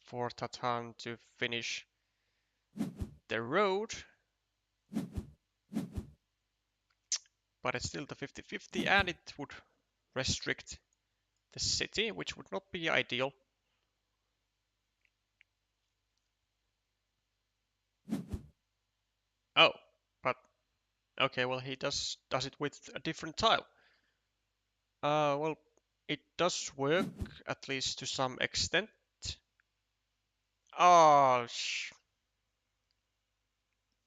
for Tatan to finish the road. But it's still the 50-50 and it would restrict the city, which would not be ideal. Oh, but okay, well he does it with a different tile. Well, it does work at least to some extent. Oh,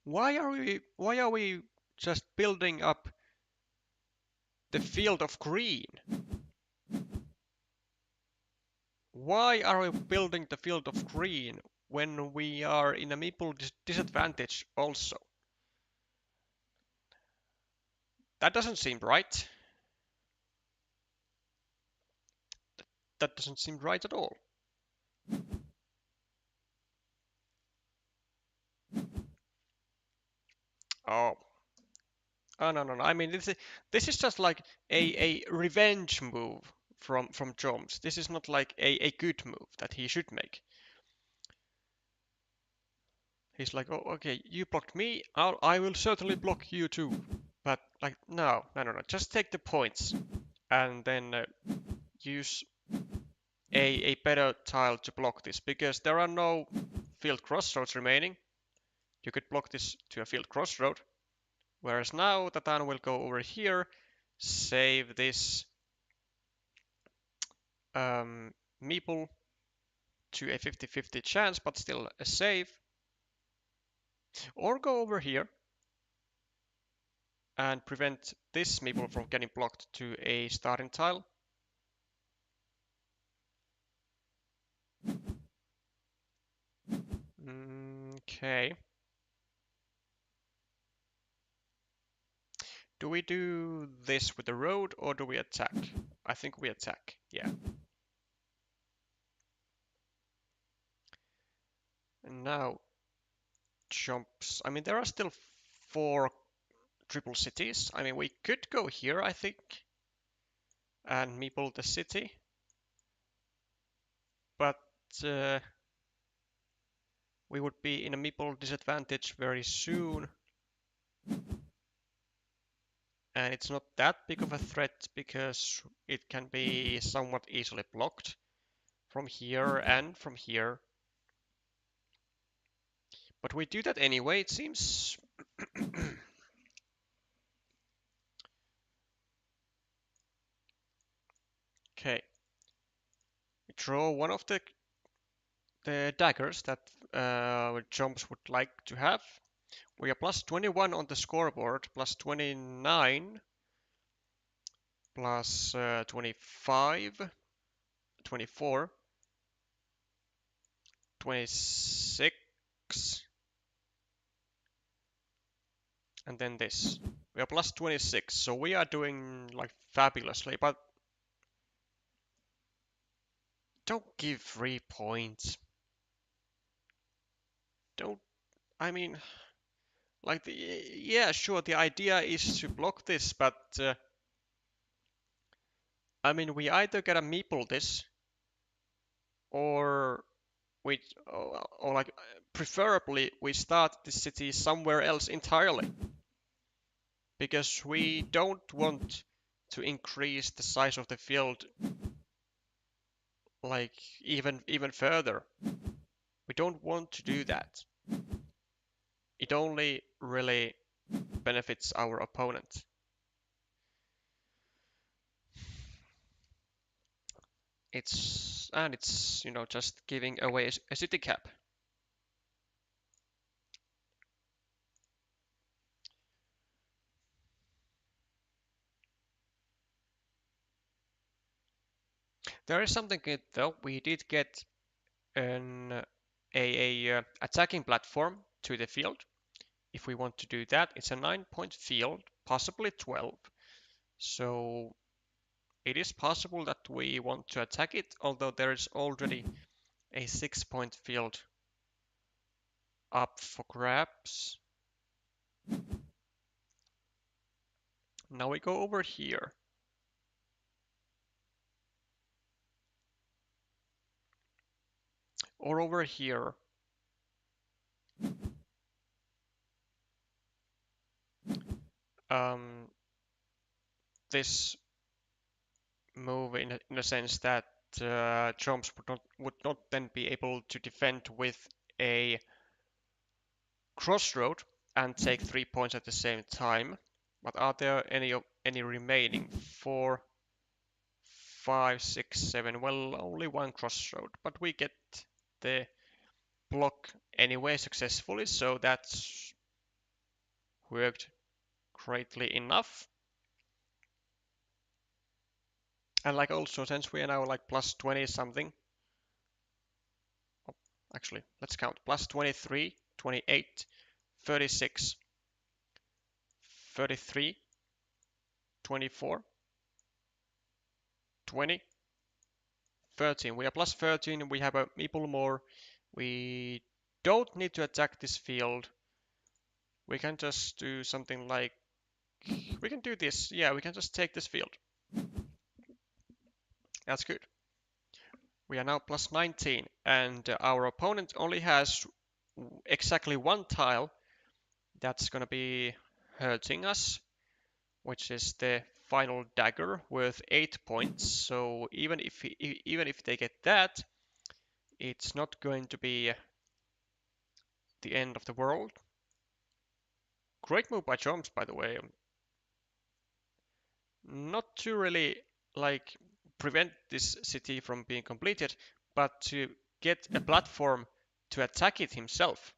why are we just building up the field of green? Why are we building the field of green when we are in a meeple disadvantage also? That doesn't seem right. That doesn't seem right at all. Oh. Oh no. I mean this is just like a revenge move from Jones. This is not like a good move that he should make. He's like, oh okay, you blocked me, I will certainly block you too. But like no. Just take the points and then use a better tile to block this, because there are no field crossroads remaining. You could block this to a field crossroad, whereas now Tatan will go over here, save this meeple to a 50-50 chance, but still a save, or go over here and prevent this meeple from getting blocked to a starting tile. Okay. Do we do this with the road or do we attack? I think we attack, yeah. And now jumps. I mean, there are still 4 triple cities. I mean, we could go here, I think, and meeple the city. But we would be in a meeple disadvantage very soon. And it's not that big of a threat because it can be somewhat easily blocked from here and from here. But we do that anyway, it seems. Okay. We draw one of the daggers that Jumps would like to have. We are plus 21 on the scoreboard, plus 29, plus 25, 24, 26, and then this. We are plus 26, so we are doing like fabulously, but don't give 3 points. Don't, I mean, like, yeah, sure, the idea is to block this, but I mean, we either gotta meeple this, or we, or like, preferably we start the city somewhere else entirely, because we don't want to increase the size of the field, like, even further. We don't want to do that. It only really benefits our opponent. It's you know, just giving away a city cap. There is something good though. We did get an attacking platform to the field. If we want to do that, it's a 9-point field, possibly 12. So it is possible that we want to attack it, although there is already a 6-point field up for grabs. Now we go over here. Or over here. This move in a sense that Trumps would not then be able to defend with a crossroad and take 3 points at the same time. But are there any remaining? 4, 5, 6, 7. Well, only one crossroad, but we get the block anyway successfully, so that's worked greatly enough. And like also, since we are now like plus 20 something, oh, actually, let's count. Plus 23, 28, 36, 33, 24, 20, 13. We are plus 13. We have a meeple more. We don't need to attack this field. We can just do something like, we can do this. Yeah, we can just take this field. That's good. We are now plus 19, and our opponent only has exactly one tile that's going to be hurting us, which is the final dagger worth 8 points. So even if they get that, it's not going to be the end of the world. Great move by Joms, by the way. Not to really like prevent this city from being completed, but to get a platform to attack it himself.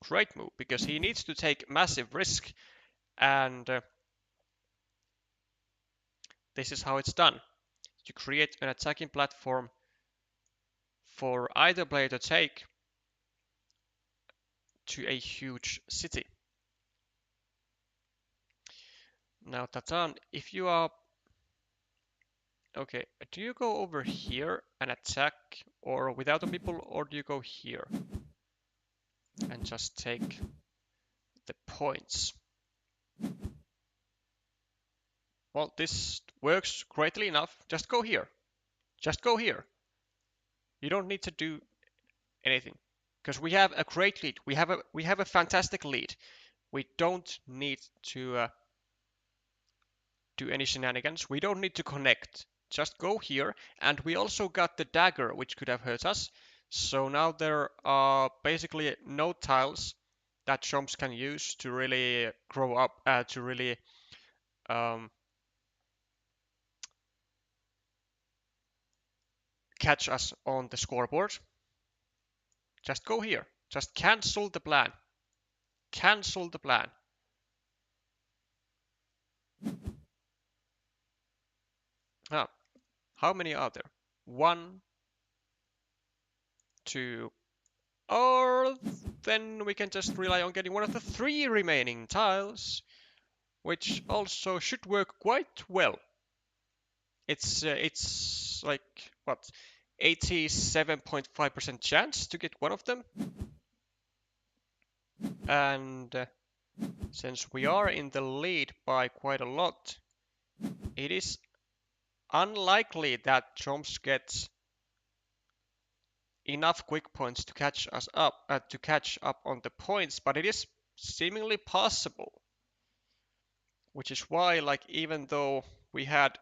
Great move, because he needs to take massive risk, and this is how it's done. You create an attacking platform for either player to take to a huge city. Now, Tatan, if you are... Okay, do you go over here and attack or without the people, or do you go here and just take the points? Well, this works greatly enough. Just go here. Just go here. You don't need to do anything because we have a great lead. We have a fantastic lead. We don't need to do any shenanigans. We don't need to connect. Just go here, and we also got the dagger, which could have hurt us. So now there are basically no tiles that chumps can use to really grow up, to really catch us on the scoreboard. Just go here. Just cancel the plan. Cancel the plan. Ah, how many are there? 1, 2, or then we can just rely on getting one of the 3 remaining tiles, which also should work quite well. It's like what, 87.5% chance to get one of them, and since we are in the lead by quite a lot, it is unlikely that Chomps gets enough quick points to catch us up, on the points, but it is seemingly possible. Which is why, like, even though we have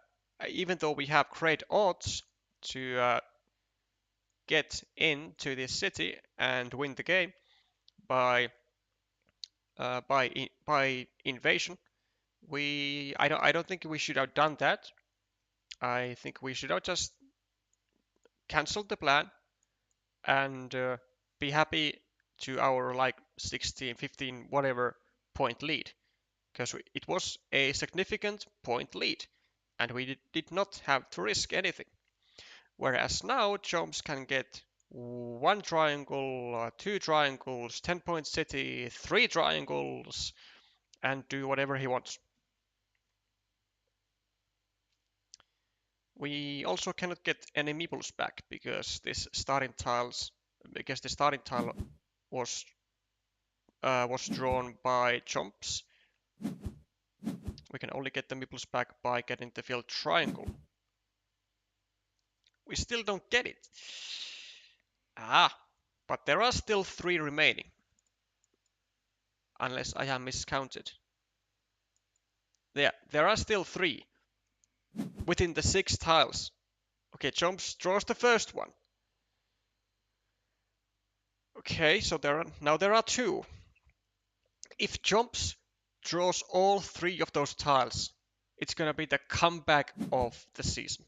great odds to get into this city and win the game by invasion, I don't think we should have done that. I think we should have just cancelled the plan and be happy to our like 16, 15, whatever point lead, because it was a significant point lead and we did not have to risk anything. Whereas now Jones can get 1 triangle, 2 triangles, 10 point city, 3 triangles, and do whatever he wants. We also cannot get any meeples back because the starting tile was drawn by chomps. We can only get the meeples back by getting the filled triangle. We still don't get it. But there are still 3 remaining. Unless I have miscounted. Yeah, there are still 3 within the 6 tiles. Okay, Chomps draws the first one. Okay, so now there are 2. If Chomps draws all 3 of those tiles, it's gonna be the comeback of the season.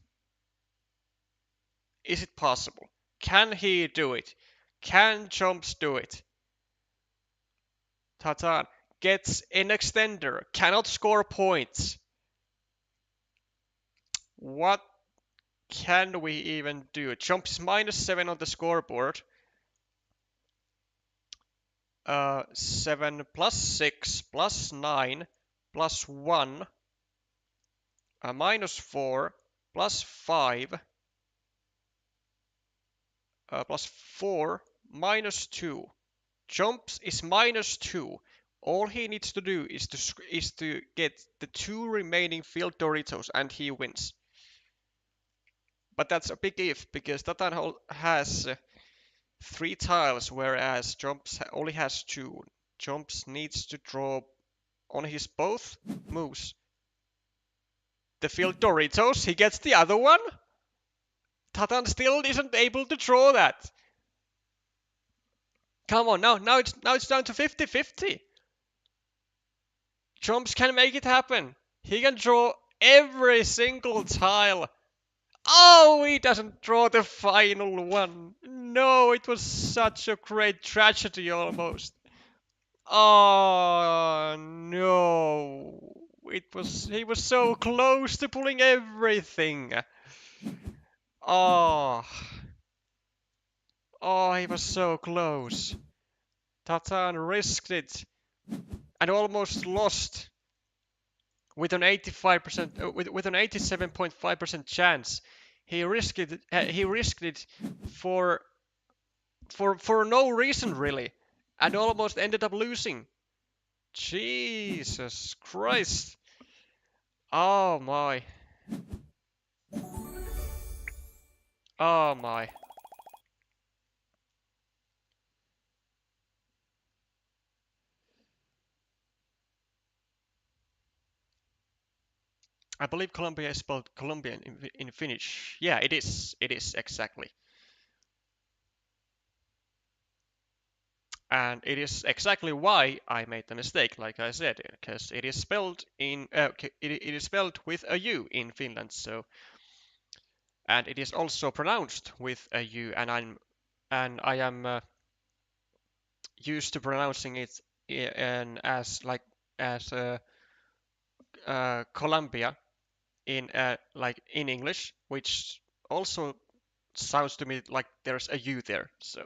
Is it possible? Can he do it? Can Chomps do it? Tatan gets an extender, cannot score points. What can we even do? Chomps -7 on the scoreboard. 7 plus 6 plus 9 plus 1 -4 plus 5 plus 4 -2. Chomps is -2. All he needs to do is to get the 2 remaining field Doritos and he wins. But that's a big if, because Tatan has 3 tiles, whereas Chomps only has 2. Chomps needs to draw on his both moves the field Doritos. He gets the other one. Tatan still isn't able to draw that. Come on, now it's down to 50-50. Chomps can make it happen. He can draw every single tile. Oh, he doesn't draw the final one. No, it was such a great tragedy almost. Oh no. He was so close to pulling everything. Oh. Oh, he was so close. Tatan risked it and almost lost. with an 85% with an 87.5% chance. He risked it for for no reason really, and almost ended up losing. Jesus Christ! Oh my! Oh my! I believe Colombia is spelled Colombian in Finnish. Yeah, it is. It is exactly. And it is exactly why I made the mistake, like I said, because it is spelled in it is spelled with a U in Finland, so and it is also pronounced with a U, and I am used to pronouncing it and as like as Colombia in like in English, which also sounds to me like there's a U there. So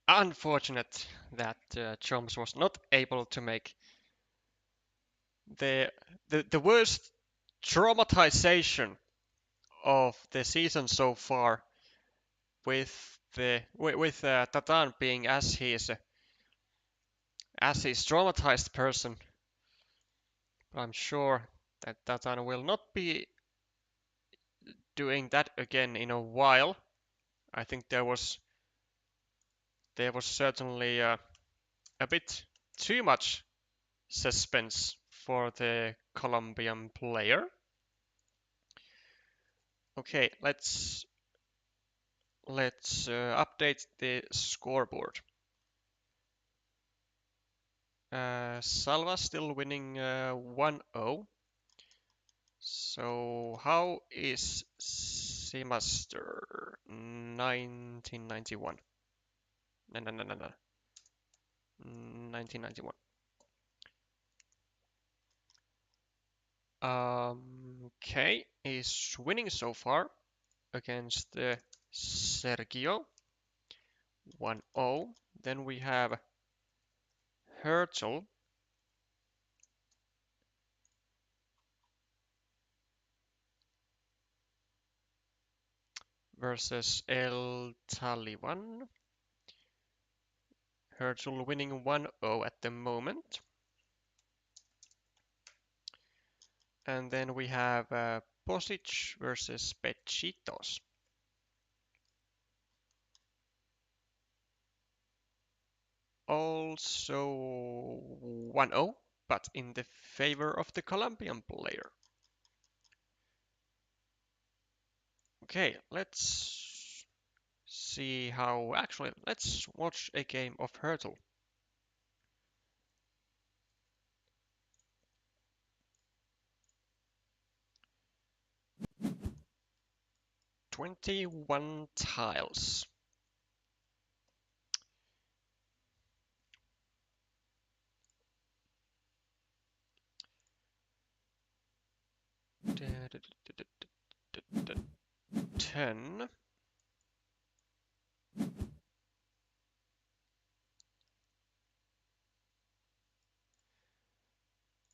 unfortunate that Choms was not able to make the the worst traumatization of the season so far with the with Tatan being as he's traumatized person. But I'm sure that Tatan will not be doing that again in a while. I think there was certainly a bit too much suspense for the Colombian player. Okay, let's update the scoreboard. Salva still winning 1-0. So how is semester 1991? No, no, no, no, no. 1991. Okay, is winning so far against Sergio 1-0. Then we have Hertel versus El Taliban. Hertel winning 1-0 at the moment. And then we have Bosic versus Pechitos. Also 1-0, but in the favor of the Colombian player. Okay, let's see how. Actually, let's watch a game of Hurdle. "21 tiles." "10."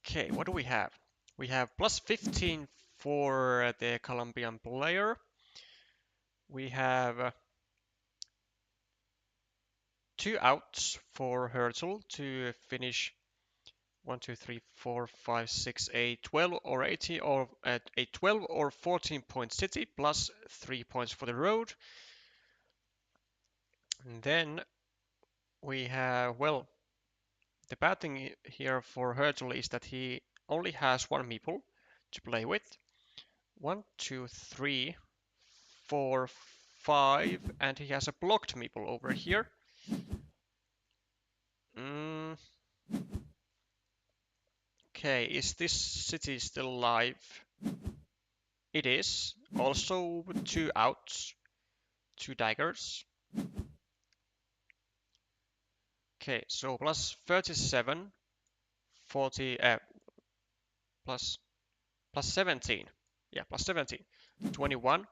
Okay, what do we have? We have plus 15 for the Colombian player. We have 2 outs for Hurtle to finish 1, 2, 3, 4, 5, 6, a 12 or 80 or at a 12 or 14 point city plus 3 points for the road. And then we have, well, the bad thing here for Hurtle is that he only has 1 meeple to play with. 1, 2, 3, 4, 5, and he has a blocked meeple over here. Okay, is this city still alive? It is. Also 2 outs, 2 daggers. Okay, so plus 37, 40, plus plus 17. Yeah, plus 17. 21,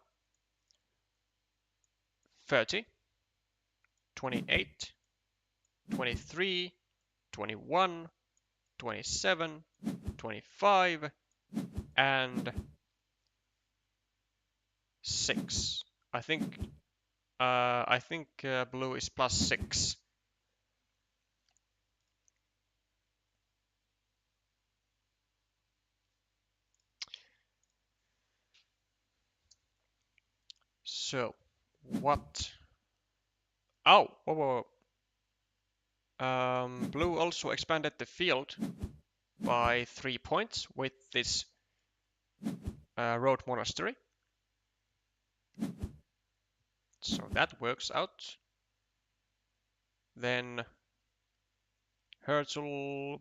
30, 28, 23, 21, 27, 25, and 6. I think blue is plus 6. So, what? Oh, whoa, whoa, whoa. Blue also expanded the field by 3 points with this road monastery. So that works out. Then Herzl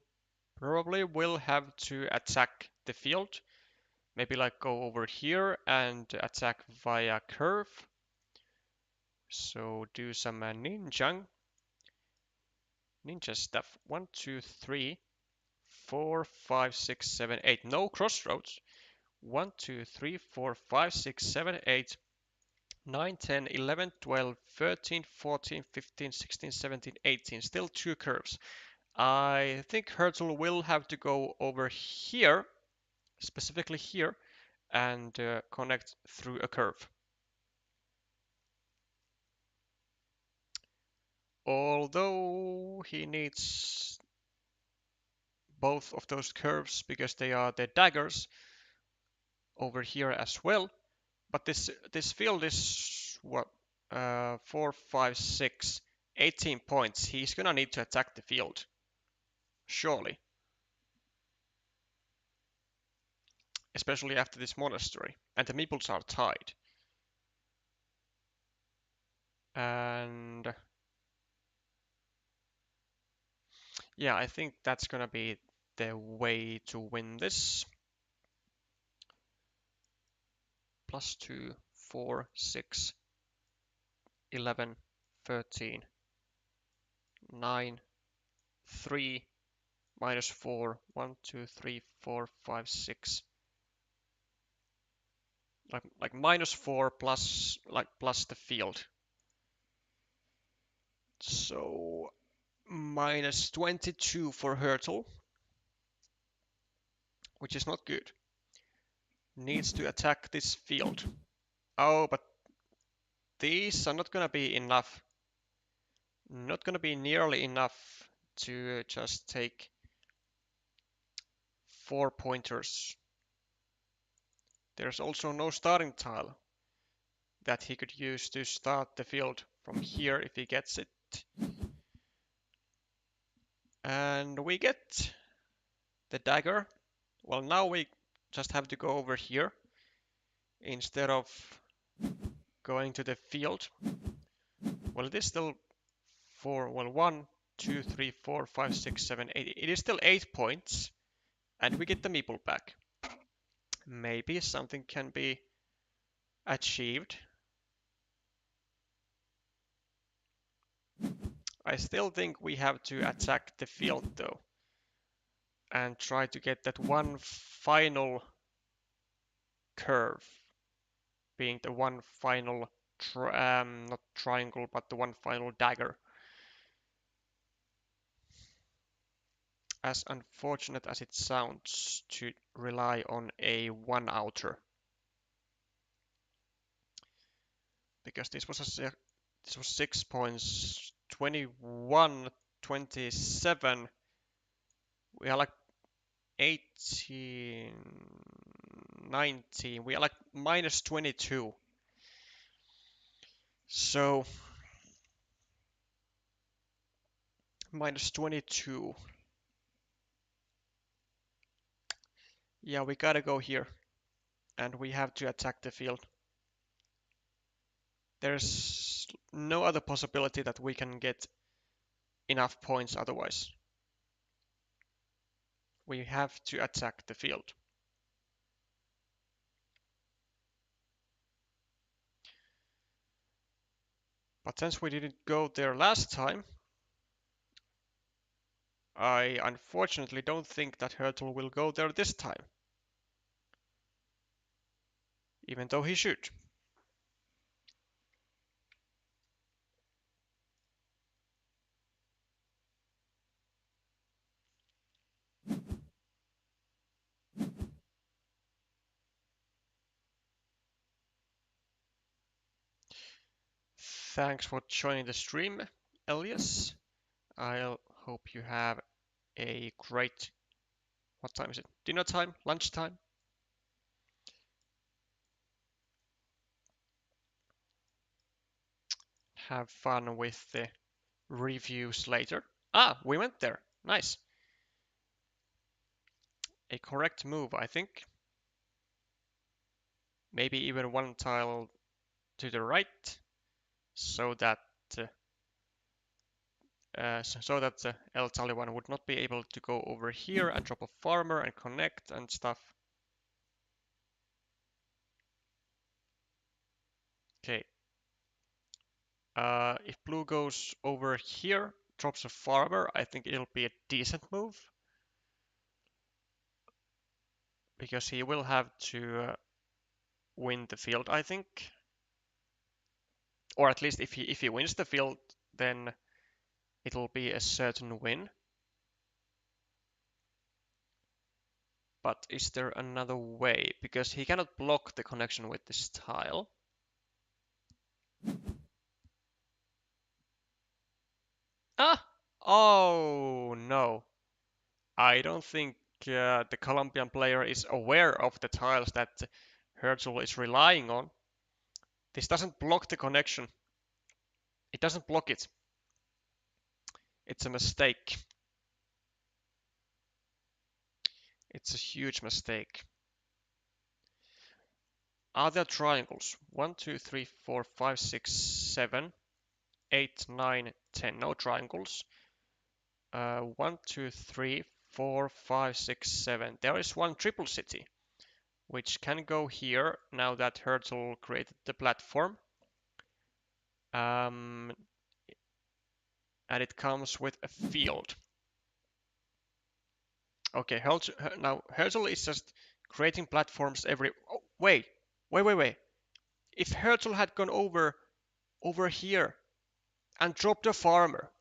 probably will have to attack the field. Maybe like go over here and attack via curve. So do some ninja stuff. 1, 2, 3, 4, 5, 6, 7, 8. No crossroads. 1, 2, 3, 4, 5, 6, 7, 8, 9, 10, 11, 12, 13, 14, 15, 16, 17, 18. Still 2 curves. I think Herzl will have to go over here, specifically here, and connect through a curve. Although he needs both of those curves because they are the daggers over here as well. But this field is what 4, 5, 6, 18 points. He's gonna need to attack the field, surely, especially after this monastery. And the meeples are tied. And yeah, I think that's gonna be the way to win this. Plus 2, 4, 6, 11, 13, 9, 3, minus 4, 1, 2, 3, 4, 5, 6. Like minus 4 plus plus the field. So minus 22 for Hurtle, which is not good. Needs to attack this field. Oh, but these are not gonna be enough. Not gonna be nearly enough to just take 4 pointers. There's also no starting tile that he could use to start the field from here if he gets it. And we get the dagger. Well, now we just have to go over here instead of going to the field. Well, it is still 4, well, 1, 2, 3, 4, 5, 6, 7, 8. It is still 8 points, and we get the meeple back. Maybe something can be achieved. I still think we have to attack the field though, and try to get that one final curve, being the one final, not triangle, but the one final dagger. As unfortunate as it sounds to rely on a one outer, because this was 6 points, 21, 27. We are like 18, 19. We are like minus 22. So minus 22. Yeah, we gotta go here. And we have to attack the field. There's no other possibility that we can get enough points otherwise. We have to attack the field. But since we didn't go there last time, I unfortunately don't think that Hurtle will go there this time. even though he should. Thanks for joining the stream, Elias. I hope you have a great, what time is it? Dinner time? Lunchtime? Have fun with the reviews later. Ah, we went there. Nice. A correct move, I think. Maybe even one tile to the right, so that El Taliban would not be able to go over here and drop a farmer and connect and stuff. Okay. If blue goes over here, drops a farmer, I think it'll be a decent move. Because he will have to win the field, I think. Or at least if he wins the field, then it'll be a certain win. But is there another way? Because he cannot block the connection with this tile. Ah! Oh no. I don't think the Colombian player is aware of the tiles that Herzl is relying on. This doesn't block the connection. It doesn't block it. It's a mistake. It's a huge mistake. Are there triangles? 1, 2, 3, 4, 5, 6, 7, 8, 9, 10. No triangles. 1, 2, 3, 4, 5, 6, 7. There is one triple city, which can go here now that Herzl created the platform. And it comes with a field. Okay, now Herzl is just creating platforms every... Oh, wait. If Herzl had gone over here and dropped a farmer,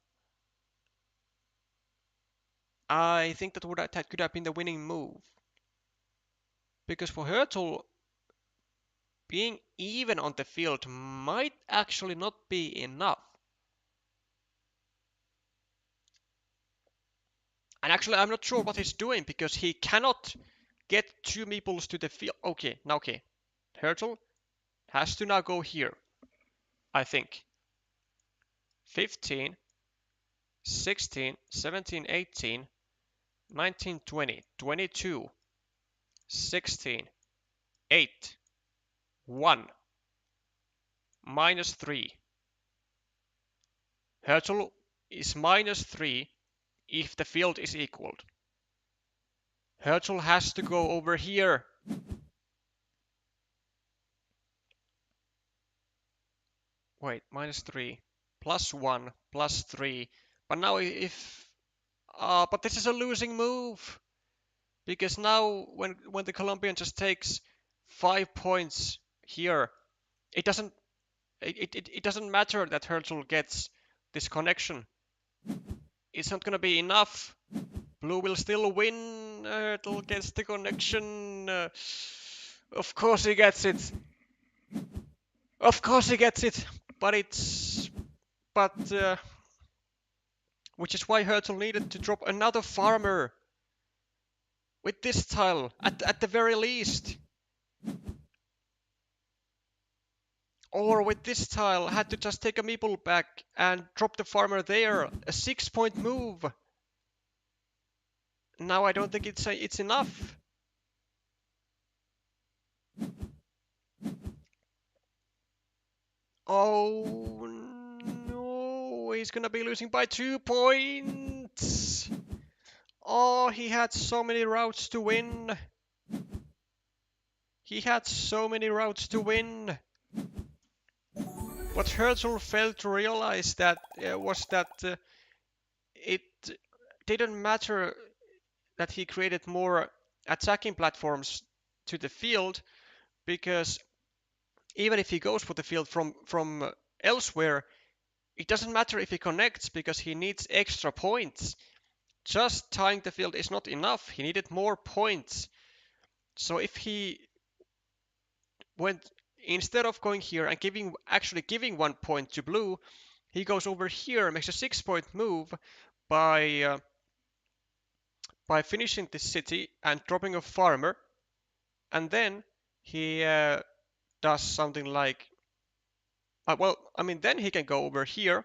I think that could have been the winning move. Because for Herzl, being even on the field might actually not be enough. And actually, I'm not sure what he's doing because he cannot get two meeples to the field. Okay. Herzl has to now go here, I think. 15, 16, 17, 18, 19, 20, 22, 16, 8, 1, -3. Herzl is -3 if the field is equaled. Herzl has to go over here. Wait, -3, +1, +3. But now but this is a losing move. Because now when the Colombian just takes 5 points here, it doesn't matter that Herzl gets this connection. It's not gonna be enough. Blue will still win. Herzl gets the connection. Of course he gets it. Of course he gets it. But which is why Herzl needed to drop another farmer with this tile at the very least. Or with this tile, had to just take a meeple back and drop the farmer there. A 6-point move. Now I don't think it's enough. Oh no, he's gonna be losing by 2 points. Oh, he had so many routes to win. He had so many routes to win. What Herzl failed to realize was that it didn't matter that he created more attacking platforms to the field, because even if he goes for the field from elsewhere, it doesn't matter if he connects because he needs extra points. Just tying the field is not enough. He needed more points. So if he went, instead of going here and actually giving 1 point to blue, he goes over here, makes a 6-point move by finishing this city and dropping a farmer, and then he does something like, well, I mean, then he can go over here,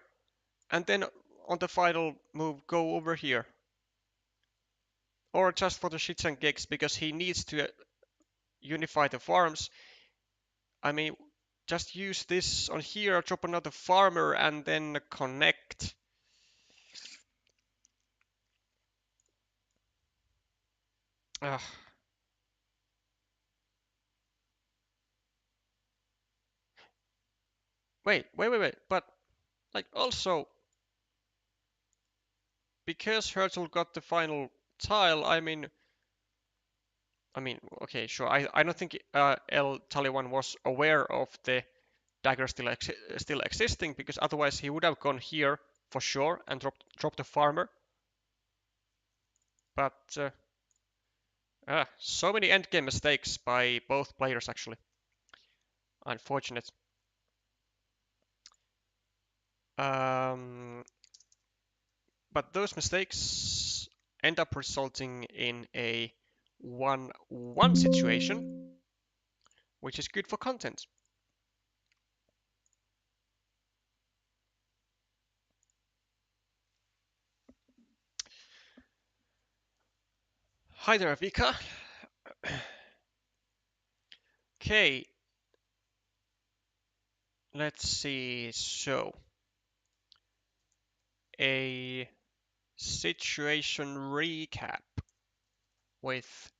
and then on the final move go over here, or just for the shits and gigs because he needs to unify the farms. I mean, just use this on here, drop another farmer, and then connect. Ugh. Wait. But like also because Herzl got the final tile, I mean, okay, sure. I don't think El Taliwan was aware of the dagger still existing because otherwise he would have gone here for sure and dropped the farmer. But so many endgame mistakes by both players actually. Unfortunate. But those mistakes end up resulting in a 1-1 situation, which is good for content. Hi there, Vika. Okay, let's see. So, a situation recap with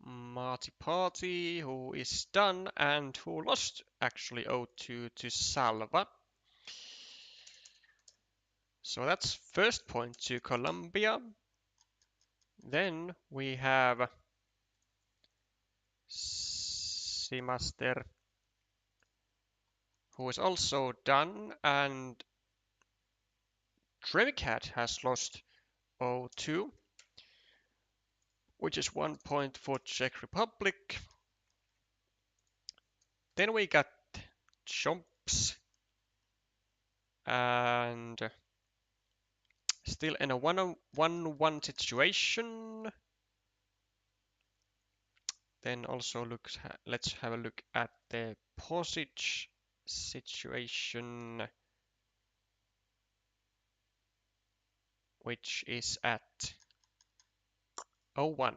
Marty Party, who is done and who lost actually 0-2 to Salva. So that's first point to Colombia. Then we have Seamaster, who is also done, and Dreamcat has lost 0-2, which is 1 point for Czech Republic. Then we got Chomps, and still in a 1-1 situation. Then also let's have a look at the posage situation, which is at 0-1.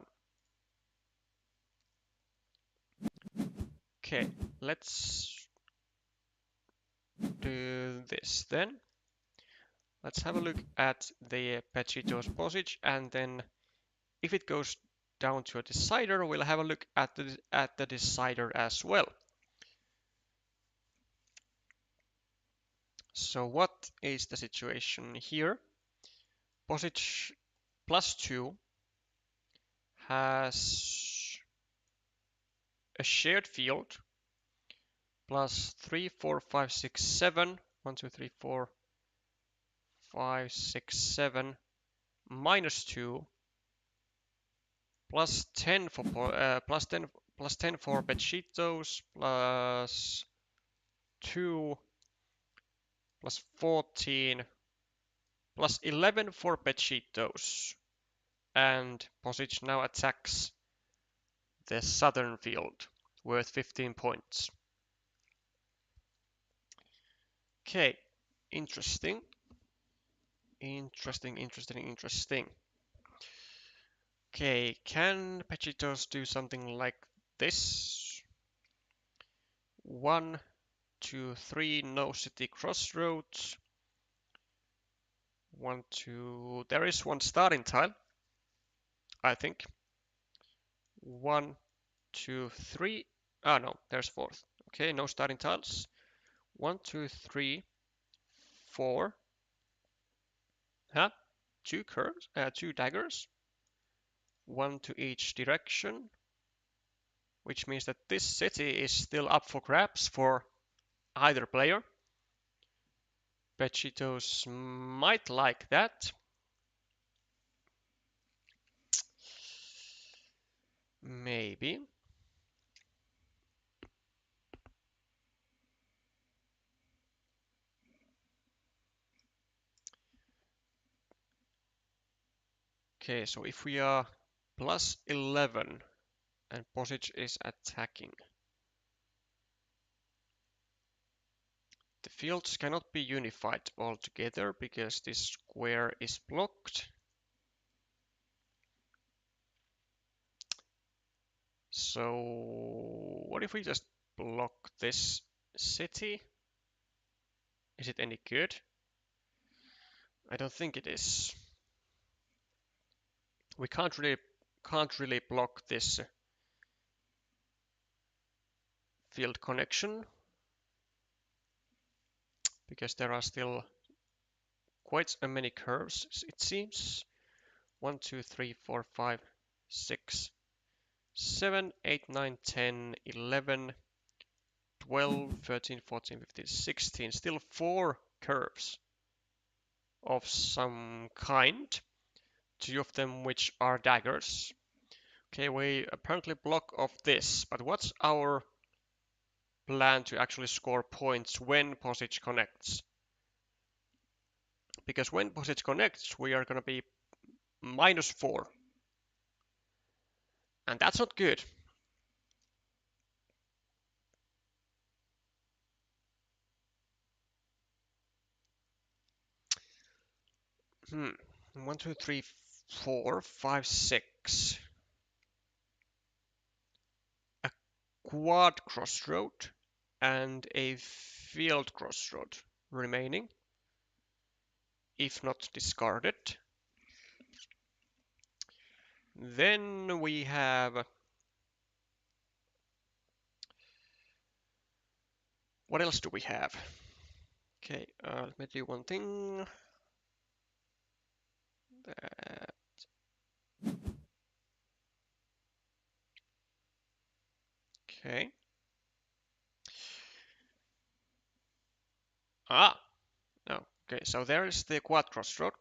Okay, let's do this then. Let's have a look at the Pechito's posage, and then if it goes down to a decider, we'll have a look at the decider as well. So what is the situation here? Posage +2 has a shared field +3, 4, 5, 6, 7. 1, 2, 3, 4, 5, 6, 7 -2 +10 for +10 for Bechitos +2 +14 +11 for Bechitos, and Posage now attacks the southern field worth 15 points. Okay, interesting. Okay, can Pechitos do something like this? 1, 2, 3, no city crossroads. 1, 2, there is one starting tile, I think. 1, 2, 3. Ah, no, there's fourth. Okay, no starting tiles. 1, 2, 3, 4. Huh? Two daggers. One to each direction. which means that this city is still up for grabs for either player. Pechitos might like that. Maybe. Okay, so if we are plus 11 and Posich is attacking, the fields cannot be unified altogether because this square is blocked. So what if we just block this city? Is it any good? I don't think it is. We can't really block this field connection because there are still quite a many curves, it seems. 1, 2, 3, 4, 5, 6, 7, 8, 9, 10, 11, 12, 13, 14, 15, 16. Still 4 curves of some kind. 2 of them which are daggers. Okay, we apparently block off this, but what's our plan to actually score points when Posich connects? Because when Posich connects, we are going to be -4. And that's not good. Hmm. 1, 2, 3, 4, 5, 6. A quad crossroad and a field crossroad remaining, if not discarded. Then we have... What else do we have? Okay, let me do one thing. That. Okay. Ah, no. Okay, so there is the quad crossroad.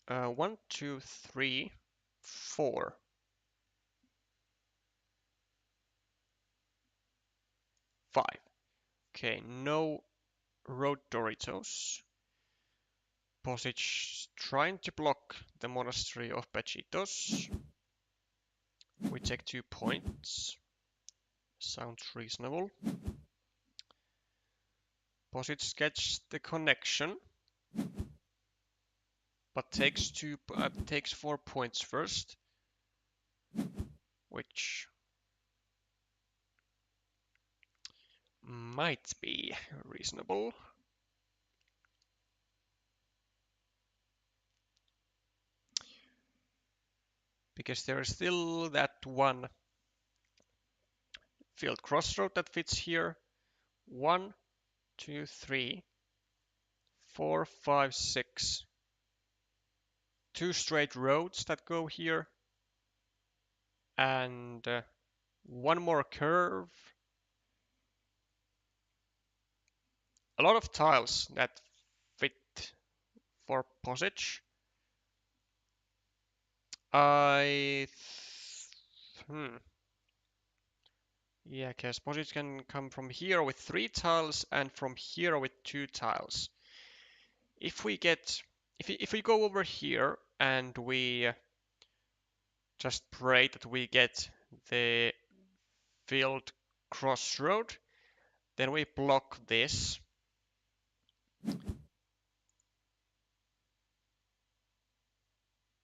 1, 2, 3, 4. 5. Okay, no road Doritos. Posich trying to block the monastery of Pechitos. We take 2 points. Sounds reasonable. Posich gets the connection, but takes 4 points first, which might be reasonable. Because there is still that one field crossroad that fits here. 1, 2, 3, 4, 5, 6. 2 straight roads that go here. And 1 more curve. A lot of tiles that fit for Posich. Yeah, because Posich can come from here with 3 tiles and from here with 2 tiles. If we go over here and we just pray that we get the field crossroad, then we block this.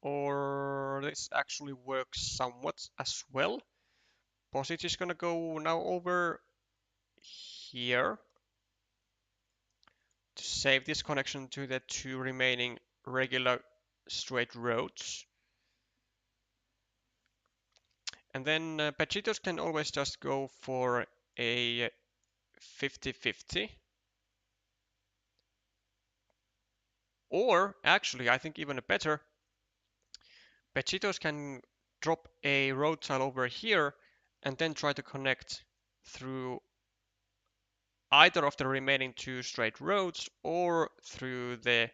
Or this actually works somewhat as well. Posich is gonna go now over here to save this connection to the 2 remaining regular straight roads. And then Pechitos can always just go for a 50-50. Or, actually, I think even better, Pechitos can drop a road tile over here and then try to connect through either of the remaining two straight roads or through the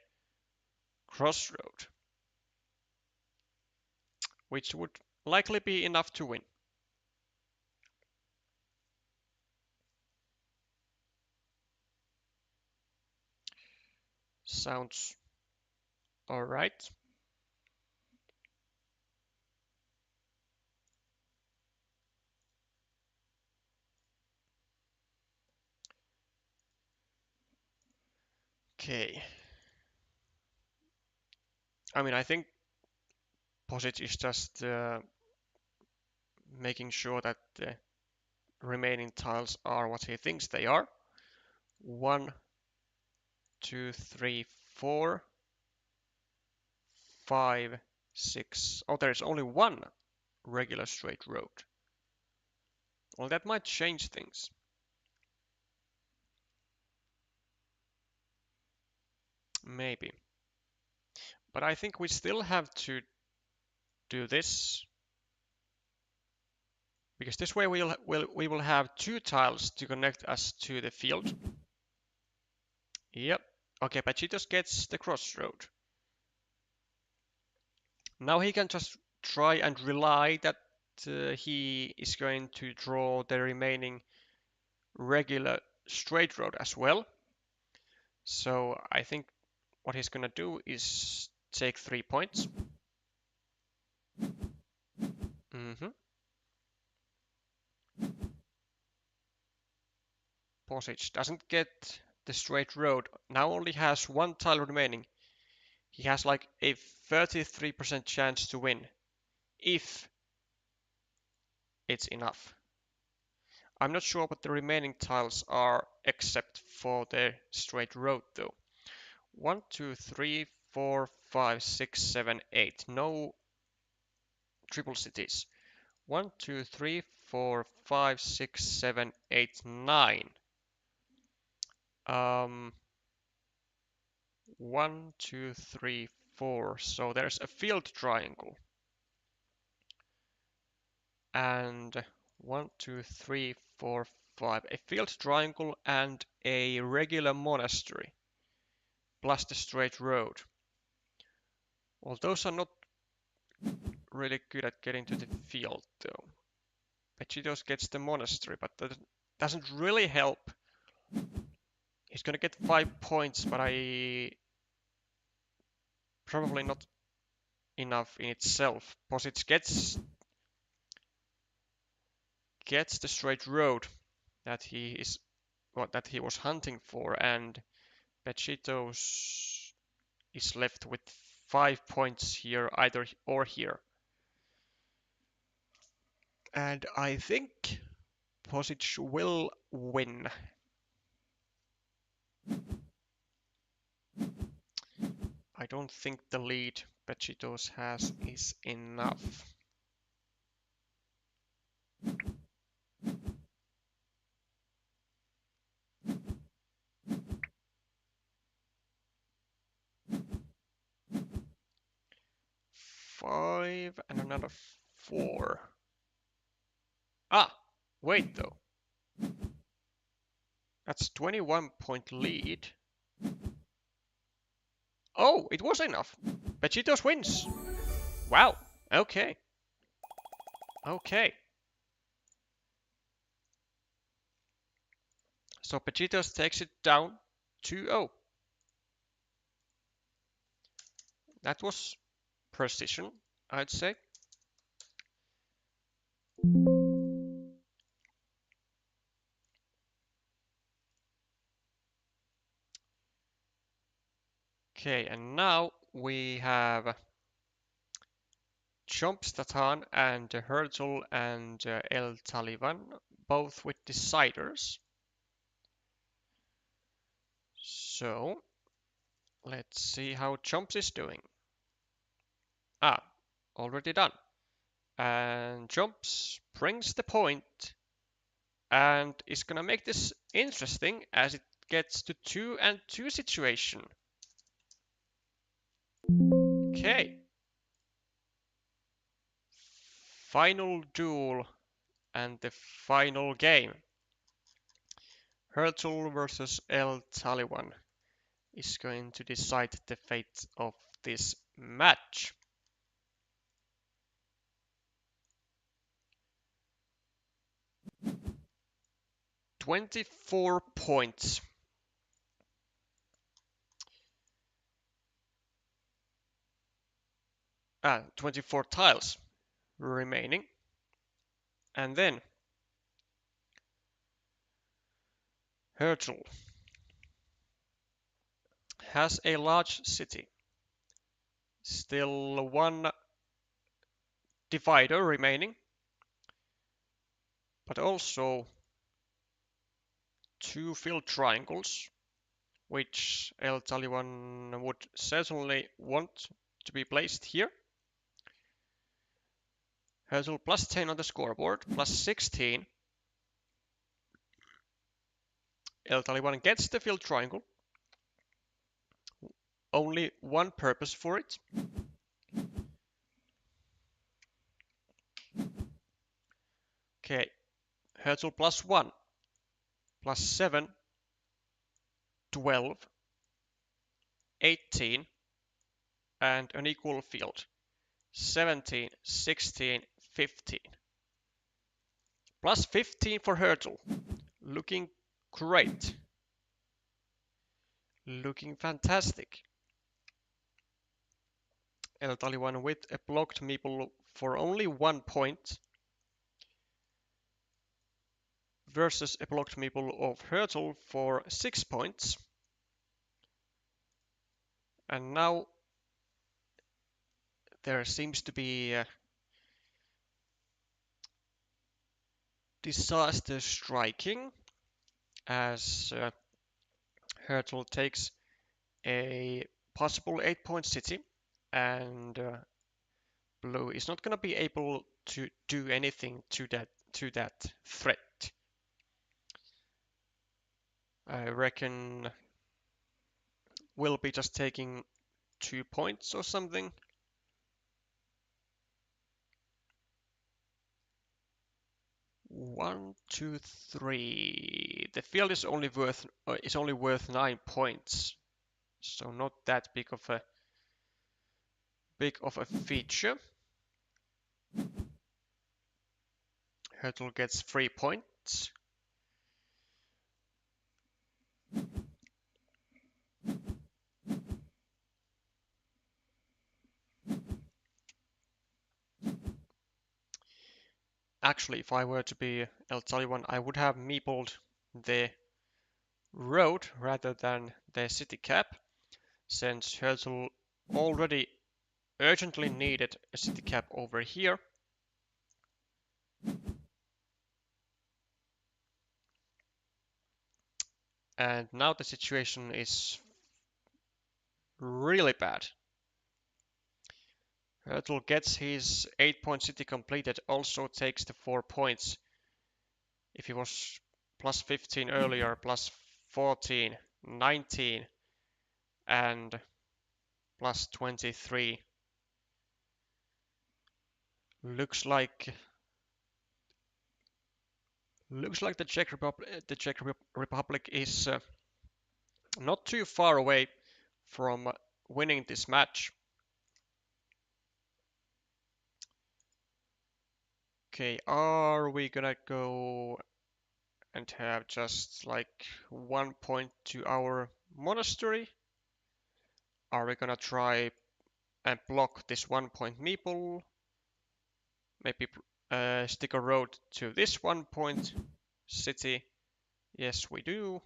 crossroad, which would likely be enough to win. Sounds all right. Okay. I mean, I think Posic is just making sure that the remaining tiles are what he thinks they are. 1, 2, 3, 4, 5, 6. Oh, there's only one regular straight road. Well, that might change things. Maybe. But I think we still have to do this, because this way we will have two tiles to connect us to the field. Yep. Okay, Pachitos gets the crossroad. Now he can just try and rely that he is going to draw the remaining regular straight road as well. So I think what he's gonna do is take 3 points. Posic doesn't get the straight road. Now only has one tile remaining. He has like a 33% chance to win, if it's enough. I'm not sure what the remaining tiles are except for the straight road though. 1, 2, 3, 4, 5, 6, 7, 8. No triple cities. 1, 2, 3, 4, 5, 6, 7, 8, 9. 1, 2, 3, 4. So there's a field triangle. And 1, 2, 3, 4, 5. A field triangle and a regular monastery. Plus the straight road. Well, those are not really good at getting to the field, though. Pechitos gets the monastery, but that doesn't really help. He's gonna get 5 points, but probably not enough in itself. Posic gets the straight road that he was hunting for, and Pechitos is left with 5 points here, either or here. And I think Posic will win. I don't think the lead Pechitos has is enough. Five and another 4. Ah, wait though. That's 21-point lead. Oh, it was enough. Pechitos wins. Wow. Okay. Okay. So Pechitos takes it down 2-0. That was precision, I'd say. Okay, and now we have Chompstatan and Herzl and El Taliban, both with deciders. So let's see how Chomps is doing. Ah, already done. And Chomps brings the point and is gonna make this interesting as it gets to 2-2 situation. Okay. Final duel and the final game. Hurtle versus El Taliban is going to decide the fate of this match. "24 points. 24 tiles remaining. And then Hurtle has a large city. Still one divider remaining, but also two filled triangles, which El Taliban would certainly want to be placed here. Hurtle plus 10 on the scoreboard, plus 16. El Taliban gets the filled triangle. Only one purpose for it. Okay, Hurtle plus 1, plus 7, 12, 18, and an equal field. 17, 16, 15. Plus 15 for Hurtle. Looking great. Looking fantastic. El Taliban with a blocked meeple for only 1 point versus a blocked meeple of Hurtle for 6 points. And now there seems to be disaster striking as Hurtle takes a possible 8-point city, and Blue is not going to be able to do anything to that threat. I reckon we'll be just taking 2 points or something. One, two, three. The field is only worth 9 points, so not that big of a feature. Hurtle gets 3 points. Actually, if I were to be El Taliban, I would have meepled the road rather than the city cap, since Hurtle already urgently needed a city cap over here. And now the situation is really bad. Hurtle gets his 8-point city completed, also takes the 4 points. If he was plus 15 earlier, plus 14, 19, and plus 23. Looks like the Czech Republic is not too far away from winning this match. Okay, are we gonna go and have just like 1 point to our monastery? Are we gonna try and block this 1-point meeple? Maybe stick a road to this 1-point city? Yes, we do.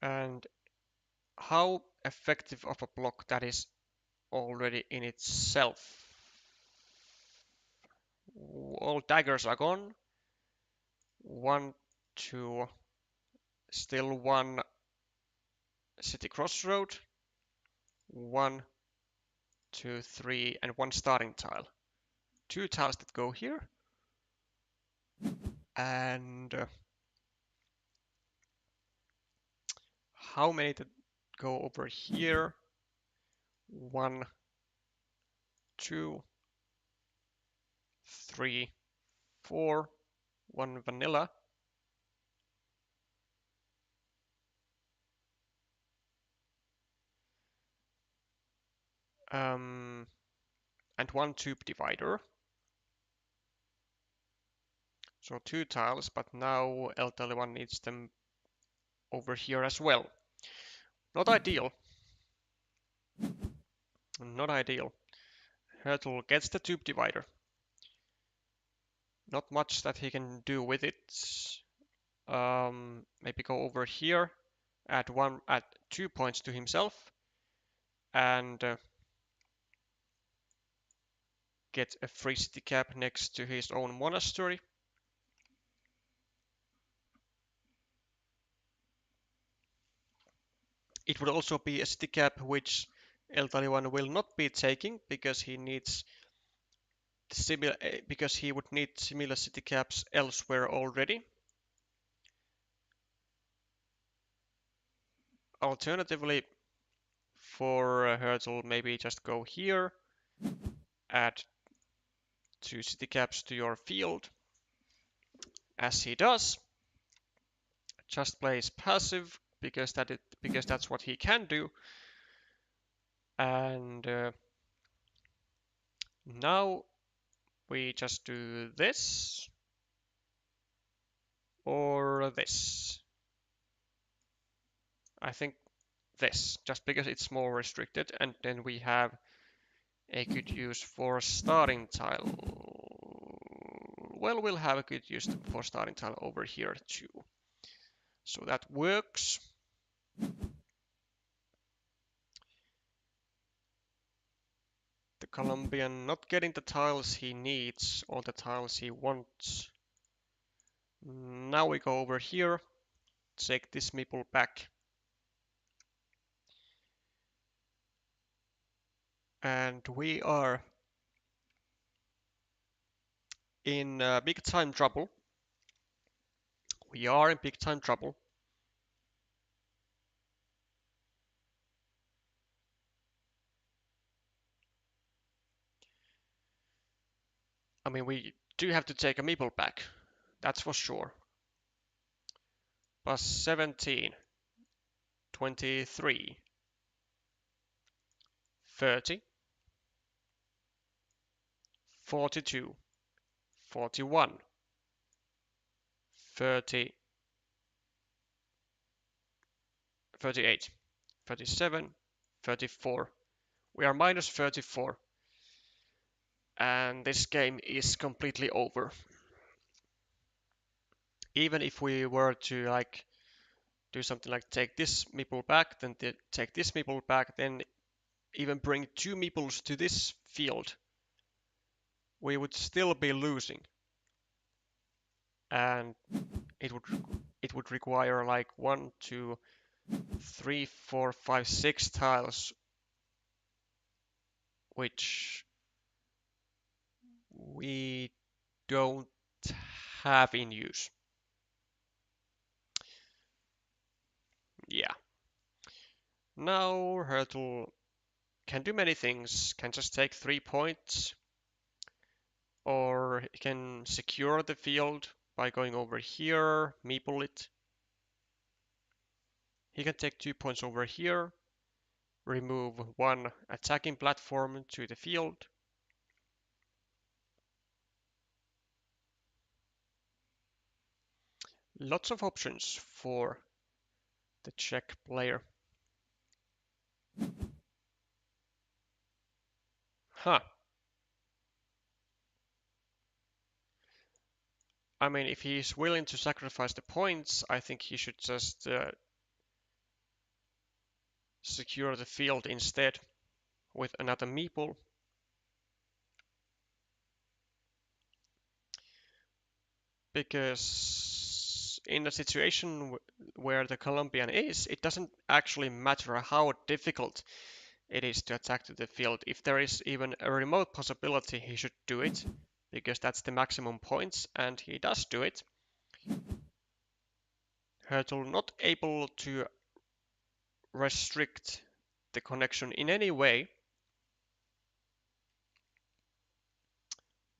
And how effective of a block that is already in itself. All daggers are gone. 1, 2, still 1 city crossroad. 1, 2, 3, and 1 starting tile. 2 tiles that go here. And how many that go over here? 1, 2, 3, 4, 1 vanilla. And 1 tube divider. So 2 tiles, but now LTL1 needs them over here as well. Not ideal. Not ideal. Hurtle gets the tube divider. Not much that he can do with it. Maybe go over here, add 2 points to himself, and get a free city cap next to his own monastery. It would also be a city cap which El Taliban will not be taking because he needs because he would need similar city caps elsewhere already. Alternatively, for Hurtle, maybe just go here, add 2 city caps to your field, as he does. Just plays passive because that's what he can do. And now we just do this or this. I think this, just because it's more restricted, and then we have a good use for starting tile. Well, we'll have a good use for starting tile over here too. So that works. The Colombian not getting the tiles he needs or the tiles he wants. Now we go over here, take this meeple back. And we are in big time trouble. We are in big time trouble. I mean, we do have to take a meeple back. That's for sure. Plus 17, 23, 30, 42, 41, 30, 38, 37, 34. We are minus 34. And this game is completely over. Even if we were to like do something like take this meeple back, then take this meeple back, then even bring 2 meeples to this field, we would still be losing. And it would require like 1, 2, 3, 4, 5, 6 tiles, which we don't have in use. Yeah. Now Hurtle can do many things. Can just take 3 points, or he can secure the field by going over here, meeple it. He can take 2 points over here, remove 1 attacking platform to the field. Lots of options for the Czech player. Huh. I mean, if he's willing to sacrifice the points, I think he should just secure the field instead with another meeple. Because in a situation where the Colombian is, it doesn't actually matter how difficult it is to attack to the field. If there is even a remote possibility, he should do it, because that's the maximum points, and he does do it. Hurtle not able to restrict the connection in any way,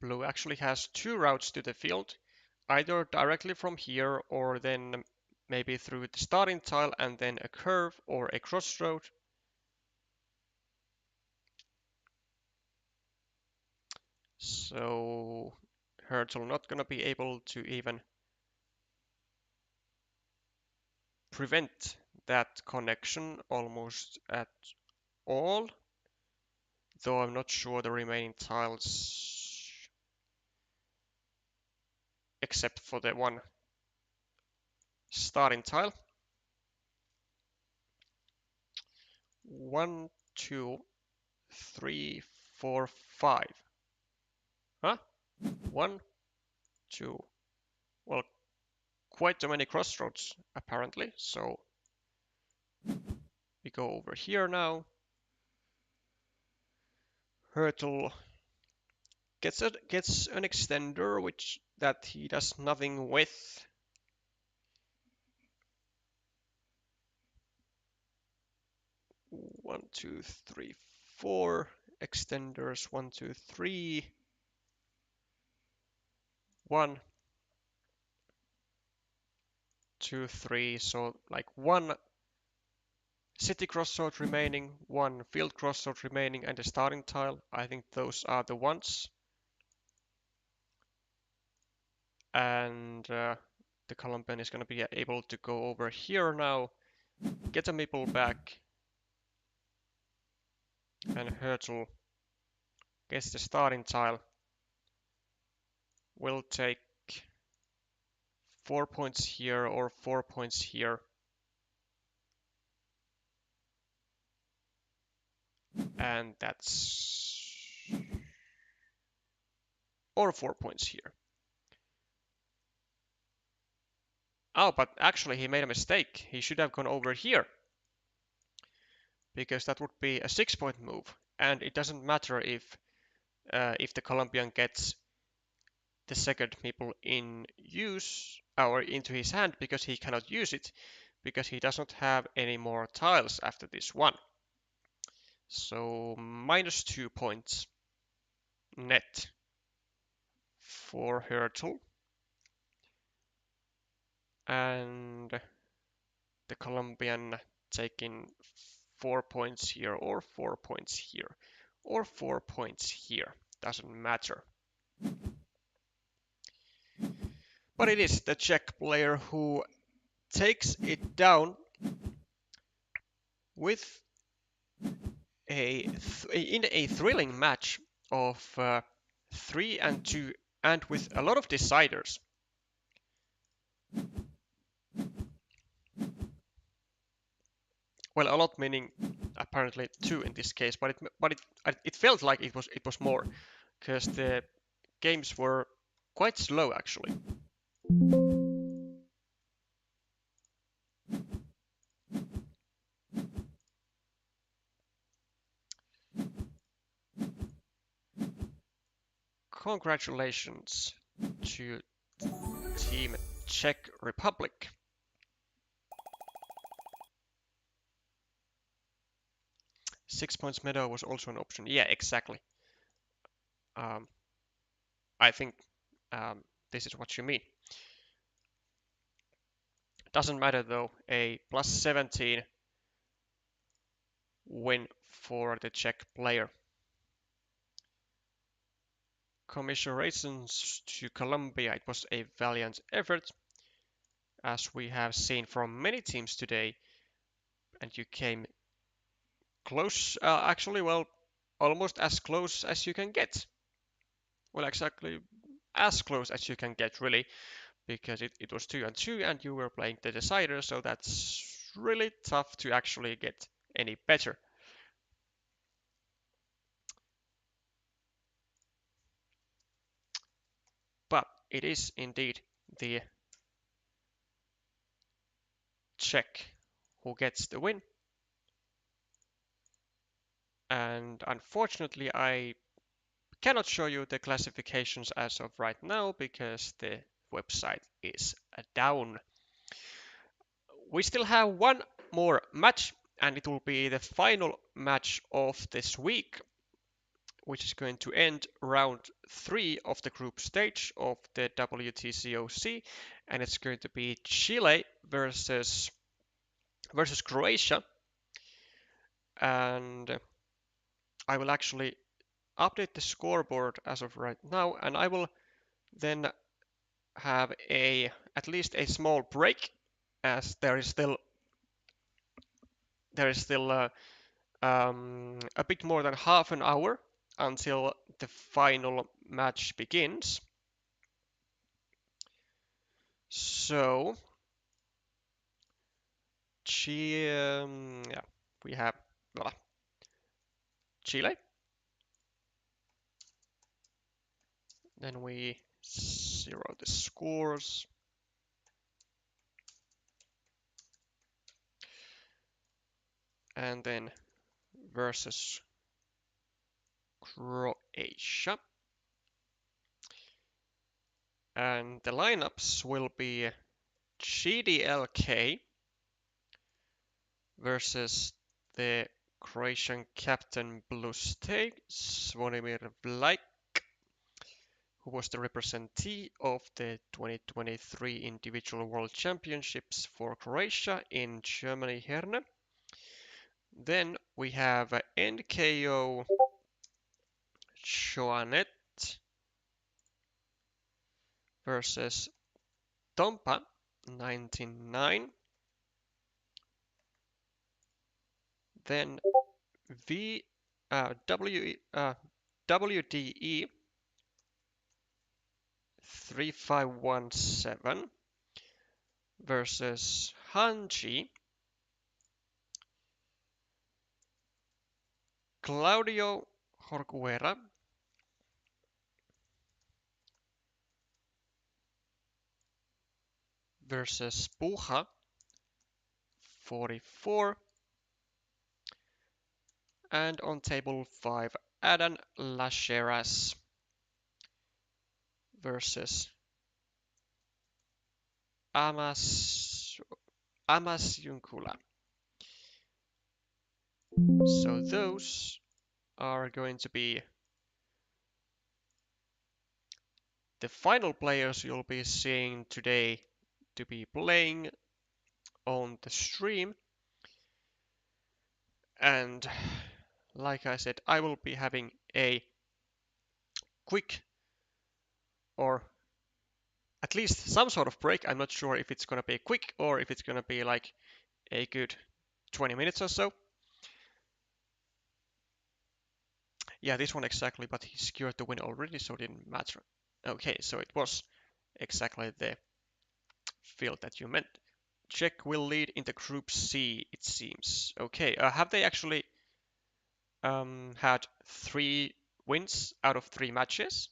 Blue actually has two routes to the field, either directly from here or then maybe through the starting tile and then a curve or a crossroad. So Hurtle not gonna be able to even prevent that connection almost at all, though I'm not sure the remaining tiles, except for the one starting tile. 1, 2, 3, 4, 5. Huh? 1, 2. Well, quite too many crossroads apparently, so we go over here now. Hurtle gets an extender which that he does nothing with. One, two, three, four extenders. 1, 2, 3. 1, 2, 3. So like one city crossroad remaining, one field crossroad remaining, and a starting tile. I think those are the ones. And the Colombian is going to be able to go over here now, get a meeple back, and Hurtle gets the starting tile. Will take 4 points here or 4 points here. And that's... or 4 points here. Oh, but actually he made a mistake. He should have gone over here. Because that would be a 6-point move. And it doesn't matter if the Colombian gets the second meeple in use or into his hand, because he cannot use it, because he does not have any more tiles after this one. So -2 points net for Hurtle. And the Colombian taking 4 points here or 4 points here or 4 points here. Doesn't matter. But it is the Czech player who takes it down with in a thrilling match of 3-2 and with a lot of deciders. Well, a lot meaning apparently 2 in this case, but it felt like it was more, because the games were quite slow actually. Congratulations to Team Czech Republic. Six points meadow was also an option. Yeah, exactly. I think this is what you mean. Doesn't matter though, a +17 win for the Czech player. Commiserations to Colombia. It was a valiant effort, as we have seen from many teams today, and you came close, actually, well, almost as close as you can get. Well, exactly as close as you can get, really, because it was 2-2 and you were playing the decider, so that's really tough to actually get any better. But it is indeed the Czech who gets the win. And unfortunately, I cannot show you the classifications as of right now because the website is down. We still have one more match, and it will be the final match of this week. which is going to end round 3 of the group stage of the WTCOC, and it's going to be Chile versus Croatia. And I will actually update the scoreboard as of right now, and I will then have at least a small break, as there is still a bit more than half an hour until the final match begins. So, yeah, we have Chile. Then we zero the scores. And then versus Croatia. And the lineups will be GDLK versus the Croatian captain Blustej, Zvonimir Vlajk, who was the representee of the 2023 Individual World Championships for Croatia in Germany, Herne. Then we have NKO Joanet versus Tompa 99. Then WDE 3517 versus Hanji Claudio Jorguera versus Puja 44. And on table 5, Adan Lacheras versus Amas Yunkula. So those are going to be the final players you'll be seeing today to be playing on the stream. And like I said, I will be having a quick, or at least some sort of break. I'm not sure if it's gonna be quick or if it's gonna be like a good 20 minutes or so. Yeah, this one exactly, but he secured the win already, so it didn't matter. Okay, so it was exactly the field that you meant. Czech will lead in the Group C, it seems. Okay, have they actually had 3 wins out of 3 matches?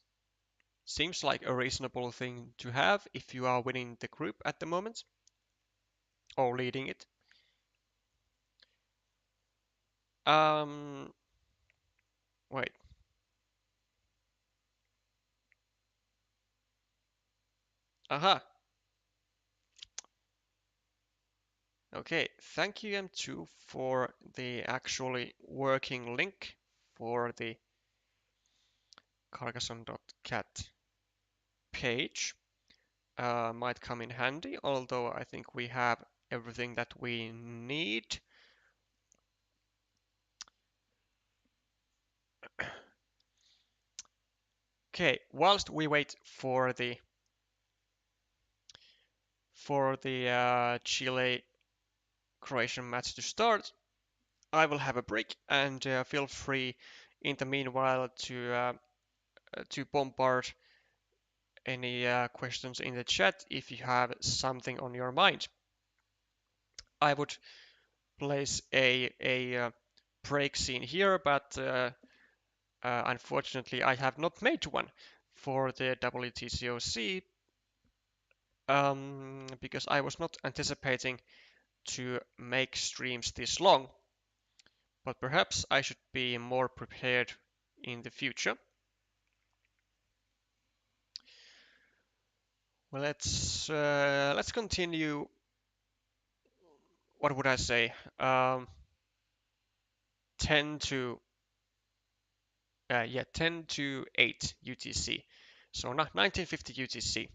Seems like a reasonable thing to have if you are winning the group at the moment, or leading it. Wait. Aha. Okay, thank you M2 for the actually working link for the Carcassonne.cat page. Might come in handy, although I think we have everything that we need. Okay, whilst we wait for the Chile Croatian match to start, I will have a break, and feel free in the meanwhile to bombard any questions in the chat if you have something on your mind. I would place a break scene here, but unfortunately I have not made one for the WTCOC because I was not anticipating to make streams this long, but perhaps I should be more prepared in the future. Well, let's continue. What would I say? 10 to yeah, 10 to 8 UTC. So 1950 UTC.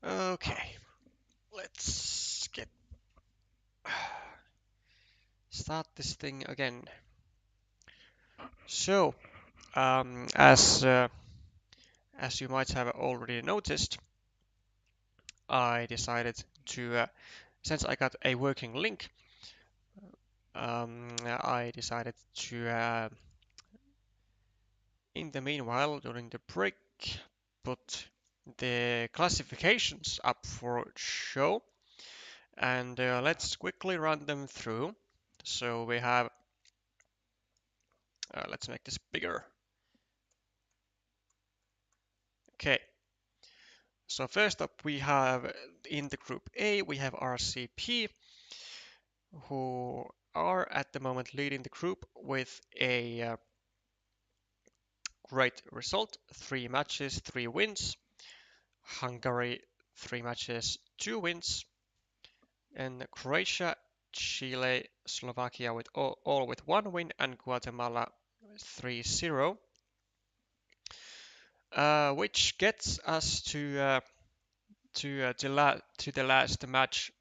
Okay, let's get start this thing again. So, as you might have already noticed, I decided to since I got a working link, I decided to in the meanwhile during the break put the classifications up for show, and let's quickly run them through. So we have let's make this bigger. Okay, so first up we have in the group A, we have RCP, who are at the moment leading the group with a great result, 3 matches, 3 wins. Hungary, 3 matches, 2 wins. And Croatia, Chile, Slovakia with all with 1 win, and Guatemala 3-0. Which gets us to the last match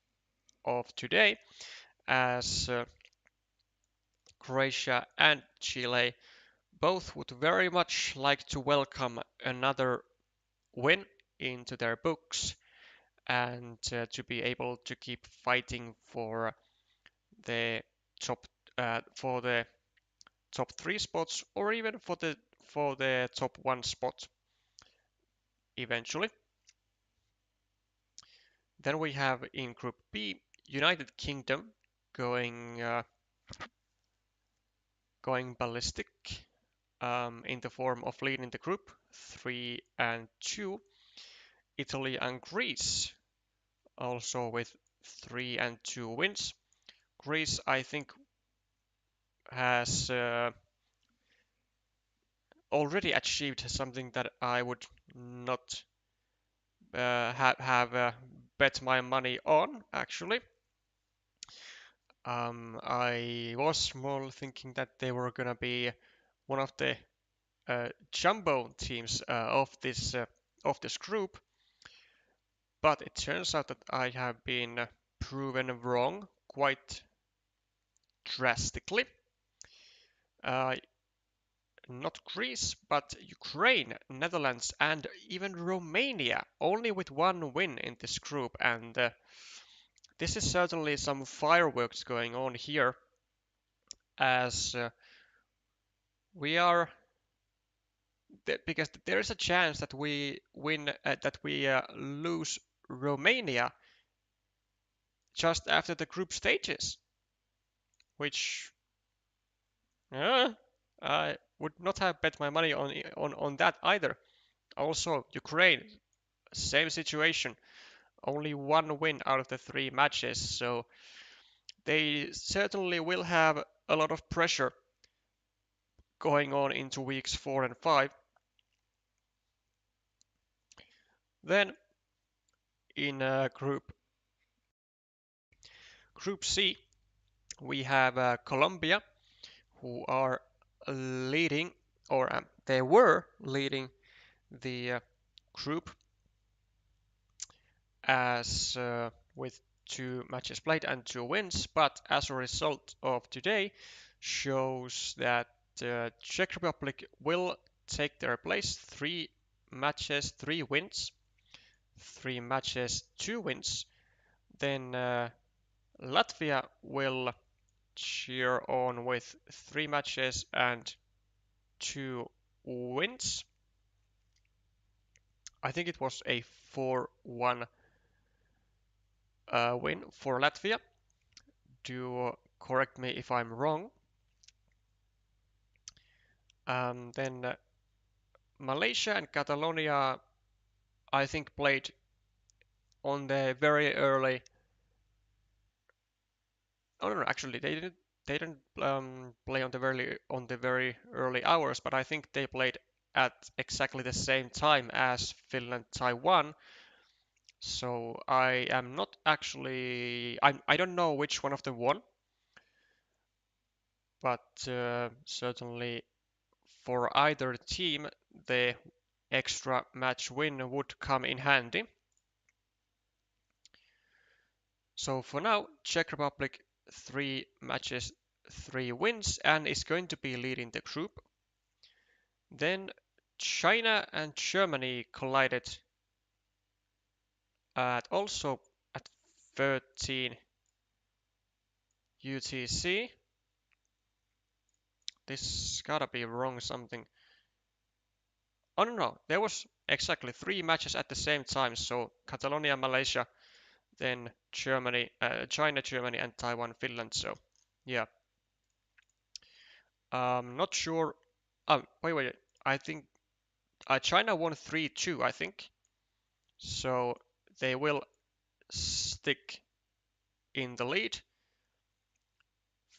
of today, as Croatia and Chile both would very much like to welcome another win into their books, and to be able to keep fighting the top for the top 3 spots, or even for the top 1 spot eventually. Then we have in Group B United Kingdom going going ballistic in the form of leading the group 3-2. Italy and Greece also with 3-2 wins. Greece, I think, has already achieved something that I would not have bet my money on, actually. I was more thinking that they were gonna be one of the jumbo teams of this group, but it turns out that I have been proven wrong quite drastically. Uh, Not Greece, but Ukraine, Netherlands, and even Romania, only with 1 win in this group, and this is certainly some fireworks going on here, as we are because there is a chance that we lose Romania just after the group stages, which I would not have bet my money on that either. Also, Ukraine, same situation, only 1 win out of the 3 matches, so they certainly will have a lot of pressure going on into weeks 4 and 5. Then in Group C, we have Colombia, who are leading, or they were leading the group as with 2 matches played and 2 wins, but as a result of today shows that Czech Republic will take their place, 3 matches, 3 wins, 3 matches, 2 wins. Then Latvia will cheer on with 3 matches and 2 wins. I think it was a 4-1 win for Latvia. Do correct me if I'm wrong. Then Malaysia and Catalonia, I think, played on the very early. Oh no, actually they didn't. They didn't play on the very early hours, but I think they played at exactly the same time as Finland Taiwan. So I am not actually. I don't know which one of them won, but certainly for either team, the extra match win would come in handy. So for now, Czech Republic 3 matches, 3 wins, and is going to be leading the group. Then China and Germany collided also at 13 UTC. This gotta be wrong something. Oh no, there was exactly 3 matches at the same time. So Catalonia, Malaysia, then Germany, China, Germany, and Taiwan, Finland. So yeah, not sure. Wait. I think China won 3-2. I think so. They will stick in the lead.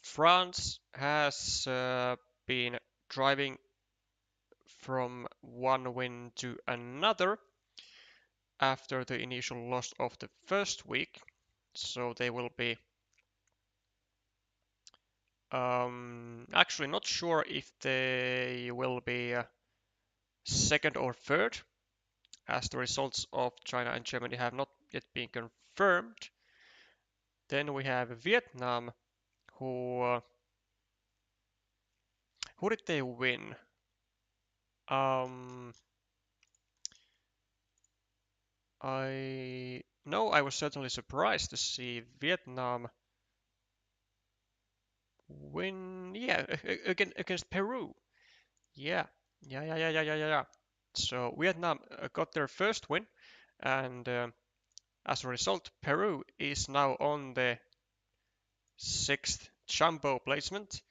France has been driving from one win to another after the initial loss of the first week. So they will be actually not sure if they will be second or third, as the results of China and Germany have not yet been confirmed. Then we have Vietnam, who did they win? Um, I no, I was certainly surprised to see Vietnam win. Yeah, against Peru. Yeah, yeah. So Vietnam got their first win, and as a result, Peru is now on the 6th jumbo placement.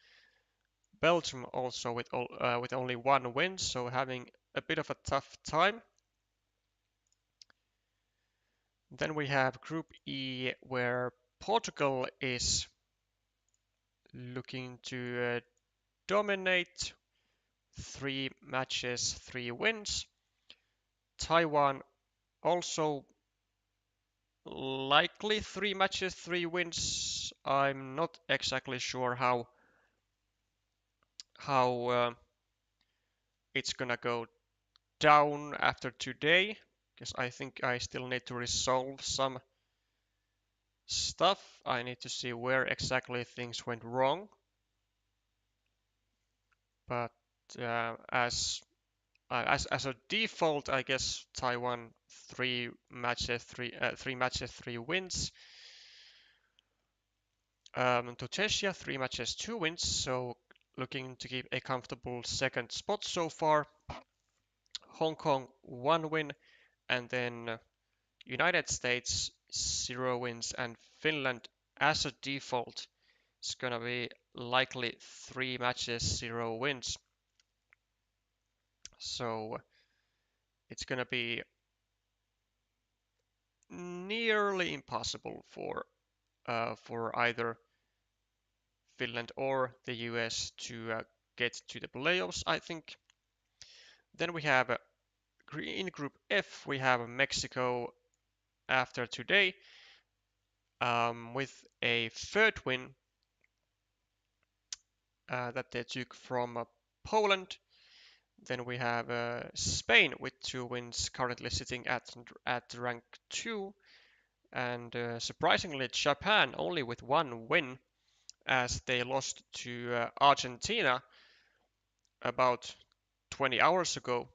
Belgium also with only 1 win, so having a bit of a tough time. Then we have Group E, where Portugal is looking to dominate. 3 matches, 3 wins. Taiwan also likely 3 matches, 3 wins. I'm not exactly sure how it's gonna go down after today, because I think I still need to resolve some stuff. I need to see where exactly things went wrong. But as a default, I guess Taiwan 3 matches, 3 wins. Tunisia 3 matches, 2 wins, so looking to keep a comfortable second spot so far. Hong Kong 1 win, and then United States 0 wins, and Finland as a default is gonna be likely 3 matches, 0 wins. So it's gonna be nearly impossible for either Finland or the US to get to the playoffs, I think. Then we have in Group F, we have Mexico after today with a third win that they took from Poland. Then we have Spain with 2 wins, currently sitting at rank 2. And surprisingly, Japan only with 1 win, as they lost to Argentina about 20 hours ago,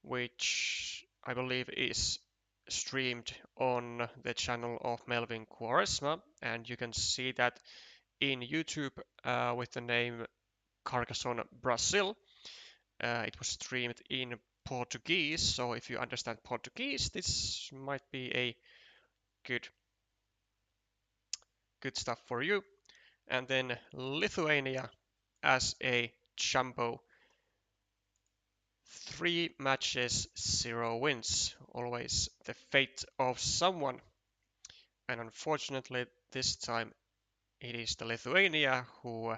which I believe is streamed on the channel of Melvin Quaresma, and you can see that in YouTube with the name Carcassonne Brazil. It was streamed in Portuguese, so if you understand Portuguese, this might be a good stuff for you. And then Lithuania as a jumbo, 3 matches, 0 wins. Always the fate of someone. And unfortunately, this time it is the Lithuania who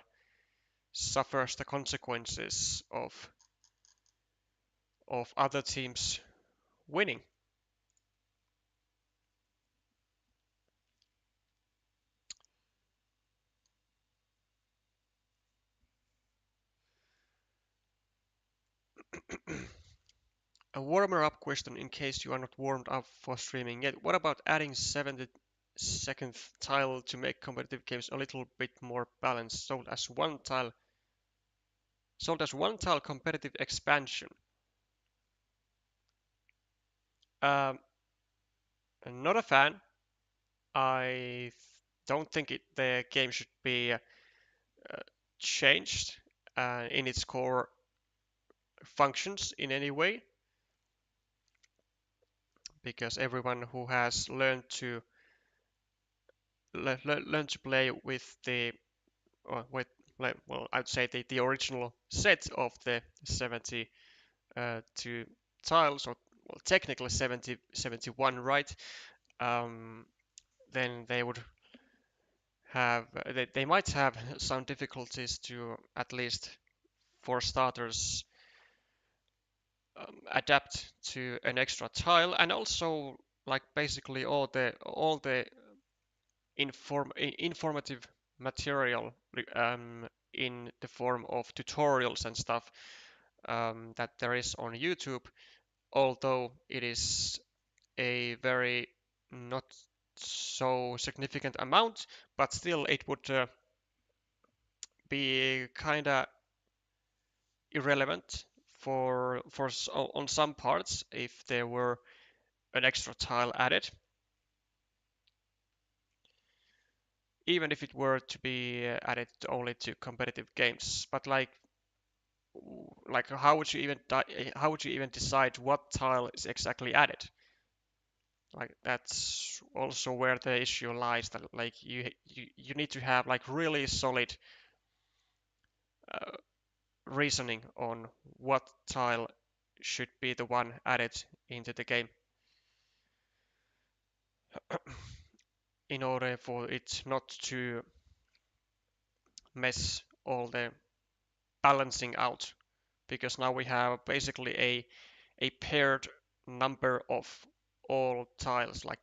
suffers the consequences of other teams winning. A warmer up question in case you are not warmed up for streaming yet. What about adding second tile to make competitive games a little bit more balanced. Sold as one tile competitive expansion. Um, Not a fan. I don't think the game should be changed in its core functions in any way, because everyone who has learn to play with the well, I'd say the original set of the 70 two tiles, or well, technically 70 71, right? Um, then they would have they might have some difficulties to, at least for starters, adapt to an extra tile, and also like basically all the informative material in the form of tutorials and stuff that there is on YouTube, although it is a very not so significant amount, but still it would be kind of irrelevant on some parts if there were an extra tile added, even if it were to be added only to competitive games. But like how would you even decide what tile is exactly added? Like that's also where the issue lies, that like you need to have like really solid uh, reasoning on what tile should be the one added into the game in order for it not to mess all the balancing out, because now we have basically a paired number of all tiles, like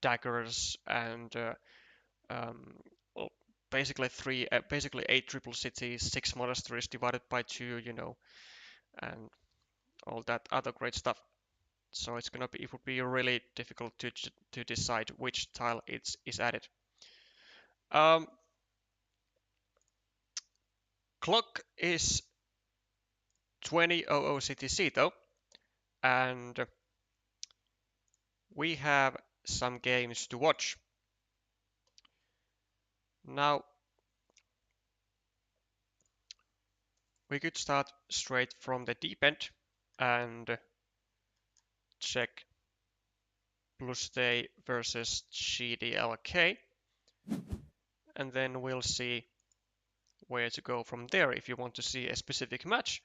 daggers and um, well, basically eight triple cities, six monasteries divided by two, and all that other great stuff. So it would be really difficult to decide which tile is added. Um, Clock is 20:00 CTC though, and we have some games to watch. Now, we could start straight from the deep end and check Bluestay versus GDLK, and then we'll see where to go from there. If you want to see a specific match,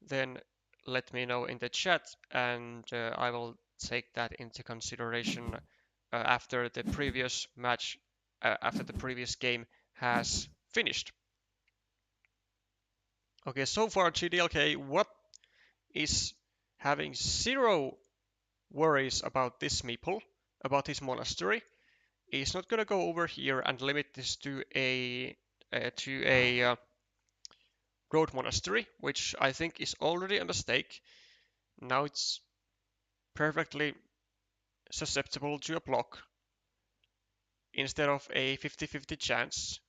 then let me know in the chat, and I will take that into consideration after the previous match, after the previous game has finished. Okay, so far GDLK, what is having zero worries about this meeple, about his monastery, is not gonna go over here and limit this to a road monastery, which I think is already a mistake. Now it's perfectly susceptible to a block instead of a 50-50 chance.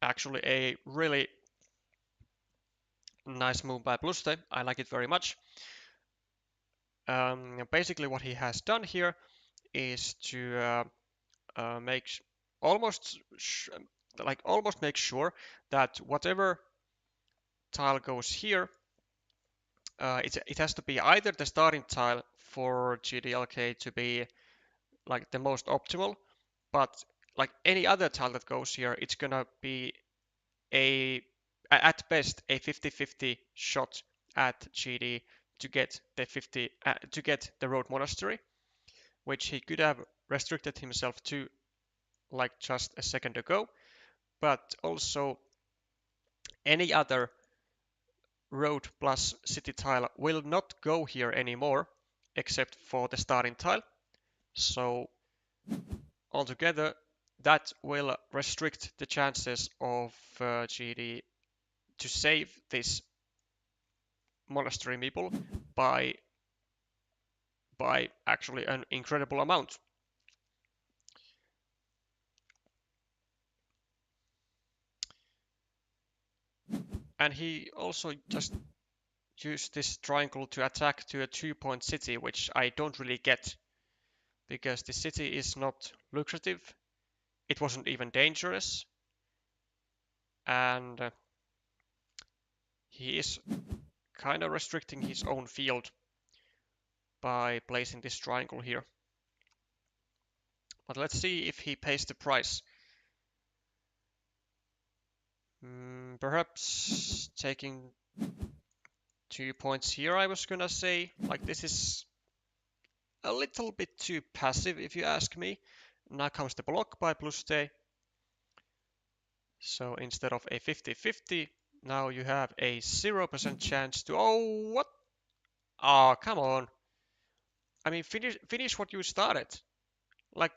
Actually, a really nice move by Bluste. I like it very much. Basically, what he has done here is to make almost almost make sure that whatever tile goes here, it has to be either the starting tile for GDLK to be like the most optimal, but like any other tile that goes here, it's gonna be at best a 50-50 shot at GD to get the road monastery, which he could have restricted himself to like just a second ago, but also any other road plus city tile will not go here anymore except for the starting tile. So altogether, that will restrict the chances of GD to save this monastery meeple by actually an incredible amount. And he also just used this triangle to attack to a 2-point city, which I don't really get, because the city is not lucrative, it wasn't even dangerous, and he is kind of restricting his own field by placing this triangle here. But let's see if he pays the price. Perhaps taking 2 points here, I was gonna say. Like, this is a little bit too passive, if you ask me. Now comes the block by Pluste. So instead of a 50-50, now you have a 0% chance to... Oh, what? Oh, come on. I mean, finish what you started. Like,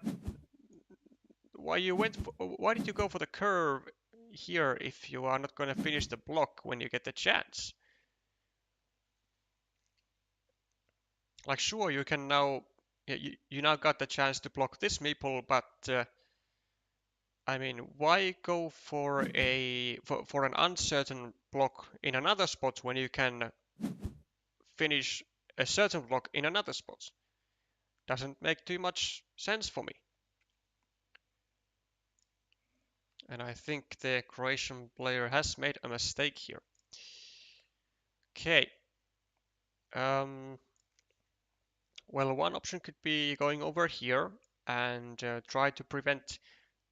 why did you go for the curve here if you are not going to finish the block when you get the chance? Like, sure, you can now... You now got the chance to block this meeple, but... I mean, why go for an uncertain block in another spot when you can finish a certain block in another spot? Doesn't make too much sense for me. And I think the Croatian player has made a mistake here. Okay. Well, one option could be going over here and try to prevent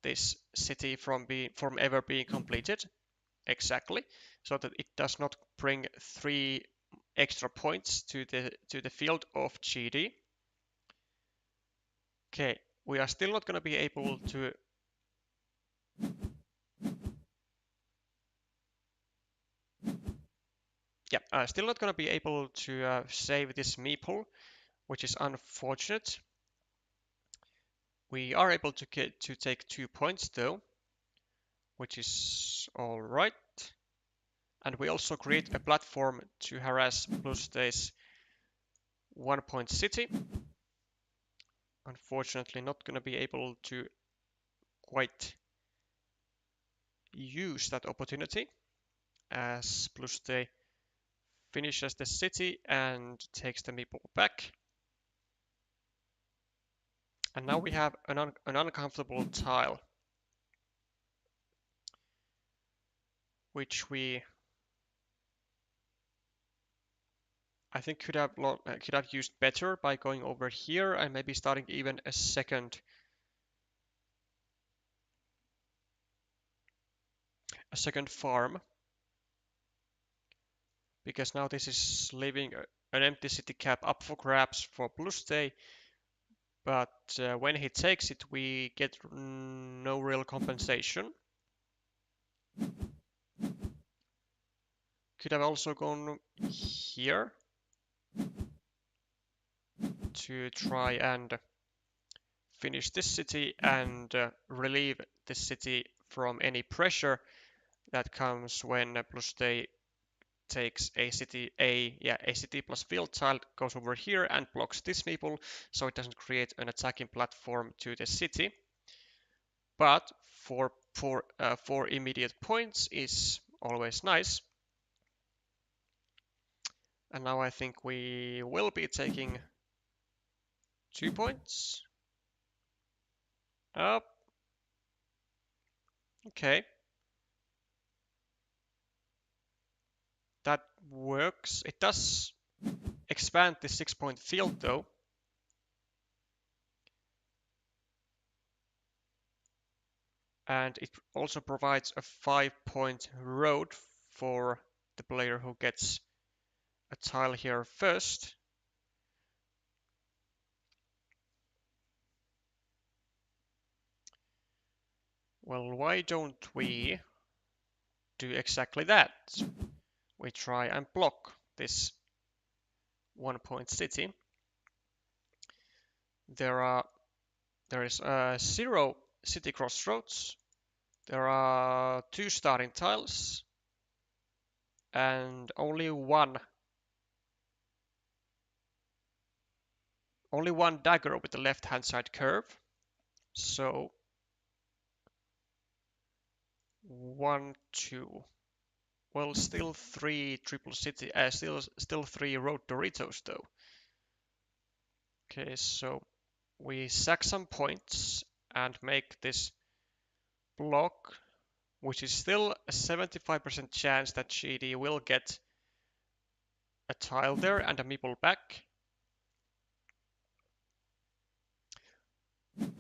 this city from ever being completed. Exactly, so that it does not bring 3 extra points to the field of GD. Okay, we are still not going to be able to... Yeah, still not going to be able to save this meeple, which is unfortunate. We are able to take 2 points though, which is all right. And we also create a platform to harass Pluste's 1-point city. Unfortunately, not going to be able to quite use that opportunity as Pluste finishes the city and takes the meeple back. And now we have an uncomfortable tile, which I think could have used better by going over here and maybe starting even a second farm, because now this is leaving an empty city cap up for grabs for Pluste, but when he takes it we get no real compensation. Could have also gone here to try and finish this city and relieve this city from any pressure that comes when Pluste takes a city plus field tile, goes over here and blocks this meeple, so it doesn't create an attacking platform to the city. But for immediate points is always nice. And now I think we will be taking 2 points. Up. Okay. That works. It does expand the 6-point field though. And it also provides a 5-point road for the player who gets a tile here first. Well, why don't we do exactly that? We try and block this 1-point city. There is 0 city crossroads. There are 2 starting tiles and only 1 only one dagger with the left-hand side curve. So 1, 2. Well, still 3 triple city, still 3 road Doritos though. Okay, so we sack some points and make this block, which is still a 75% chance that GD will get a tile there and a meeple back.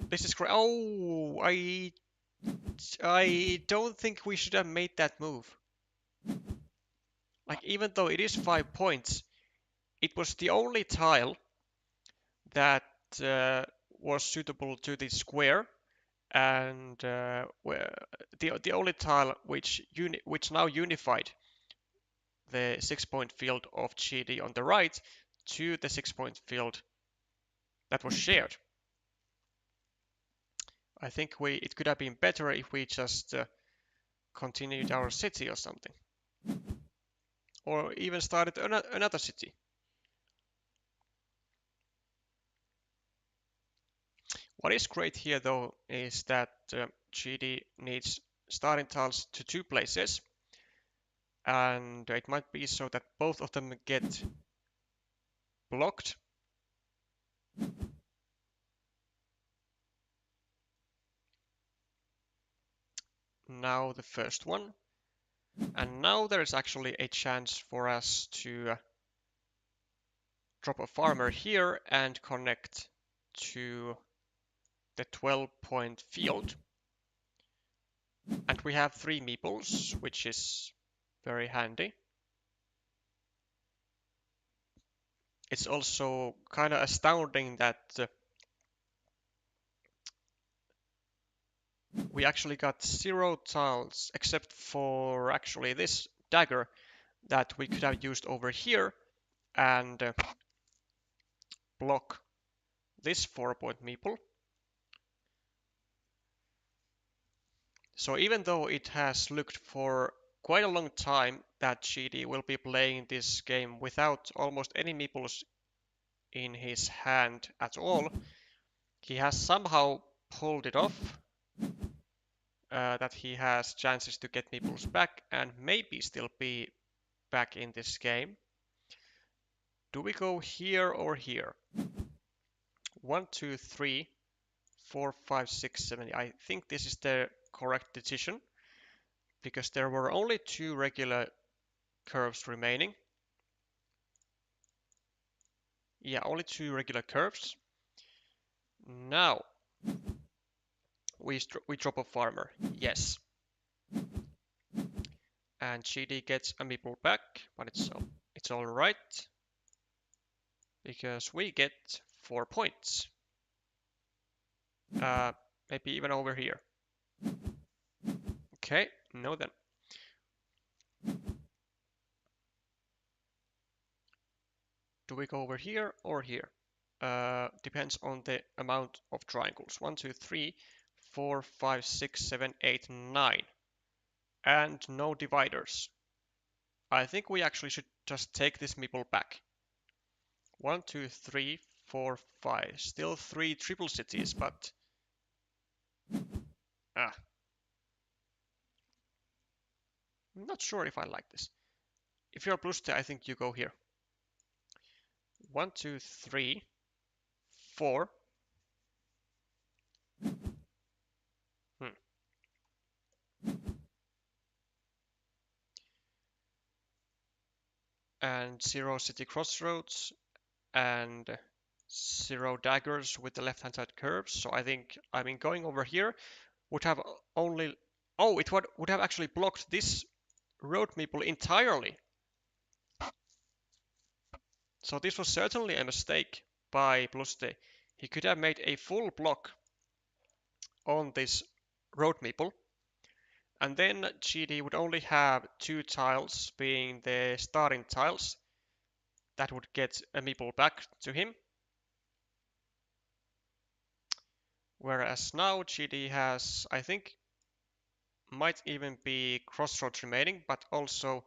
This is great. Oh, I don't think we should have made that move. Like, even though it is 5 points, it was the only tile that was suitable to the square, and the only tile which now unified the 6-point field of GD on the right to the 6-point field that was shared. I think it could have been better if we just continued our city or something, or even started another city. What is great here though is that GD needs starting tiles to 2 places, and it might be so that both of them get blocked. Now the first one, and now there is actually a chance for us to drop a farmer here and connect to the 12-point field. And we have 3 meeples, which is very handy. It's also kind of astounding that we actually got 0 tiles, except for actually this dagger that we could have used over here and block this 4-point meeple. So even though it has looked for quite a long time that GD will be playing this game without almost any meeples in his hand at all, he has somehow pulled it off, that he has chances to get meeples back and maybe still be back in this game. Do we go here or here? 1, 2, 3, 4, 5, 6, 7. I think this is the correct decision because there were only 2 regular curves remaining. Yeah, only 2 regular curves. Now we drop a farmer. Yes. And GD gets a meeple back, but it's all right because we get 4 points. Maybe even over here. Okay, no then. Do we go over here or here? Depends on the amount of triangles. 1, 2, 3, 4, 5, 6, 7, 8, 9. And no dividers. I think we actually should just take this meeple back. 1, 2, 3, 4, 5. Still 3 triple cities, but I'm not sure if I like this. If you're Bluste, I think you go here. 1, 2, 3, 4. And 0 city crossroads and 0 daggers with the left-hand side curves. So I think, going over here would have only... Oh, it would have actually blocked this road meeple entirely. So this was certainly a mistake by Bluste. He could have made a full block on this road meeple, and then GD would only have 2 tiles being the starting tiles that would get a meeple back to him. Whereas now GD has, I think, might even be crossroads remaining, but also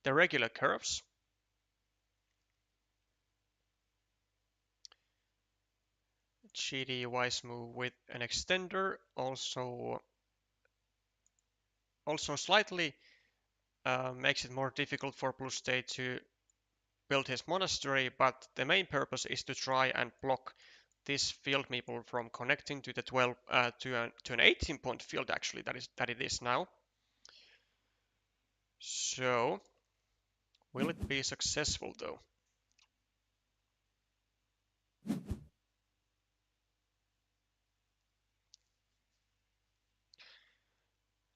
the regular curves. GD wise move with an extender, also slightly makes it more difficult for Blue State to build his monastery, but the main purpose is to try and block this field meeple from connecting to the 12 to an 18-point field actually that it is now. So will it be successful though?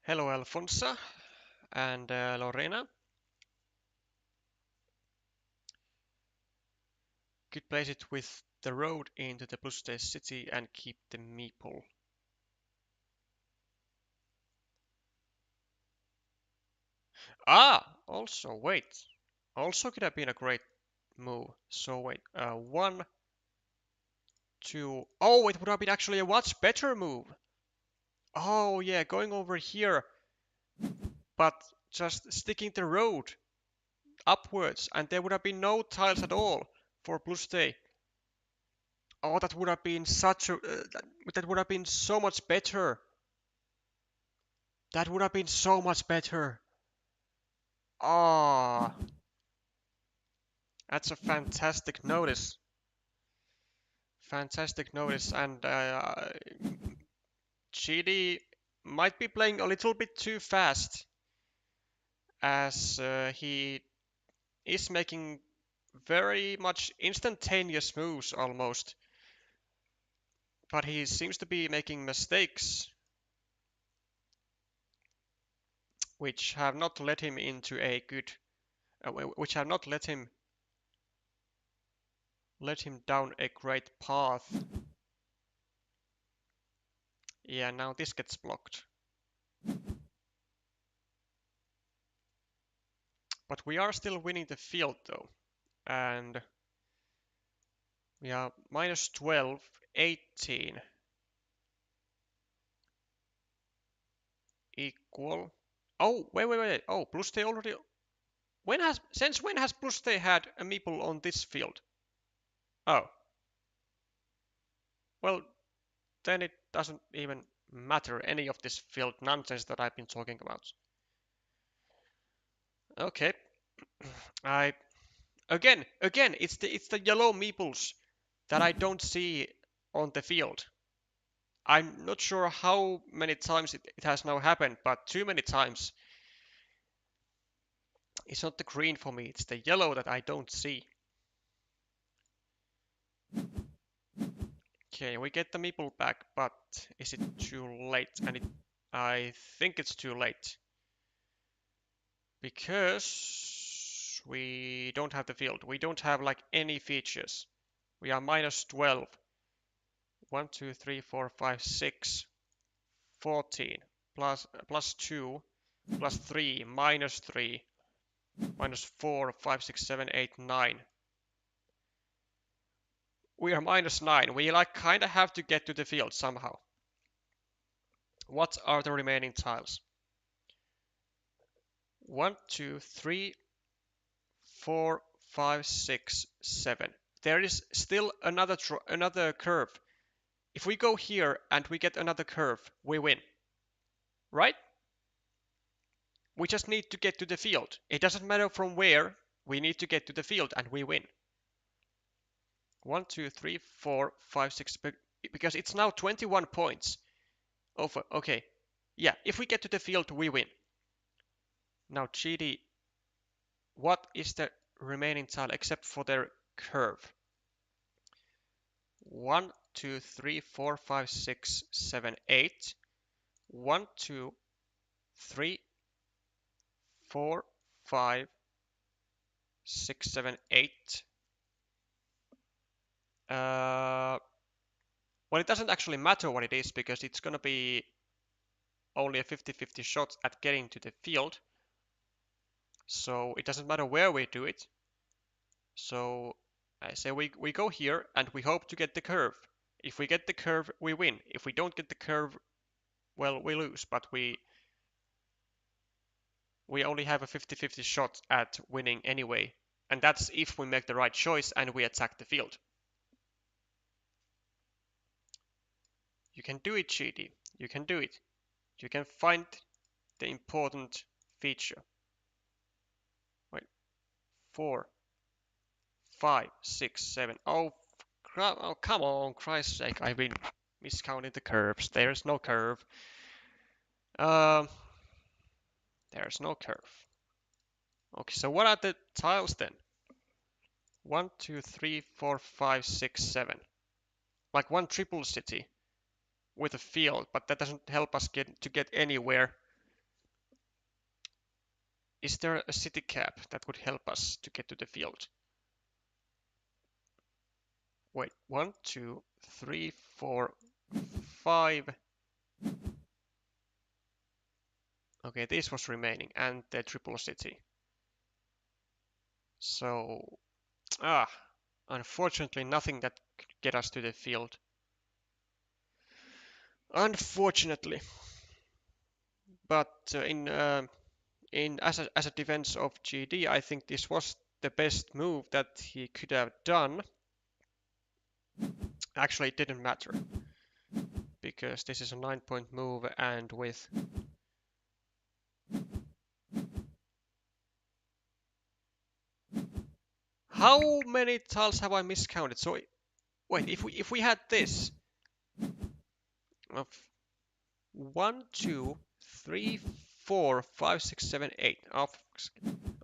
Hello Alfonso and Lorena. Could place it with the road into the Blue State city and keep the meeple. Ah, also wait. Also could have been a great move. So wait, 1, 2. Oh, it would have been actually a much better move. Oh yeah, going over here, but just sticking the road upwards, and there would have been no tiles at all for Blue State. Oh, that would have been such a that would have been so much better. That would have been so much better. Ah, oh, that's a fantastic notice. Fantastic notice, and GD might be playing a little bit too fast, as he is making very much instantaneous moves almost, but he seems to be making mistakes which have not led him into a good, which have not led him down a great path. Yeah, now this gets blocked. But we are still winning the field though, and we are minus 12, 18 equal. Oh, wait. Oh, Blue State already. Since when has Blue State had a meeple on this field? Oh, well, then it doesn't even matter any of this field nonsense that I've been talking about. Okay, I again, it's the yellow meeples that I don't see on the field. I'm not sure how many times it has now happened, but too many times. It's not the green for me, it's the yellow that I don't see. Okay, we get the meeple back, but is it too late? I think it's too late. Because we don't have the field. We don't have like any features. We are minus 12. 1, 2, 3, 4, 5, 6, 14. Plus 2, plus 3, minus 3, minus 4, 5, 6, 7, 8, 9. We are minus 9. We like kind of have to get to the field somehow. What are the remaining tiles? 1, 2, 3, 4, 5, 6, 7. There is still another curve. If we go here and we get another curve, we win. Right? We just need to get to the field. It doesn't matter from where, we need to get to the field and we win. 1, 2, 3, 4, 5, 6, because it's now 21 points. Over. Okay. Yeah, if we get to the field, we win. Now, GD, what is the remaining tile except for their curve? 1, 2, 3, 4, 5, 6, 7, 8. 1, 2, 3, 4, 5, 6, 7, 8. Well, it doesn't actually matter what it is because it's going to be only a 50-50 shot at getting to the field. So it doesn't matter where we do it. So I say we go here and we hope to get the curve. If we get the curve, we win. If we don't get the curve, well, we lose. But we only have a 50-50 shot at winning anyway. And that's if we make the right choice and we attack the field. You can do it, GD. You can do it. You can find the important feature. Wait, 4, 5, 6, 7. Oh, oh come on, Christ's sake! I've been miscounting the curves. There's no curve. Um, there's no curve. Okay, so what are the tiles then? 1, 2, 3, 4, 5, 6, 7. Like one triple city with a field, but that doesn't help us get anywhere. Is there a city cap that would help us to get to the field? Wait, 1, 2, 3, 4, 5. Okay, this was remaining, and the triple city. So, unfortunately, nothing that could get us to the field. Unfortunately, but as a defense of GD, I think this was the best move that he could have done. Actually, it didn't matter because this is a 9-point move, and with how many tiles have I miscounted? So wait, if we had this of 1, 2, 3, 4, 5, 6, 7, 8.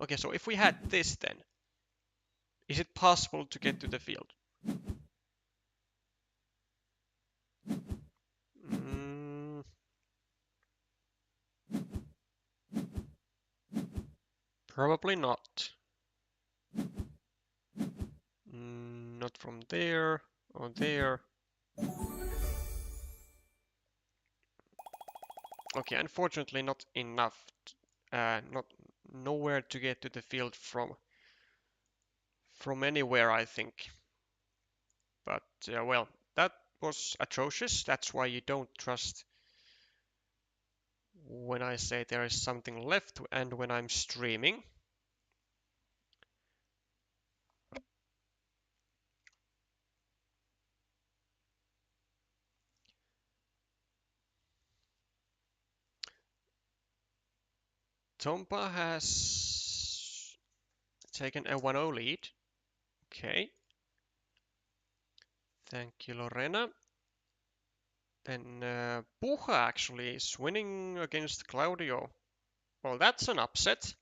Okay, so if we had this, then is it possible to get to the field? Probably not. Not from there or there. Okay, unfortunately not enough. Not nowhere to get to the field from anywhere, I think. But well, that was atrocious. That's why you don't trust when I say there is something left and when I'm streaming. Tompa has taken a 1-0 lead. Okay. Thank you, Lorena. Then Puja actually is winning against Claudio. Well, that's an upset.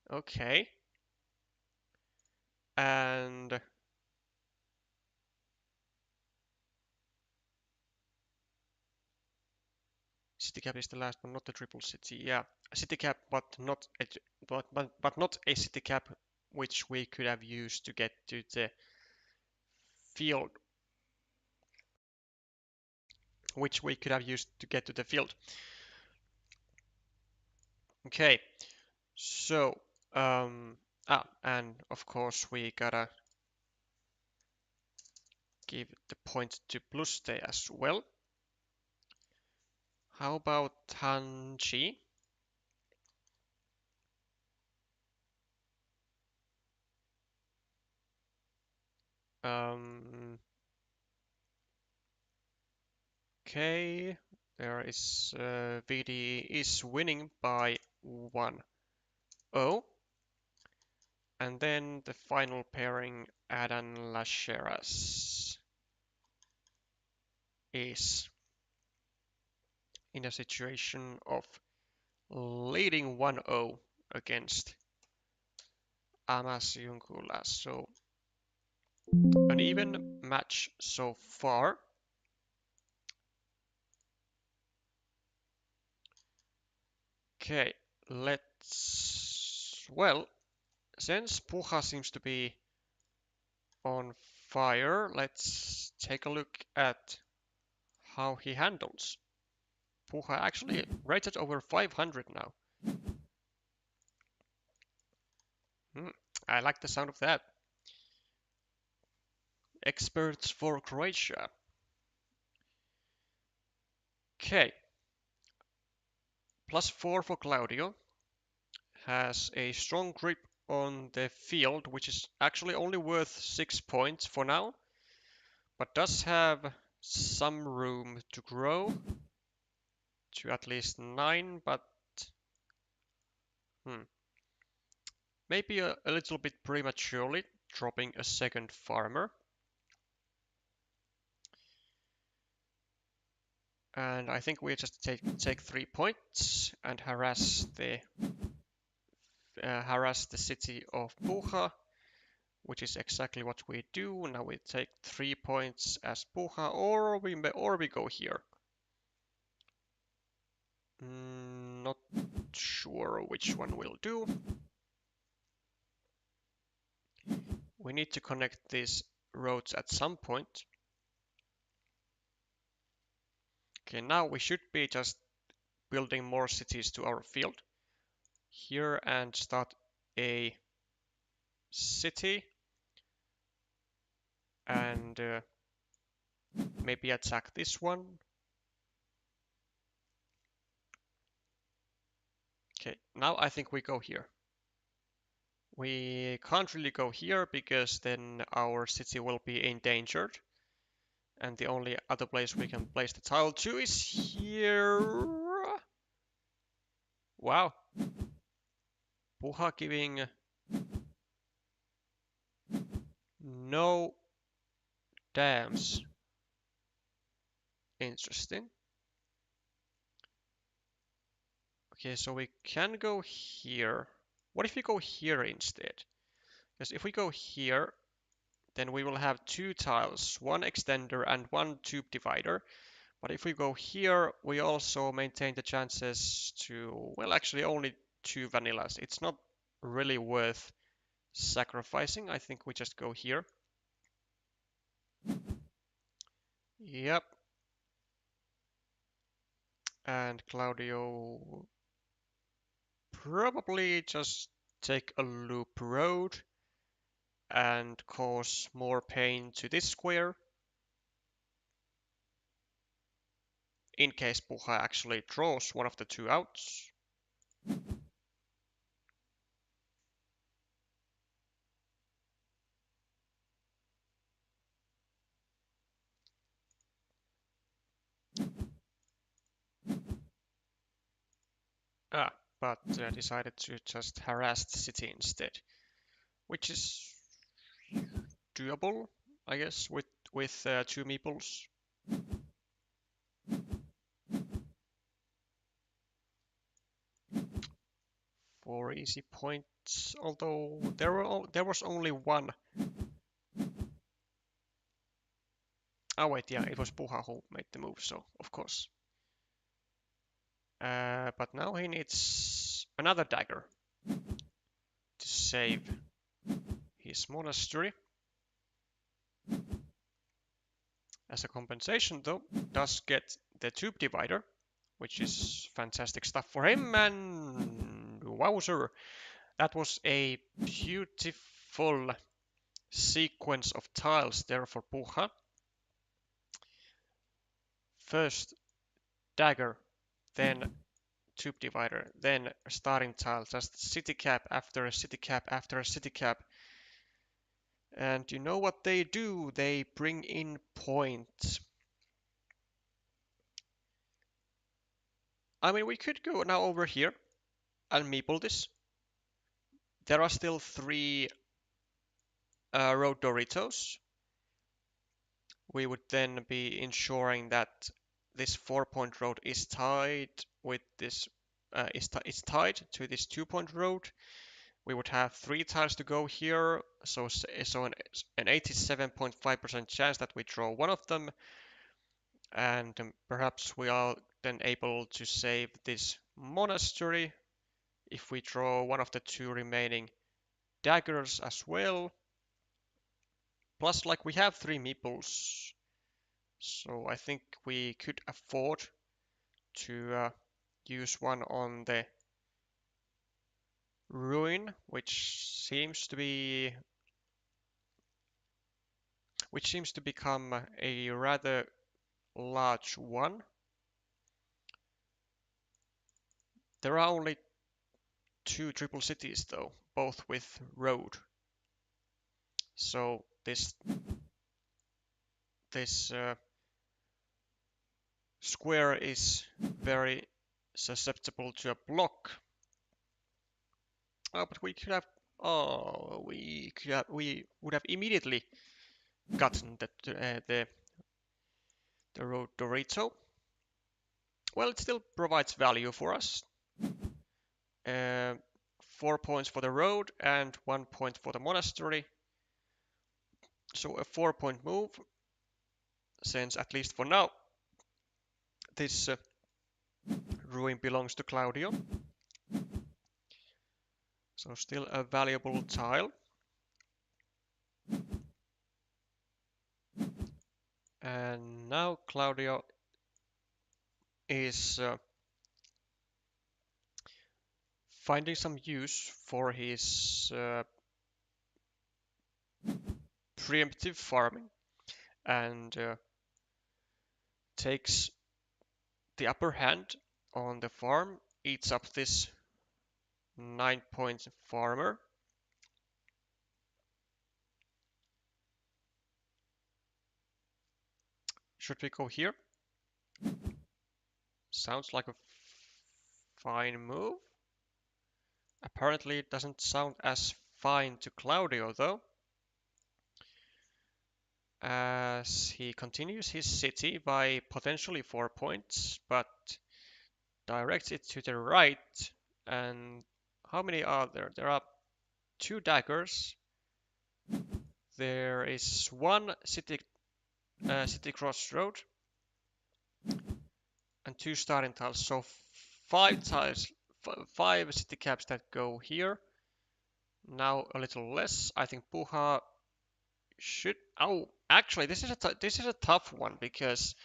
Okay. And city cap is the last one, not the triple city. Yeah, a city cap, but not a city cap which we could have used to get to the field. Which we could have used to get to the field. Okay, so and of course we gotta give the point to Pluste as well. How about Hanchi? Okay, there is VD is winning by 1-0. And then the final pairing, Adan Lacheras, is in a situation of leading 1-0 against Amas Junkula. So an even match so far. Okay, well, since Puja seems to be on fire, let's take a look at how he handles. Puja actually rated over 500 now. I like the sound of that. Experts for Croatia. Okay. +4 for Claudio. Has a strong grip on the field, which is actually only worth 6 points for now, but does have some room to grow to at least 9, but maybe a little bit prematurely dropping a second farmer. And I think we just take 3 points and harass the city of Puja, which is exactly what we do. Now we take 3 points as Puja, or we go here. Not sure which one we'll do. We need to connect these roads at some point. Okay, now we should be just building more cities to our field here and start a city and maybe attack this one. Okay, now I think we go here. We can't really go here because then our city will be endangered. And the only other place we can place the tile to is here. Wow. Puha giving no dams. Interesting. Okay, so we can go here. What if we go here instead? Because if we go here, then we will have 2 tiles, 1 extender and 1 tube divider. But if we go here, we also maintain the chances to, well, actually only 2 vanillas. It's not really worth sacrificing. I think we just go here. Yep. And Claudio probably just take a loop road and cause more pain to this square. In case Puha actually draws one of the 2 outs. But decided to just harass the city instead, which is doable, I guess, with 2 meeples. 4 easy points, although there was only 1. Oh wait, yeah, it was Puha who made the move, so of course. But now he needs another dagger to save his monastery. As a compensation, though, does get the tube divider, which is fantastic stuff for him. And wowzer, that was a beautiful sequence of tiles there for Puha. First dagger, then tube divider, then starting tile, just city cap after a city cap after a city cap. And you know what they do? They bring in points. I mean, we could go now over here and meeple this. There are still 3 road Doritos. We would then be ensuring that this 4-point road is tied with this is tied to this 2-point road. We would have 3 tiles to go here, so an 87.5% chance that we draw one of them, and perhaps we are then able to save this monastery if we draw one of the 2 remaining daggers as well. Plus, like, we have 3 meeples, so I think we could afford to use one on the ruin, which seems to become a rather large one. There are only 2 triple cities though, both with road. So this square is very susceptible to a block. Oh, but we could have. Oh, we would have immediately gotten the road Dorito. Well, it still provides value for us. 4 points for the road and 1 point for the monastery. So a 4-point move, since at least for now this ruin belongs to Claudio. So still a valuable tile. And now Claudio is finding some use for his preemptive farming and takes the upper hand on the farm, eats up this 9-point farmer. Should we go here? Sounds like a fine move. Apparently it doesn't sound as fine to Claudio though, as he continues his city by potentially 4 points, but directs it to the right. And how many are there? There are 2 daggers. There is 1 city crossroad and 2 starting tiles. So 5 tiles, 5 city caps that go here. Now a little less. I think Puha should. Oh, actually, this is a tough one because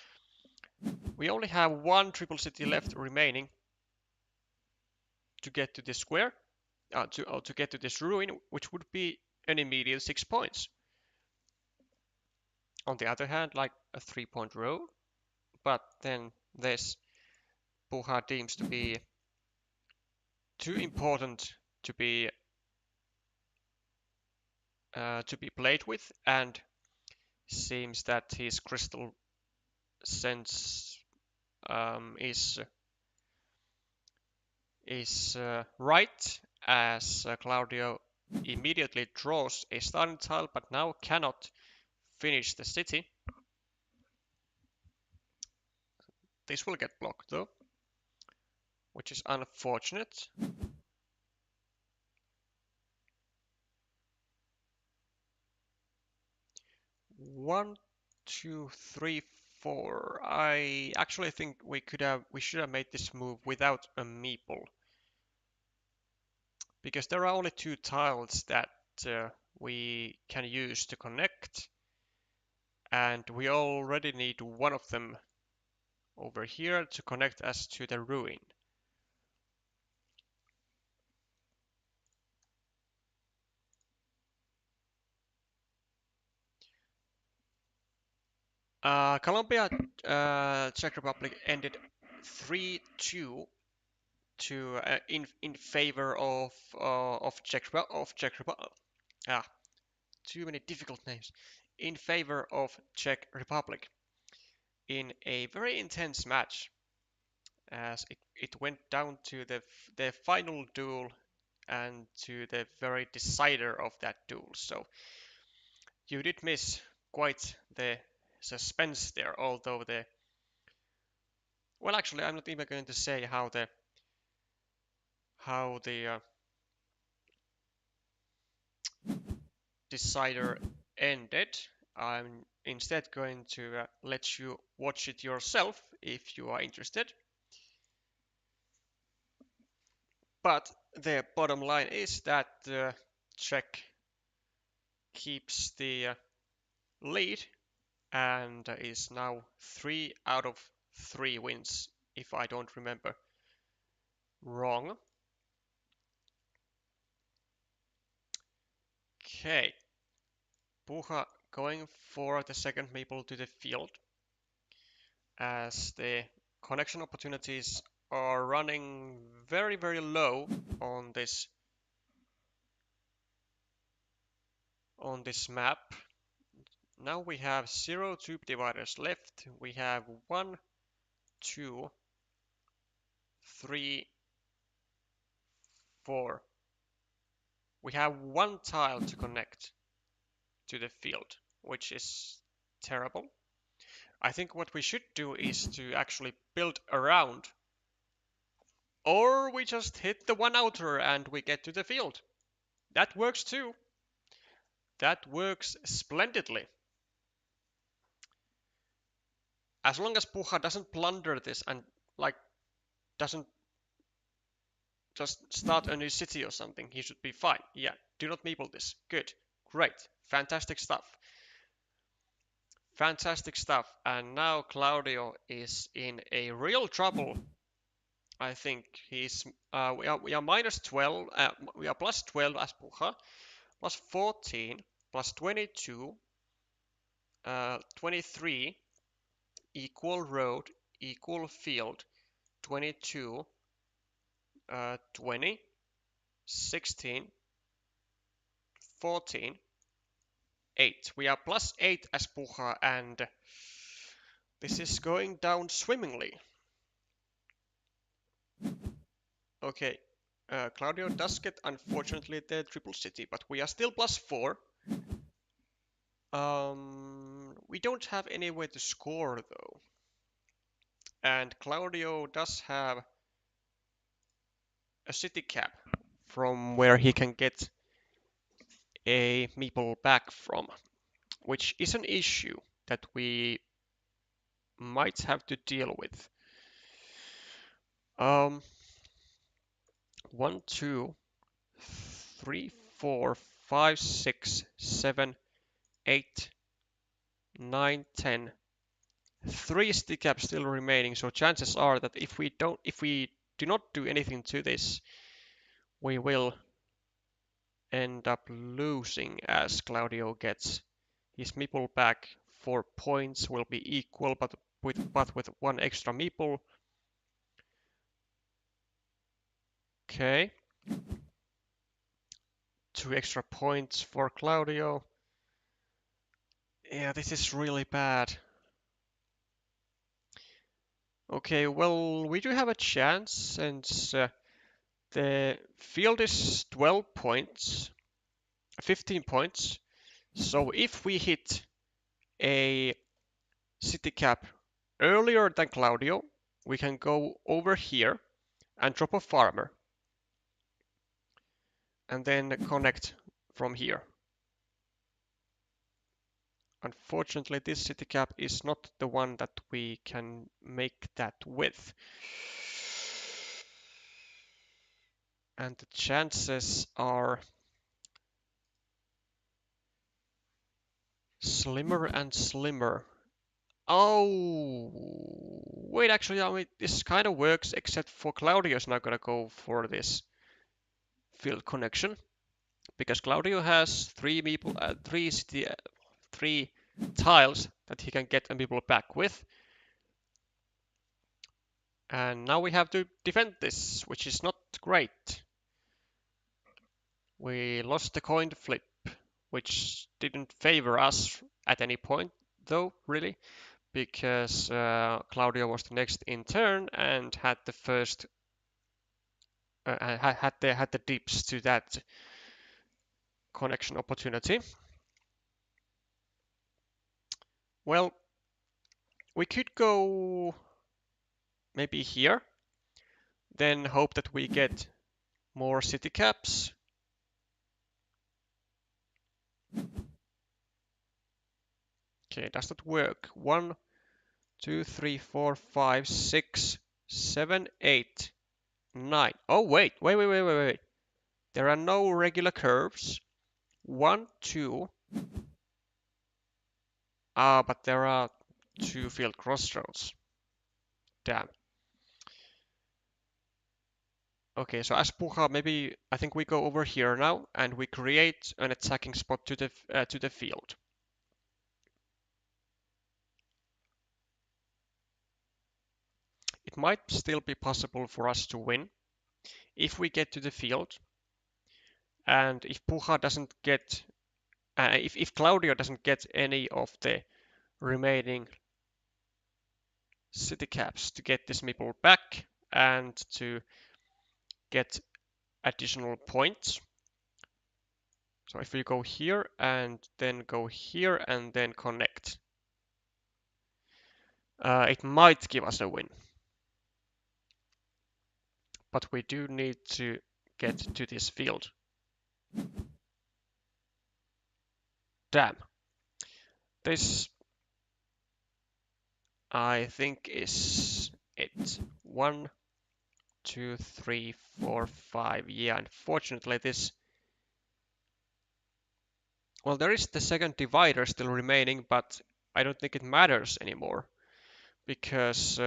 we only have 1 triple city left remaining to get to this square, to get to this ruin, which would be an immediate 6 points. On the other hand, like a 3-point row, but then this Puha deems to be too important to be played with, and seems that his crystal sense is right, as Claudio immediately draws a starting tile, but now cannot finish the city. This will get blocked though, which is unfortunate. One, two, three, four. I actually think we should have made this move without a meeple, because there are only 2 tiles that we can use to connect, and we already need 1 of them over here to connect us to the ruin. Colombia, Czech Republic ended 3-2 to in favor of Czech Republic. Ah, too many difficult names. In favor of Czech Republic in a very intense match, as it went down to the final duel and to the very decider of that duel. So you did miss quite the suspense there, although well, actually, I'm not even going to say how the decider ended. I'm instead going to let you watch it yourself if you are interested. But the bottom line is that Czech keeps the lead and is now 3 out of 3 wins, if I don't remember wrong. Okay, Puha going for the second meeple to the field, as the connection opportunities are running very, very low on this map. Now we have 0 tube dividers left. We have 1 2, 3, 4. We have one tile to connect to the field, which is terrible. I think what we should do is to actually build around, or we just hit the one outer and we get to the field. That works too. That works splendidly. As long as Puha doesn't plunder this and like doesn't just start a new city or something, he should be fine. Yeah, do not meeple this. Good, great, fantastic stuff. Fantastic stuff. And now Claudio is in a real trouble. I think he's we are minus 12. We are plus 12 as Puha, plus 14, plus 22, 23, equal road, equal field, 22, 20, 16, 14, 8. We are plus 8 as Puha, and this is going down swimmingly. Okay, Claudio does get, unfortunately, the triple city, but we are still plus 4. We don't have anywhere to score, though. And Claudio does have a city cap from where he can get a meeple back from, which is an issue that we might have to deal with. 1, 2, 3, 4, 5, 6, 7, 8, 9, 10. 3 city caps still remaining, so chances are that if we do not do anything to this, we will end up losing as Claudio gets his meeple back. 4 points will be equal, but with 1 extra meeple. Okay. 2 extra points for Claudio. Yeah, this is really bad. Okay, well, we do have a chance since the field is 12 points, 15 points. So if we hit a city cap earlier than Claudio, we can go over here and drop a farmer. And then connect from here. Unfortunately, this city cap is not the one that we can make that with. And the chances are slimmer and slimmer. Oh, wait, actually, I mean, this kind of works, except for Claudio's not gonna go for this field connection, because Claudio has 3 people, 3 tiles that he can get a meeple back with. And now we have to defend this, which is not great. We lost the coin flip, which didn't favor us at any point, though, really, because Claudio was the next in turn and had the first, had the dips to that connection opportunity. Well, we could go maybe here, then hope that we get more city caps. Okay, does that work? 1, 2, 3, 4, 5, 6, 7, 8, 9. Oh, wait. There are no regular curves. 1, 2. But there are 2 field crossroads. Damn. Okay, so as Puha, maybe I think we go over here now and we create an attacking spot to the field. It might still be possible for us to win if we get to the field, and if Puha doesn't get, if Claudio doesn't get any of the remaining city caps to get this meeple back and to get additional points. So if we go here and then go here and then connect, it might give us a win. But we do need to get to this field. Damn. This, I think, is it. 1, 2, 3, 4, 5. Yeah, unfortunately this... Well, there is the second divider still remaining, but I don't think it matters anymore. Because...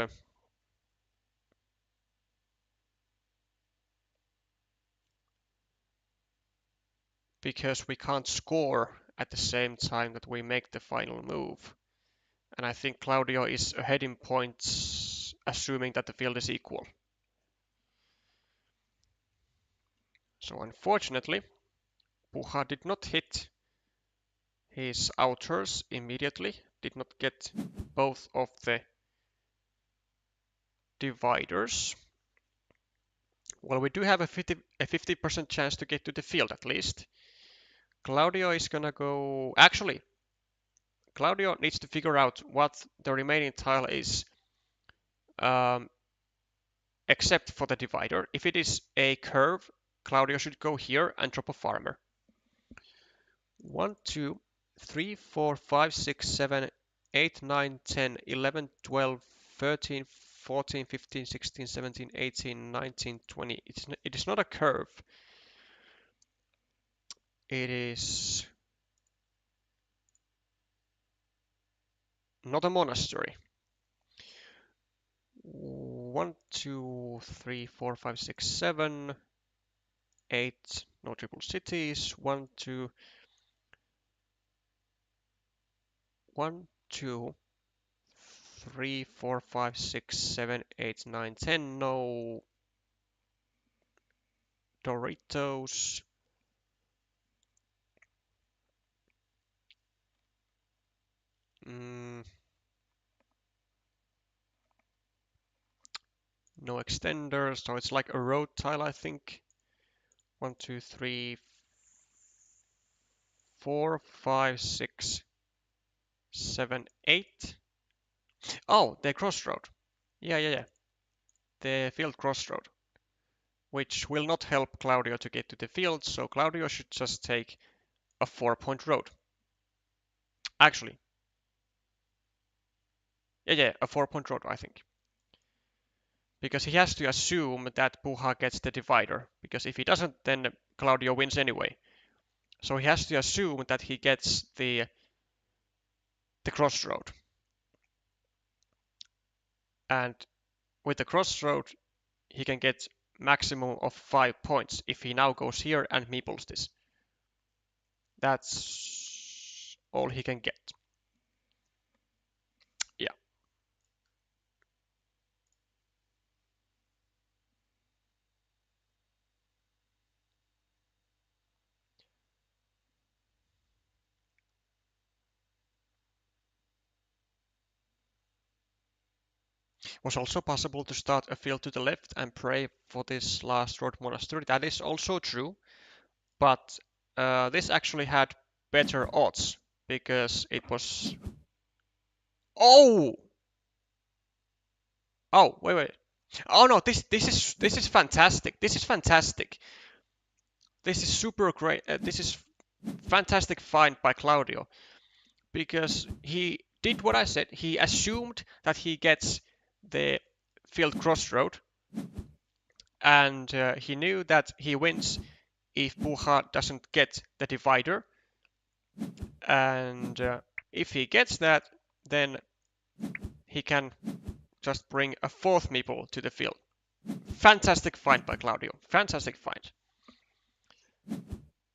because we can't score at the same time that we make the final move. And I think Claudio is ahead in points, assuming that the field is equal. So unfortunately, Puha did not hit his outers immediately, did not get both of the dividers. Well, we do have a 50% chance to get to the field at least. Claudio is gonna go... Actually, Claudio needs to figure out what the remaining tile is, except for the divider. If it is a curve, Claudio should go here and drop a farmer. 1, 2, 3, 4, 5, 6, 7, 8, 9, 10, 11, 12, 13, 14, 15, 16, 17, 18, 19, 20. It is not a curve. It is not a monastery. 1, 2, 3, 4, 5, 6, 7, 8. No triple cities. 1, 2, 1, 2, 3, 4, 5, 6, 7, 8, 9, 10. No Doritos. No extenders, so it's like a road tile, I think. 1, 2, 3, 4, 5, 6, 7, 8. Oh, the crossroad. Yeah. The field crossroad, which will not help Claudio to get to the field, so Claudio should just take a 4-point road. Actually, yeah, a 4-point road, I think. Because he has to assume that Puha gets the divider, because if he doesn't, then Claudio wins anyway. So he has to assume that he gets the crossroad. And with the crossroad, he can get maximum of 5 points if he now goes here and meeples this. That's all he can get. Yeah. Was also possible to start a field to the left and pray for this last road monastery. That is also true, but this actually had better odds because it was... Oh! Oh, wait. Oh no, this is fantastic. This is fantastic. This is super great. This is fantastic find by Claudio because he did what I said. He assumed that he gets the field crossroad, and he knew that he wins if Puha doesn't get the divider. And if he gets that, then he can just bring a 4th meeple to the field. Fantastic find by Claudio. Fantastic find.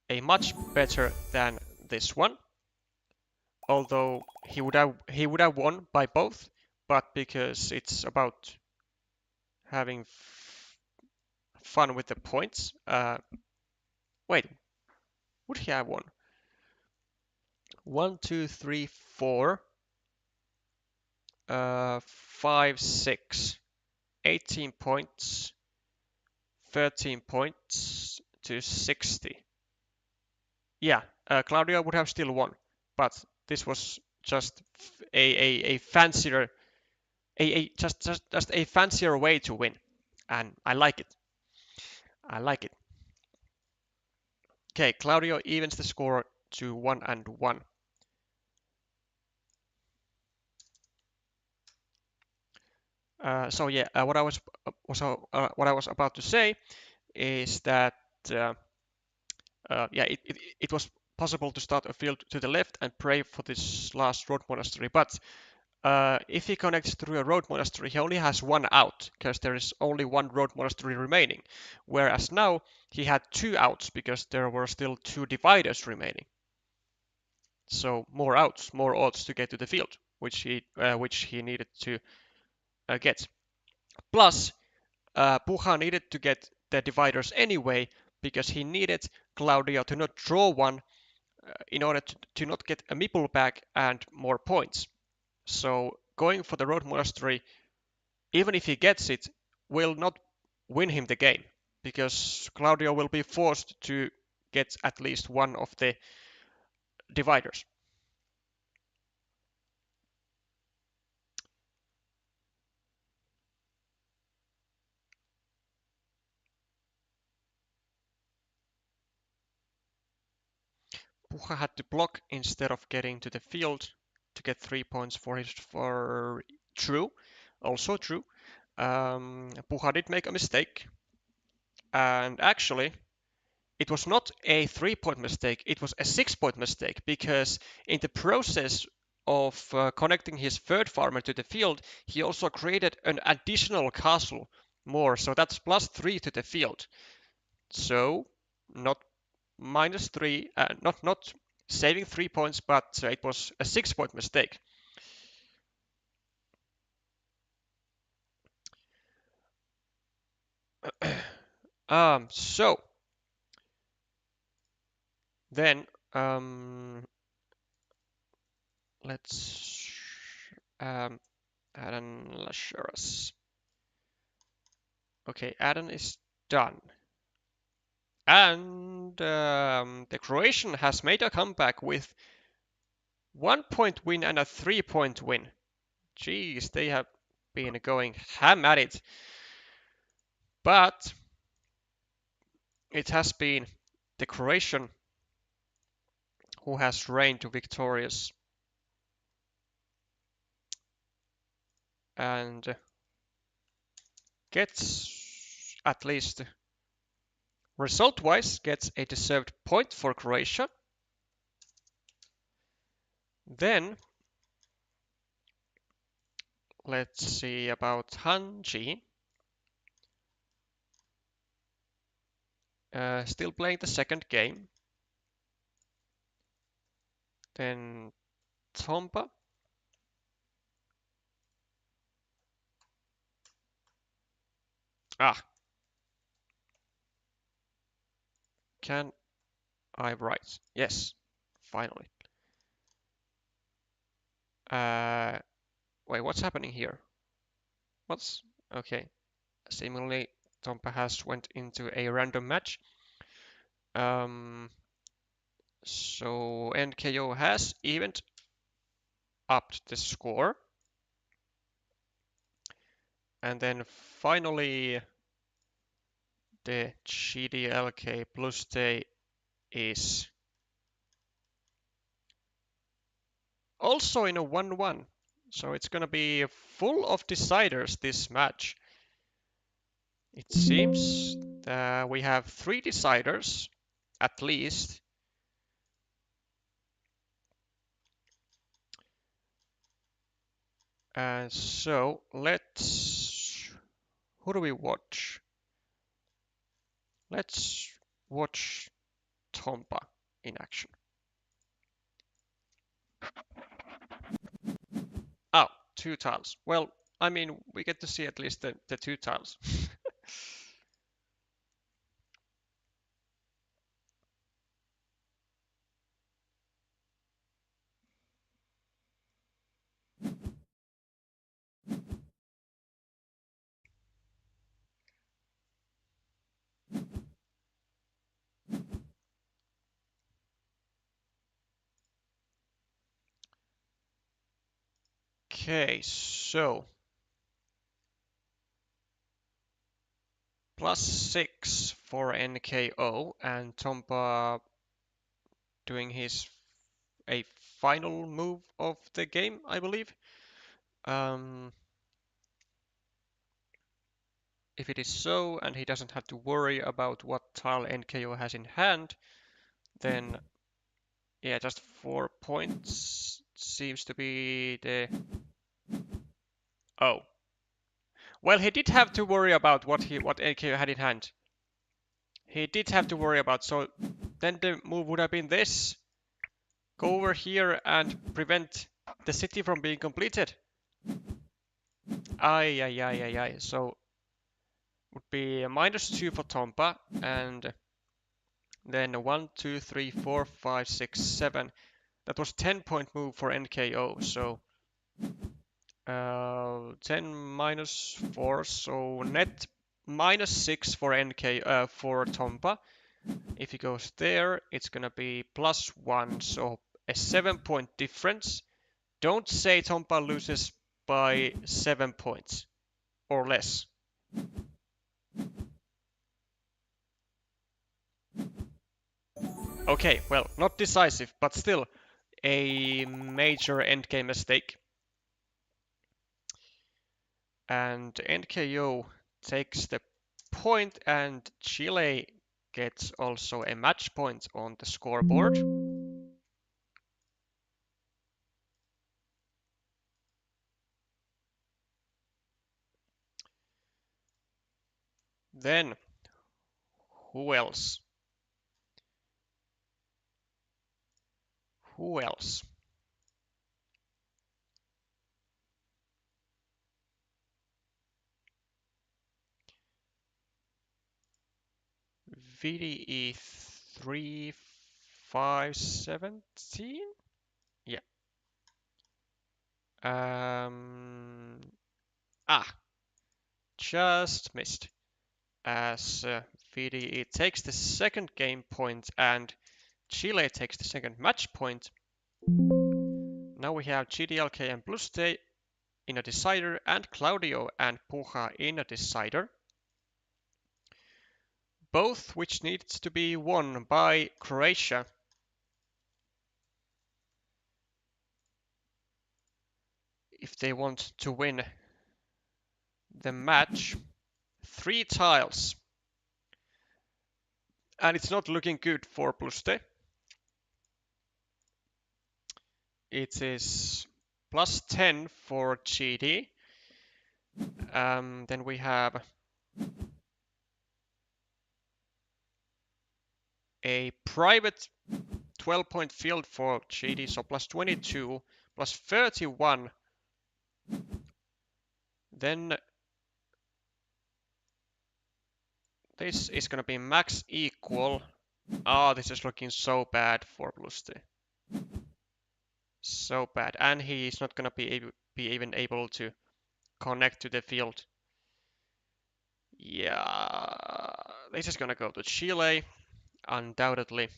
A much better than this one. Although he would have won by both, but because it's about having fun with the points. Wait, would he have won? 1, 2, 3, 4. 5, 6, 18 points, 13 points to 60. Yeah, Claudio would have still won, but this was just a fancier just a fancier way to win, and I like it. I like it. Okay, Claudio evens the score to 1-1. So yeah, what I was about to say is that uh, yeah, it was possible to start a field to the left and pray for this last road monastery, but if he connects through a road monastery, he only has one out because there is only one road monastery remaining. Whereas now he had two outs because there were still two dividers remaining. So more outs, more odds to get to the field, which he needed to get. Plus, Puja needed to get the dividers anyway because he needed Claudio to not draw one in order to not get a meeple back and more points. So going for the road monastery, even if he gets it, will not win him the game because Claudio will be forced to get at least one of the dividers. Puja had to block instead of getting to the field to get 3 points for true. Also true. Puja did make a mistake, and actually, it was not a 3 point mistake, it was a 6 point mistake because in the process of connecting his third farmer to the field, he also created an additional castle more, so that's +3 to the field. So not -3, not saving 3 points, but it was a 6 point mistake. So then let's Adam Lasheras. Okay, Adam is done. And the Croatian has made a comeback with 1 point win and a 3 point win. Jeez, they have been going ham at it. But it has been the Croatian who has reigned victorious. And gets, at least result-wise, gets a deserved point for Croatia. Then let's see about Hanji. Still playing the second game. Then Tompa. Ah, can I write? Yes, finally. Uh, Wait, what's happening here? What's okay? Seemingly, Tompa has went into a random match. So NKO has evened upped the score, and then finally the GDLK plus day is also in a 1-1. So it's gonna be full of deciders this match. It seems that we have 3 deciders at least. And so let's, who do we watch? Let's watch Tompa in action. Oh, 2 tiles. Well, I mean, we get to see at least the 2 tiles. Okay, so +6 for NKO and Tompa doing a final move of the game, I believe. If it is so, and he doesn't have to worry about what tile NKO has in hand, then yeah, just 4 points seems to be the... Oh. Well, he did have to worry about what NKO had in hand. He did have to worry about, so then the move would have been this. Go over here and prevent the city from being completed. Ay, ay, ay, ay, ay. So would be a -2 for Tompa, and then 1, 2, 3, 4, 5, 6, 7. That was 10-point move for NKO, so 10 -4, so net -6 for for Tompa. If he goes there, it's gonna be +1, so a 7-point difference. Don't say Tompa loses by 7 points or less. Okay, well, not decisive, but still a major endgame mistake. And NKO takes the point, and Chile gets also a match point on the scoreboard. Then, who else? Who else? VDE 3517? Yeah. Just missed. As VDE takes the second game point and Chile takes the second match point. Now we have GDLK and Bluste in a decider, and Claudio and Puja in a decider. Both which needs to be won by Croatia. If they want to win the match. 3 tiles. And it's not looking good for Bluste. It is +10 for GD. Then we have a private 12-point field for GD, so +22, +31. Then this is going to be max equal. Oh, this is looking so bad for Bluste. So bad. And he's not going to be even able to connect to the field. Yeah, this is going to go to Chile, undoubtedly.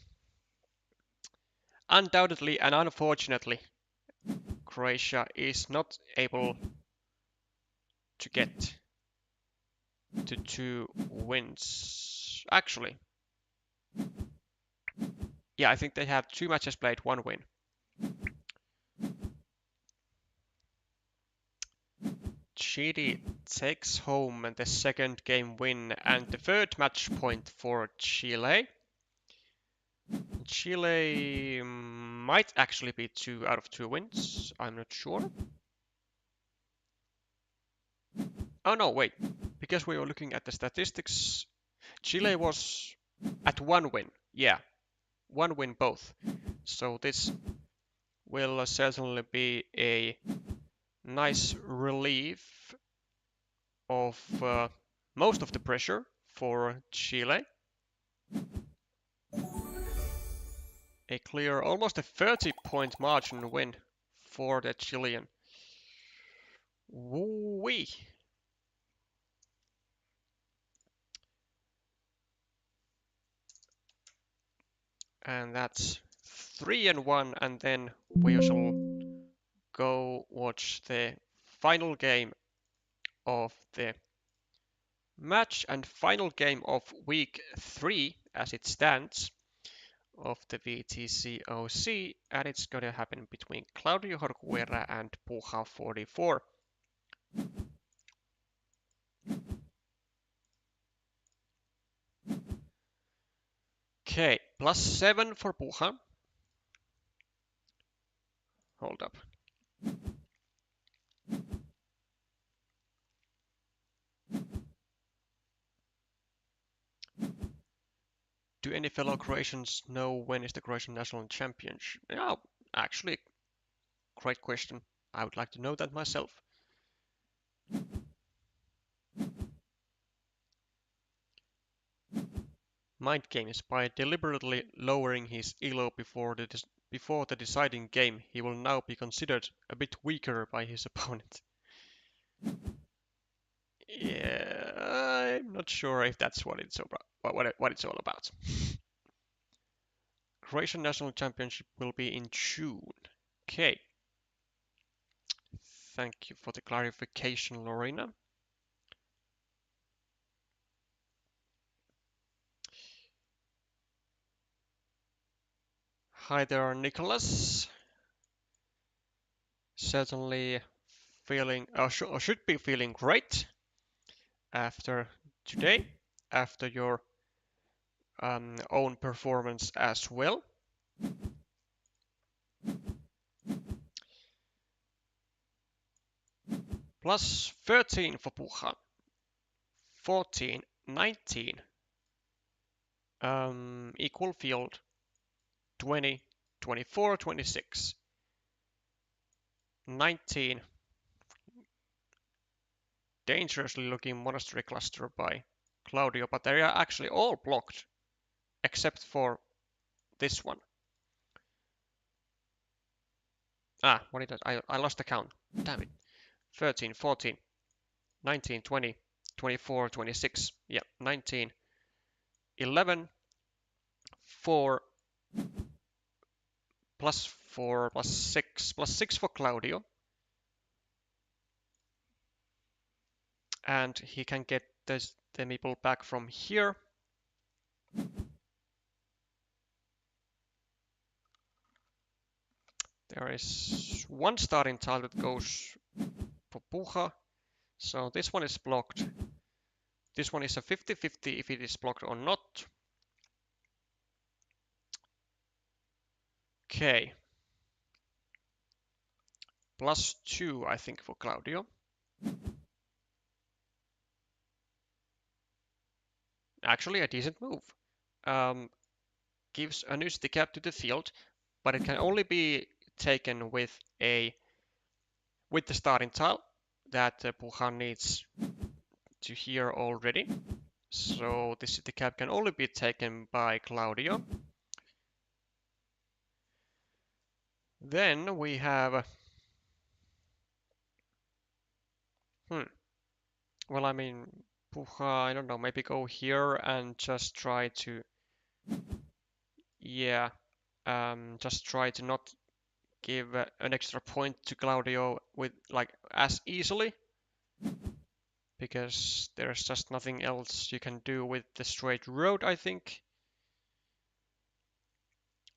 Undoubtedly and unfortunately, Croatia is not able to get to 2 wins. Actually, yeah, I think they have 2 matches played, 1 win. Chile takes home the second game win and the third match point for Chile. Chile might actually be 2 out of 2 wins. I'm not sure. Oh no, wait. Because we were looking at the statistics, Chile was at 1 win. Yeah, 1 win both. So this will certainly be a nice relief of most of the pressure for Chile. A clear, almost a 30-point margin win for the Chilean. Woo-wee. And that's 3-1, and then we shall go watch the final game of the match and final game of week 3 as it stands of the WTCOC, and it's gonna happen between Claudio Jorquera and Puja44. Okay, +7 for Puja. Hold up. Do any fellow Croatians know when is the Croatian National Championship? Yeah, actually, great question. I would like to know that myself. Mind games. By deliberately lowering his elo before the deciding game, he will now be considered a bit weaker by his opponent. Yeah, I'm not sure if that's what it's about. What it's all about. Croatian National Championship will be in June. Okay. Thank you for the clarification, Lorena. Hi there, Nicholas. Certainly feeling, or should be feeling great after today, after your own performance as well. +13 for Puja. 14, 19. Equal field. 20, 24, 26. 19. Dangerously looking monastery cluster by Claudio, but they are actually all blocked except for this one. What is that? I lost the count. Damn it. 13, 14, 19, 20, 24, 26. Yeah, 19, 11, 4, +4, +6, +6 for Claudio. And he can get the meeple back from here. There is one starting tile that goes for Puja. So this one is blocked. This one is a 50-50 if it is blocked or not. Okay. +2, I think, for Claudio. Actually, a decent move. Gives a new stick up to the field, but it can only be taken with the starting tile that Puja needs to here already. So this city cap can only be taken by Claudio. Then we have well, I mean, Puja, I don't know, maybe go here and just try to just try to not give an extra point to Claudio with like as easily, because there's just nothing else you can do with the straight road, I think.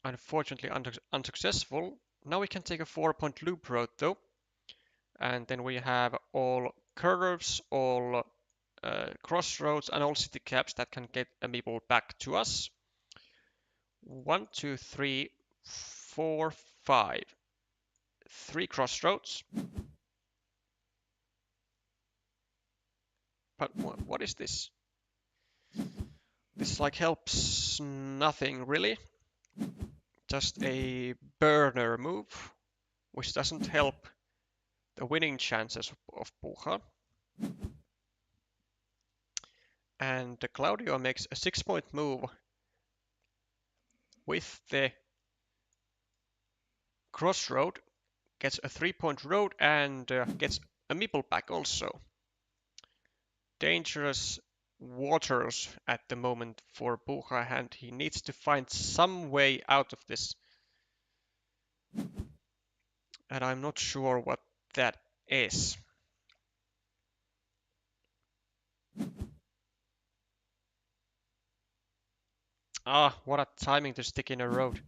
Unfortunately unsuccessful. Now we can take a 4-point loop road though, and then we have all curves, all crossroads, and all city caps that can get a meeple back to us. 1, 2, 3, 4, 5. 3 crossroads. But what is this? This like helps nothing really. Just a burner move, which doesn't help the winning chances of Puja. And Claudio makes a 6-point move with the crossroad, gets a 3-point road, and gets a meeple back also. Dangerous waters at the moment for Puja, and he needs to find some way out of this. And I'm not sure what that is. Ah, what a timing to stick in a road.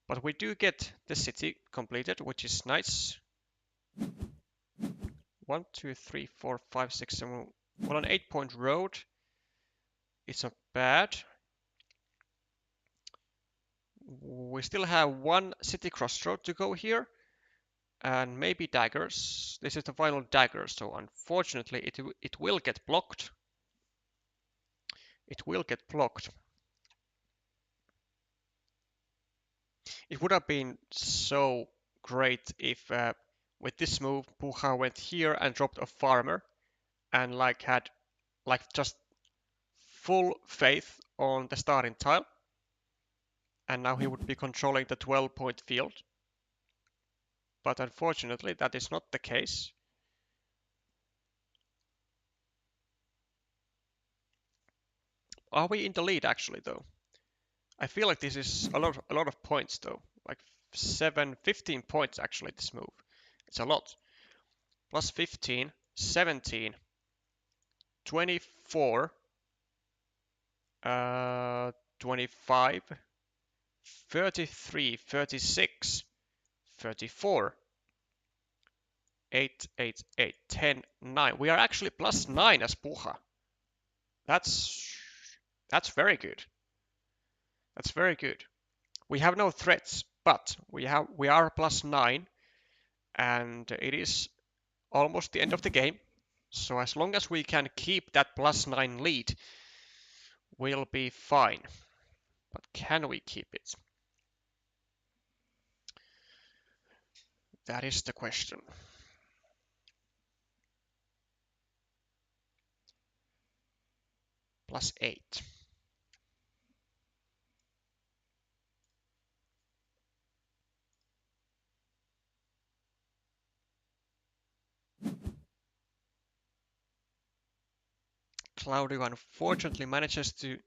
But we do get the city completed, which is nice. 1, 2, 3, 4, 5, 6, 7. Well, an 8-point road. It's not bad. We still have one city crossroad to go here. And maybe daggers. This is the final dagger, so unfortunately it will get blocked. It will get blocked. It would have been so great if with this move Puja went here and dropped a farmer and had just full faith on the starting tile, and now he would be controlling the 12-point field. But unfortunately that is not the case. Are we in the lead actually though? I feel like this is a lot of points though. Like 15 points actually this move. It's a lot. Plus 15, 17, 24, 25, 33, 36, 34, 8, 8, 8, 10, 9. We are actually plus 9 as Puja. That's very good. That's very good. We have no threats, but we are plus 9, and it is almost the end of the game. So as long as we can keep that plus 9 lead, we'll be fine. But can we keep it? That is the question. Plus 8. Claudio unfortunately manages to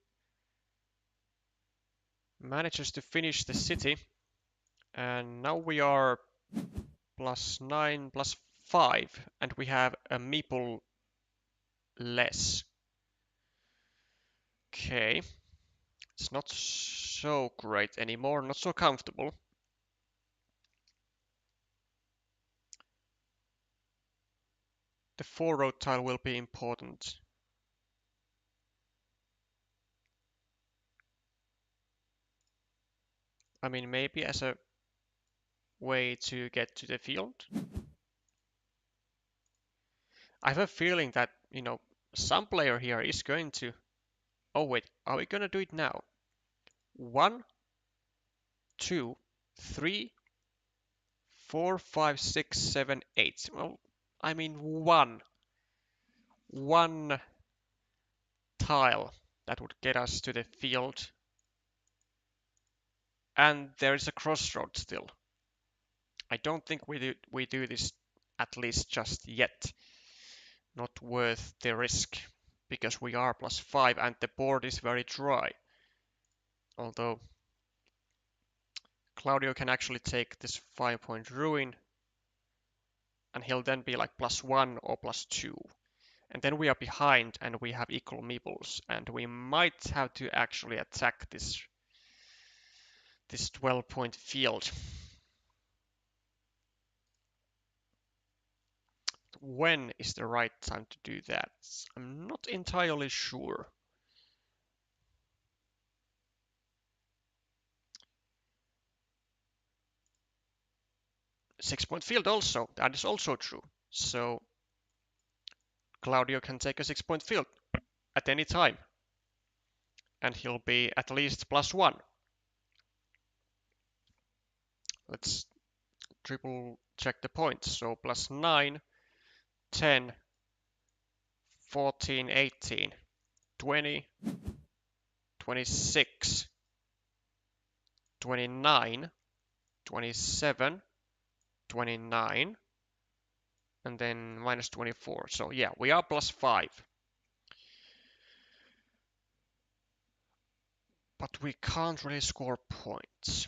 finish the city, and now we are plus 9, plus 5, and we have a meeple less. Okay, it's not so great anymore, not so comfortable. The 4-road tile will be important. I mean, maybe as a way to get to the field. I have a feeling that, some player here is going to... Oh wait, are we gonna do it now? 1, 2, 3, 4, 5, 6, 7, 8. Well, I mean one tile that would get us to the field. And there is a crossroad still. I don't think we do this, at least just yet. Not worth the risk, because we are plus 5 and the board is very dry. Although Claudio can actually take this 5-point ruin, and he'll then be like plus 1 or plus 2. And then we are behind and we have equal meeples, and we might have to actually attack this 12-point field. When is the right time to do that? I'm not entirely sure. Six-point field also, that is also true. So Claudio can take a 6-point field at any time, and he'll be at least plus 1. Let's triple check the points. So plus 9, 10, 14, 18, 20, 26, 29, 27, 29, and then minus 24. So yeah, we are plus 5. But we can't really score points.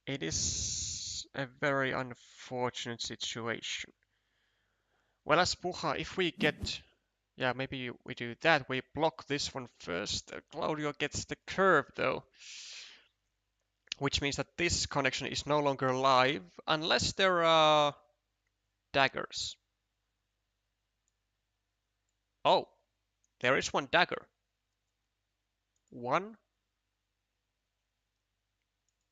It is a very unfortunate situation. Well, as Puha, if we get... Yeah, maybe we do that. We block this one first. Claudio gets the curve, though. Which means that this connection is no longer live, unless there are daggers. Oh, there is one dagger. One.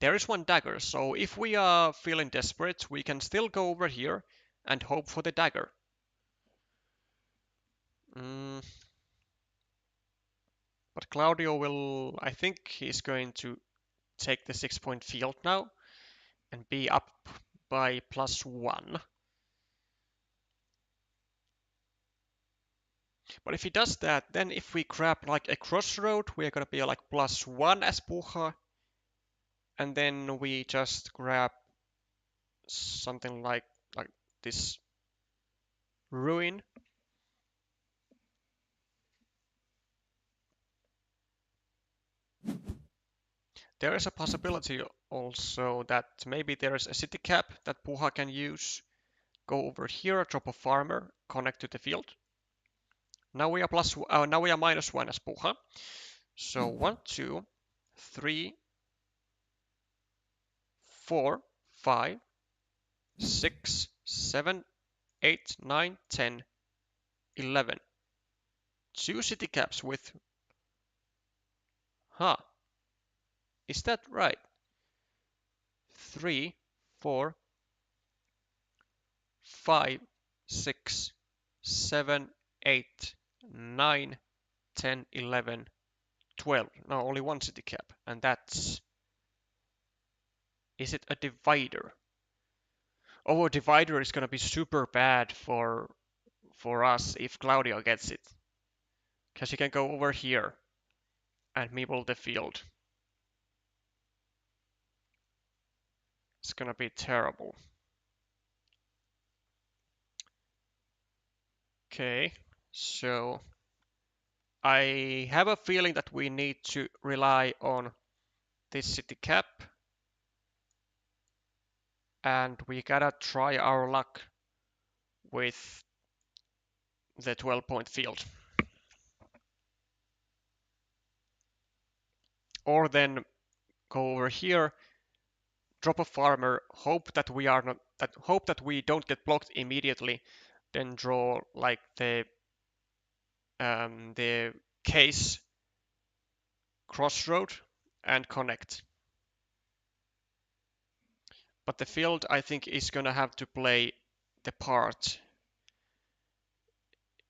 There is one dagger, so if we are feeling desperate, we can still go over here and hope for the dagger. But Claudio will, I think he's going to take the 6-point field now and be up by +1. But if he does that, then if we grab like a crossroad, we're gonna be like +1 as Puha. And then we just grab something like this ruin. There is a possibility also that maybe there is a city cap that Puha can use. Go over here, drop a farmer, connect to the field. Now we are -1 as Puha. So 1, 2, 3, 4, 5, 6, 7, 8, 9, 10, 11. 2 city caps with... Huh. Is that right? 3, 4, 5, 6, 7, 8, 9, 10, 11, 12. No, only 1 city cap. And that's... Is it a divider? Oh, a divider is gonna be super bad for us if Claudio gets it. Because he can go over here and meeple the field. It's gonna be terrible. Okay, so I have a feeling that we need to rely on this city cap. And we gotta try our luck with the 12-point field. Or then go over here, drop a farmer, hope that we don't get blocked immediately, then draw like the case crossroad and connect. But the field, I think, is gonna have to play the part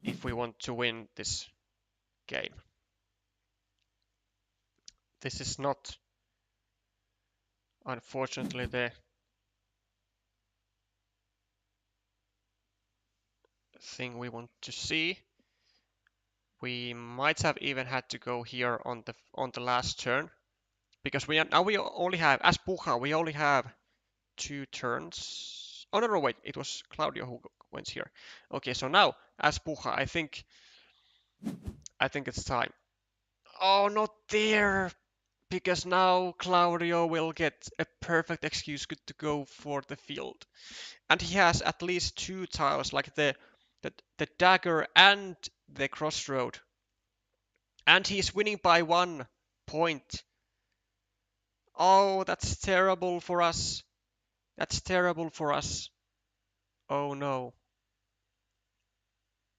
if we want to win this game. This is not, unfortunately, the thing we want to see. We might have even had to go here on the last turn, because we only have, as Puha, we only have 2 turns. Oh no, wait, it was Claudio who went here. Okay, so now as Puha, I think it's time. Oh, not there, because now Claudio will get a perfect excuse good to go for the field, and he has at least 2 tiles, like the dagger and the crossroad. And he's winning by 1 point. Oh, that's terrible for us. That's terrible for us. Oh no.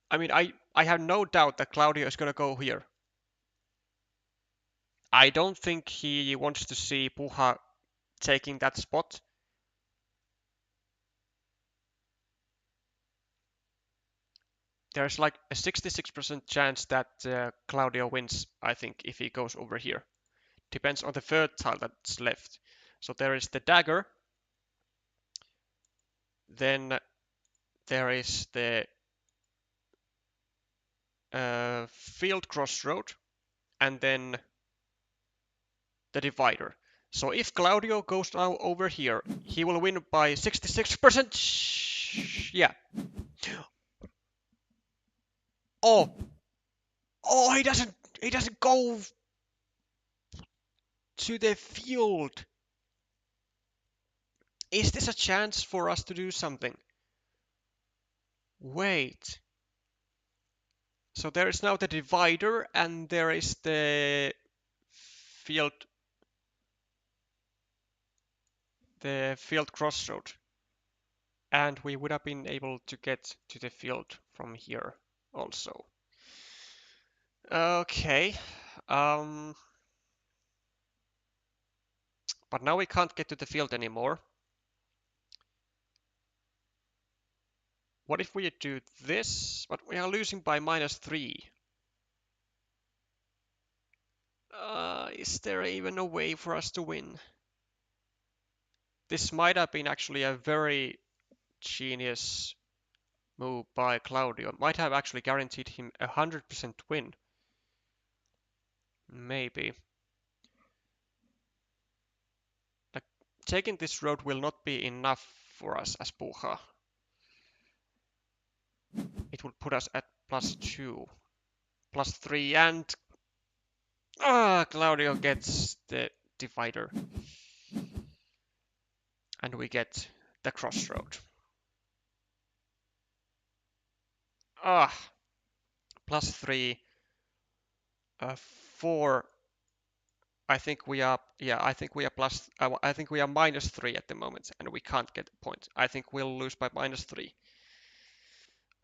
I mean, I have no doubt that Claudio is gonna go here. I don't think he wants to see Puha taking that spot. There's like a 66% chance that Claudio wins, I think, if he goes over here. Depends on the third tile that's left. So there is the dagger. Then there is the field crossroad. And then the divider. So if Claudio goes now over here, he will win by 66%. Yeah. Oh, he doesn't go to the field. Is this a chance for us to do something? Wait. So there is now the divider and there is field the field crossroad. And we would have been able to get to the field from here also. Okay. But now we can't get to the field anymore. What if we do this? But we are losing by -3. Is there even a way for us to win? This might have been actually a very genius move by Claudio. Might have actually guaranteed him 100% win. Maybe. Like, taking this road will not be enough for us as Puja. It would put us at +2, +3, and Claudio gets the divider. And we get the crossroad. +3, 4. I think we are, yeah, I think we are I think we are -3 at the moment, and we can't get a point. I think we'll lose by -3.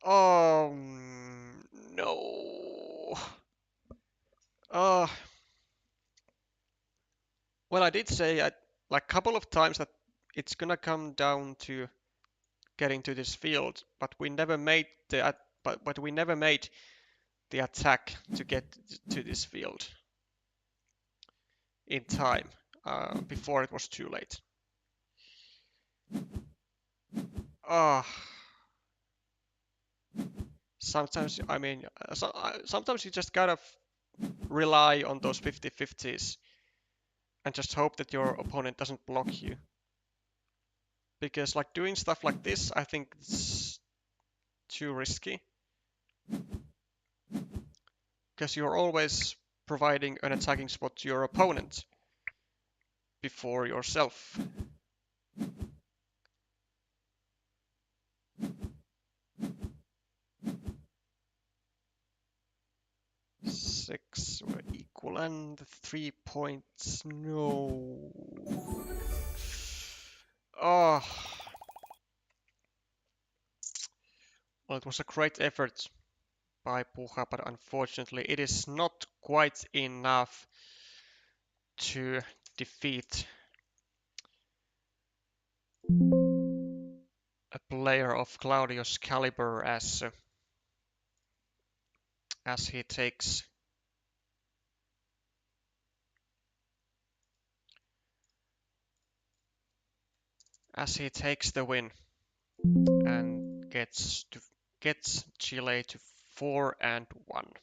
Oh no. Uh, well, I did say like a couple of times that it's gonna come down to getting to this field, but we never made but we never made the attack to get to this field in time before it was too late. Ah. Sometimes, I mean, sometimes you just gotta rely on those 50-50s and just hope that your opponent doesn't block you. Because like doing stuff like this, I think it's too risky. Because you're always providing an attacking spot to your opponent before yourself. Six were equal and 3 points. No. Oh. Well, it was a great effort by Puja, but unfortunately it is not quite enough to defeat a player of Claudio's caliber as he takes the win and gets Chile to 4-1.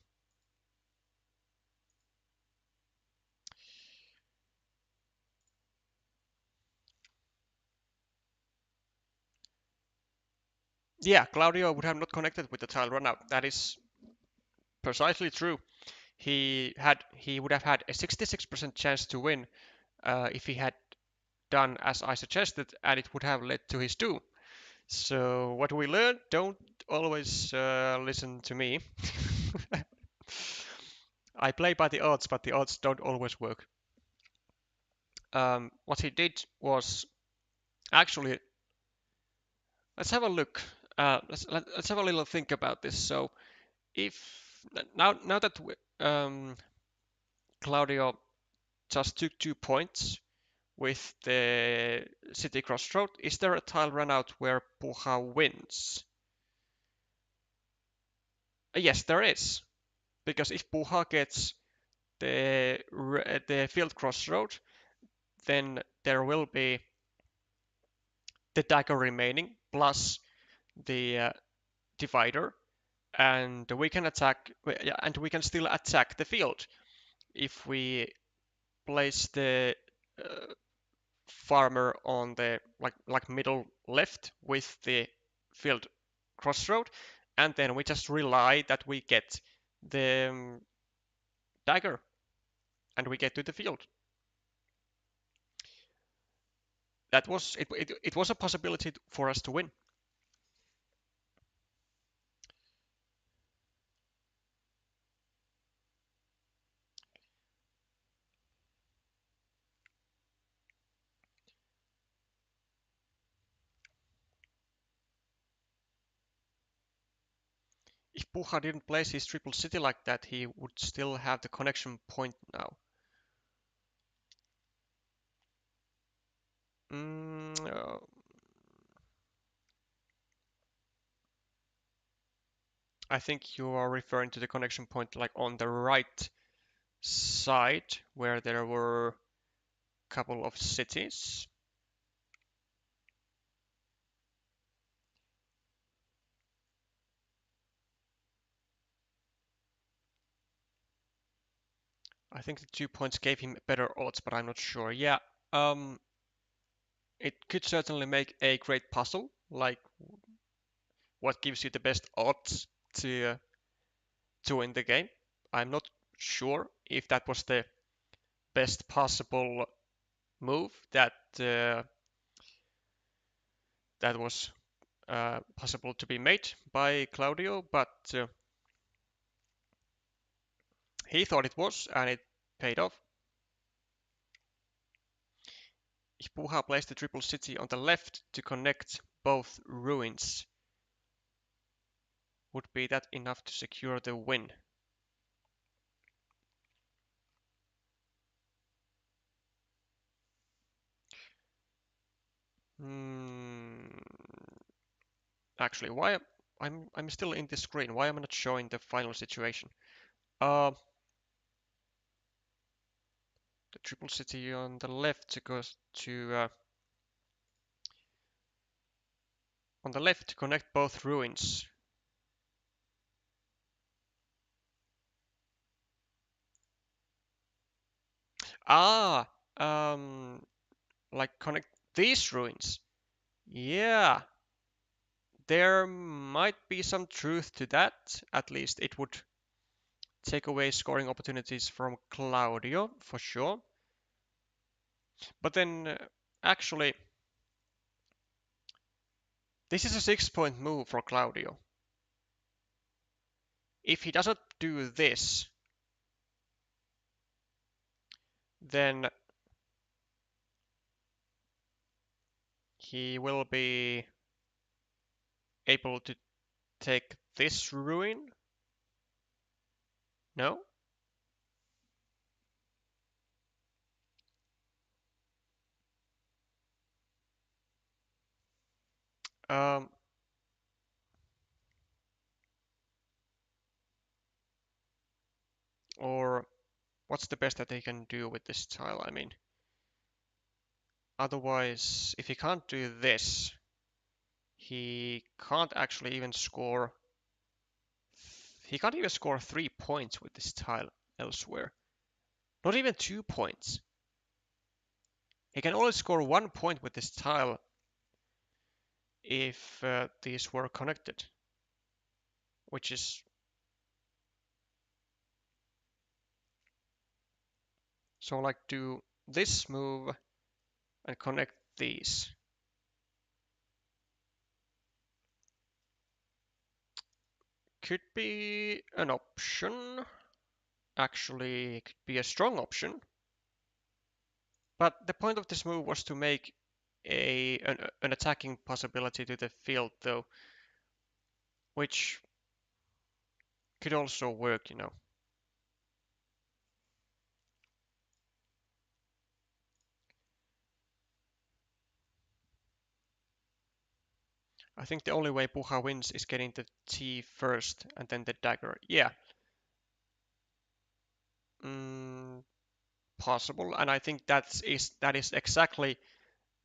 Yeah, Claudio would have not connected with the tile runout. That is precisely true. He would have had a 66% chance to win if he had done as I suggested, and it would have led to his doom. So what we learned, don't always listen to me. I play by the odds, but the odds don't always work. What he did was actually, let's have a look. Let's have a little think about this. So if now that Claudio just took 2 points with the city crossroad, is there a tile runout where Puja wins? Yes, there is. Because if Puja gets the field crossroad, then there will be the dagger remaining plus the divider, and we can attack, and we can still attack the field if we place the uh, farmer on the like middle left with the field crossroad, and then we just rely that we get the dagger and we get to the field. that was it was a possibility for us to win. If Puha didn't place his triple city like that, he would still have the connection point now. Mm, I think you are referring to the connection point like on the right side where there were a couple of cities. I think the 2 points gave him better odds, but I'm not sure. Yeah, um, it could certainly make a great puzzle, like what gives you the best odds to win the game. I'm not sure if that was the best possible move that was possible to be made by Claudio, but he thought it was, and it paid off. If Puha placed the triple city on the left to connect both ruins, would be that enough to secure the win? Hmm. Actually, why I'm still in this screen. Why am I not showing the final situation? Uh, the triple city on the left goes to on the left to connect both ruins. Ah, like connect these ruins. Yeah, there might be some truth to that. At least it would take away scoring opportunities from Claudio for sure. But then, actually, this is a 6 point move for Claudio. If he doesn't do this, then he will be able to take this ruin. No? Um, or what's the best that he can do with this tile? I mean, otherwise, if he can't do this, he can't actually even score. He can't even score 3 points with this tile elsewhere. Not even 2 points. He can only score 1 point with this tile if these were connected, which is so like do this move and connect these. Could be an option. Actually, it could be a strong option. But the point of this move was to make an attacking possibility to the field, though, which could also work, you know. I think the only way Puha wins is getting the T first and then the dagger. Yeah, mm, possible, and I think that is exactly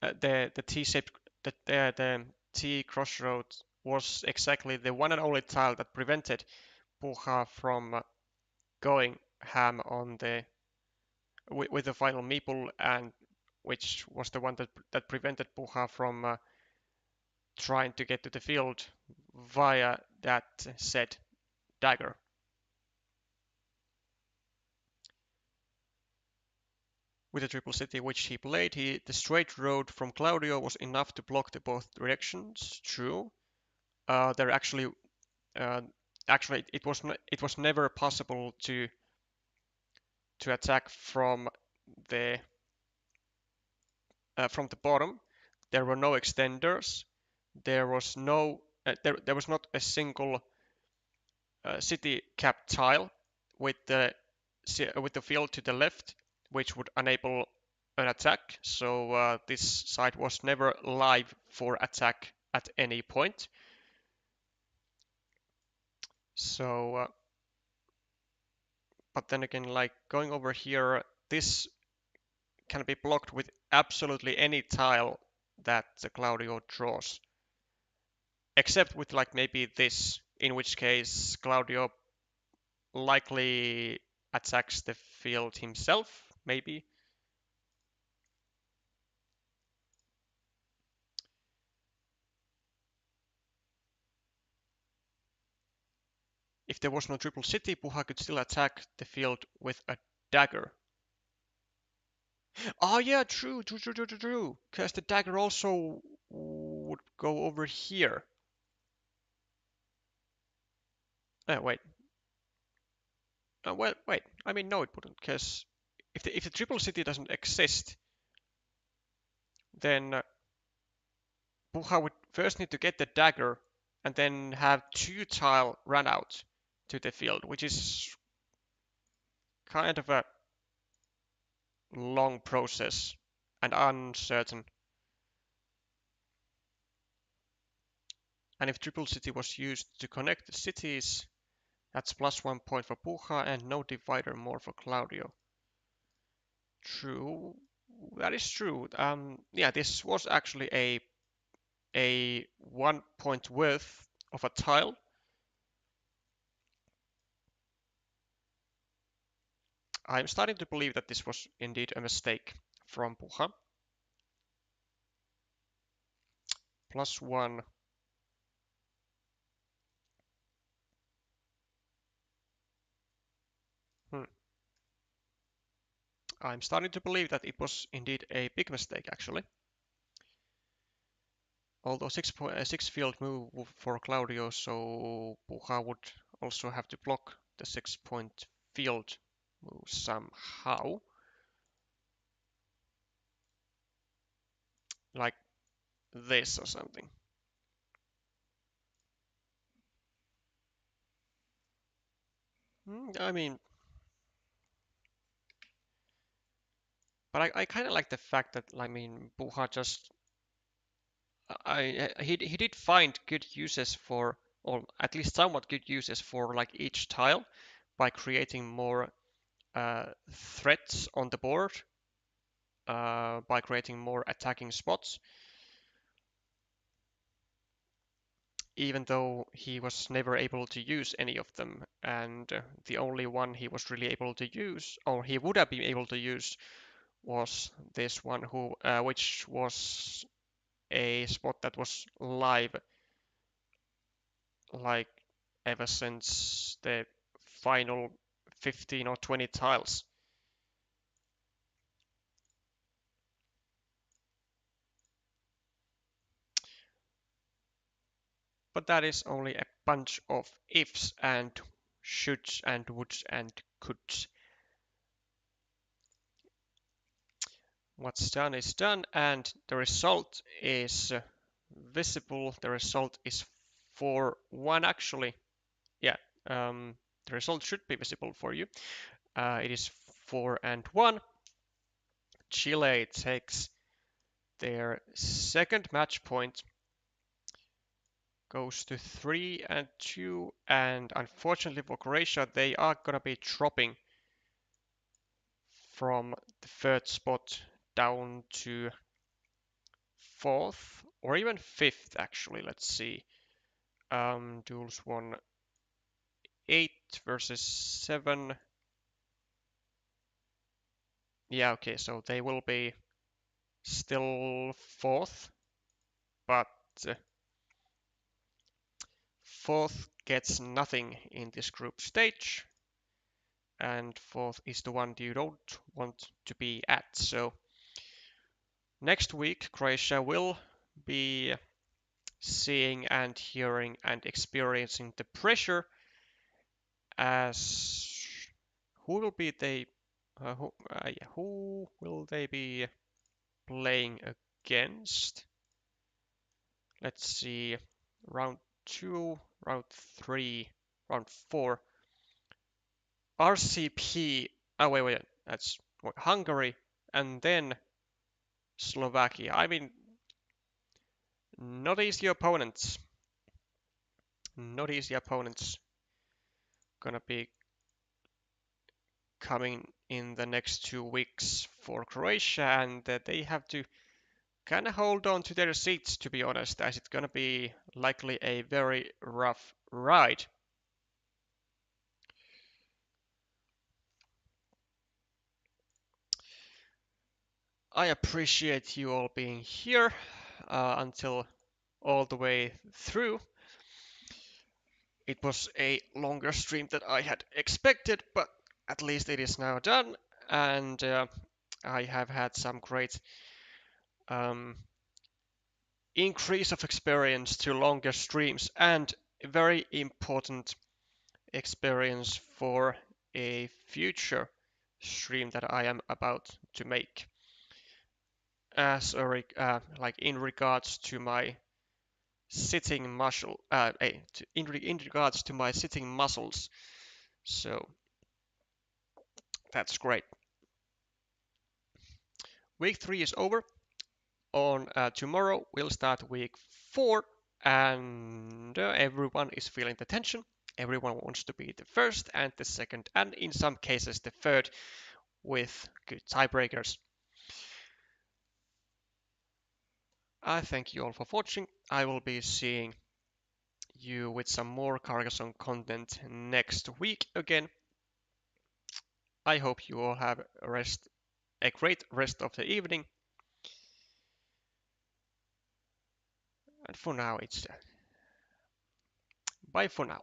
the T shape. The T crossroad was exactly the one and only tile that prevented Puha from going ham on the with the final meeple, and which was the one that prevented Puha from trying to get to the field via that said dagger. with the triple city which he played. The straight road from Claudio was enough to block the both directions. True. There uh, actually it was never possible to attack the from the bottom. There were no extenders. There was no there was not a single city cap tile with the field to the left, which would enable an attack. So this side was never live for attack at any point. So, but then again, like going over here, this can be blocked with absolutely any tile that the Claudio draws, except with like maybe this, in which case Claudio likely attacks the field himself, maybe. If there was no triple city, Puha could still attack the field with a dagger. Oh yeah, true. Because the dagger also would go over here. Wait. Well, wait. I mean, no, it wouldn't. Because if the triple city doesn't exist, then Puha would first need to get the dagger and then have 2 tile run out to the field, which is kind of a long process and uncertain. And if triple city was used to connect the cities, that's +1 point for Puja and no divider more for Claudio. True, that is true. Yeah, this was actually a 1 point worth of a tile. I'm starting to believe that this was indeed a mistake from Puja. +1. I'm starting to believe that it was indeed a big mistake, actually. Although 6 field move for Claudio, so Puja would also have to block the 6-point field move somehow. Like this or something. I mean, but I kind of like the fact that, I mean, Puja just he did find good uses for, or at least somewhat good uses for like each tile by creating more threats on the board, by creating more attacking spots. Even though he was never able to use any of them, and the only one he was really able to use, or he would have been able to use, was this one, which was a spot that was live like ever since the final 15 or 20 tiles. But that is only a bunch of ifs and shoulds and woulds and coulds. What's done is done, and the result is visible. The result is 4-1 actually. Yeah, the result should be visible for you. It is 4-1. Chile takes their second match point, goes to 3-2, and unfortunately for Croatia, they are gonna be dropping from the third spot down to fourth or even fifth actually. Let's see. Duels won 8 versus 7. Yeah, okay, so they will be still fourth, but fourth gets nothing in this group stage, and fourth is the one you don't want to be at. So next week, Croatia will be seeing and hearing and experiencing the pressure as who will be they who will they be playing against? Let's see, round 2, round 3, round 4. RCP. Oh wait, that's Hungary, and then Slovakia. I mean, not easy opponents. Not easy opponents gonna be coming in the next 2 weeks for Croatia, and they have to kind of hold on to their seats, to be honest, as it's gonna be likely a very rough ride. I appreciate you all being here until all the way through. It was a longer stream than I had expected, but at least it is now done, and I have had some great increase of experience to longer streams, and a very important experience for a future stream that I am about to make, as like in regards to my sitting muscle, in regards to my sitting muscles. So that's great. Week 3 is over. On tomorrow we'll start week 4, and everyone is feeling the tension. Everyone wants to be the first and the second, and in some cases the third, with good tiebreakers. I thank you all for watching. I will be seeing you with some more Carcassonne content next week again. I hope you all have a great rest of the evening. And for now, it's bye for now.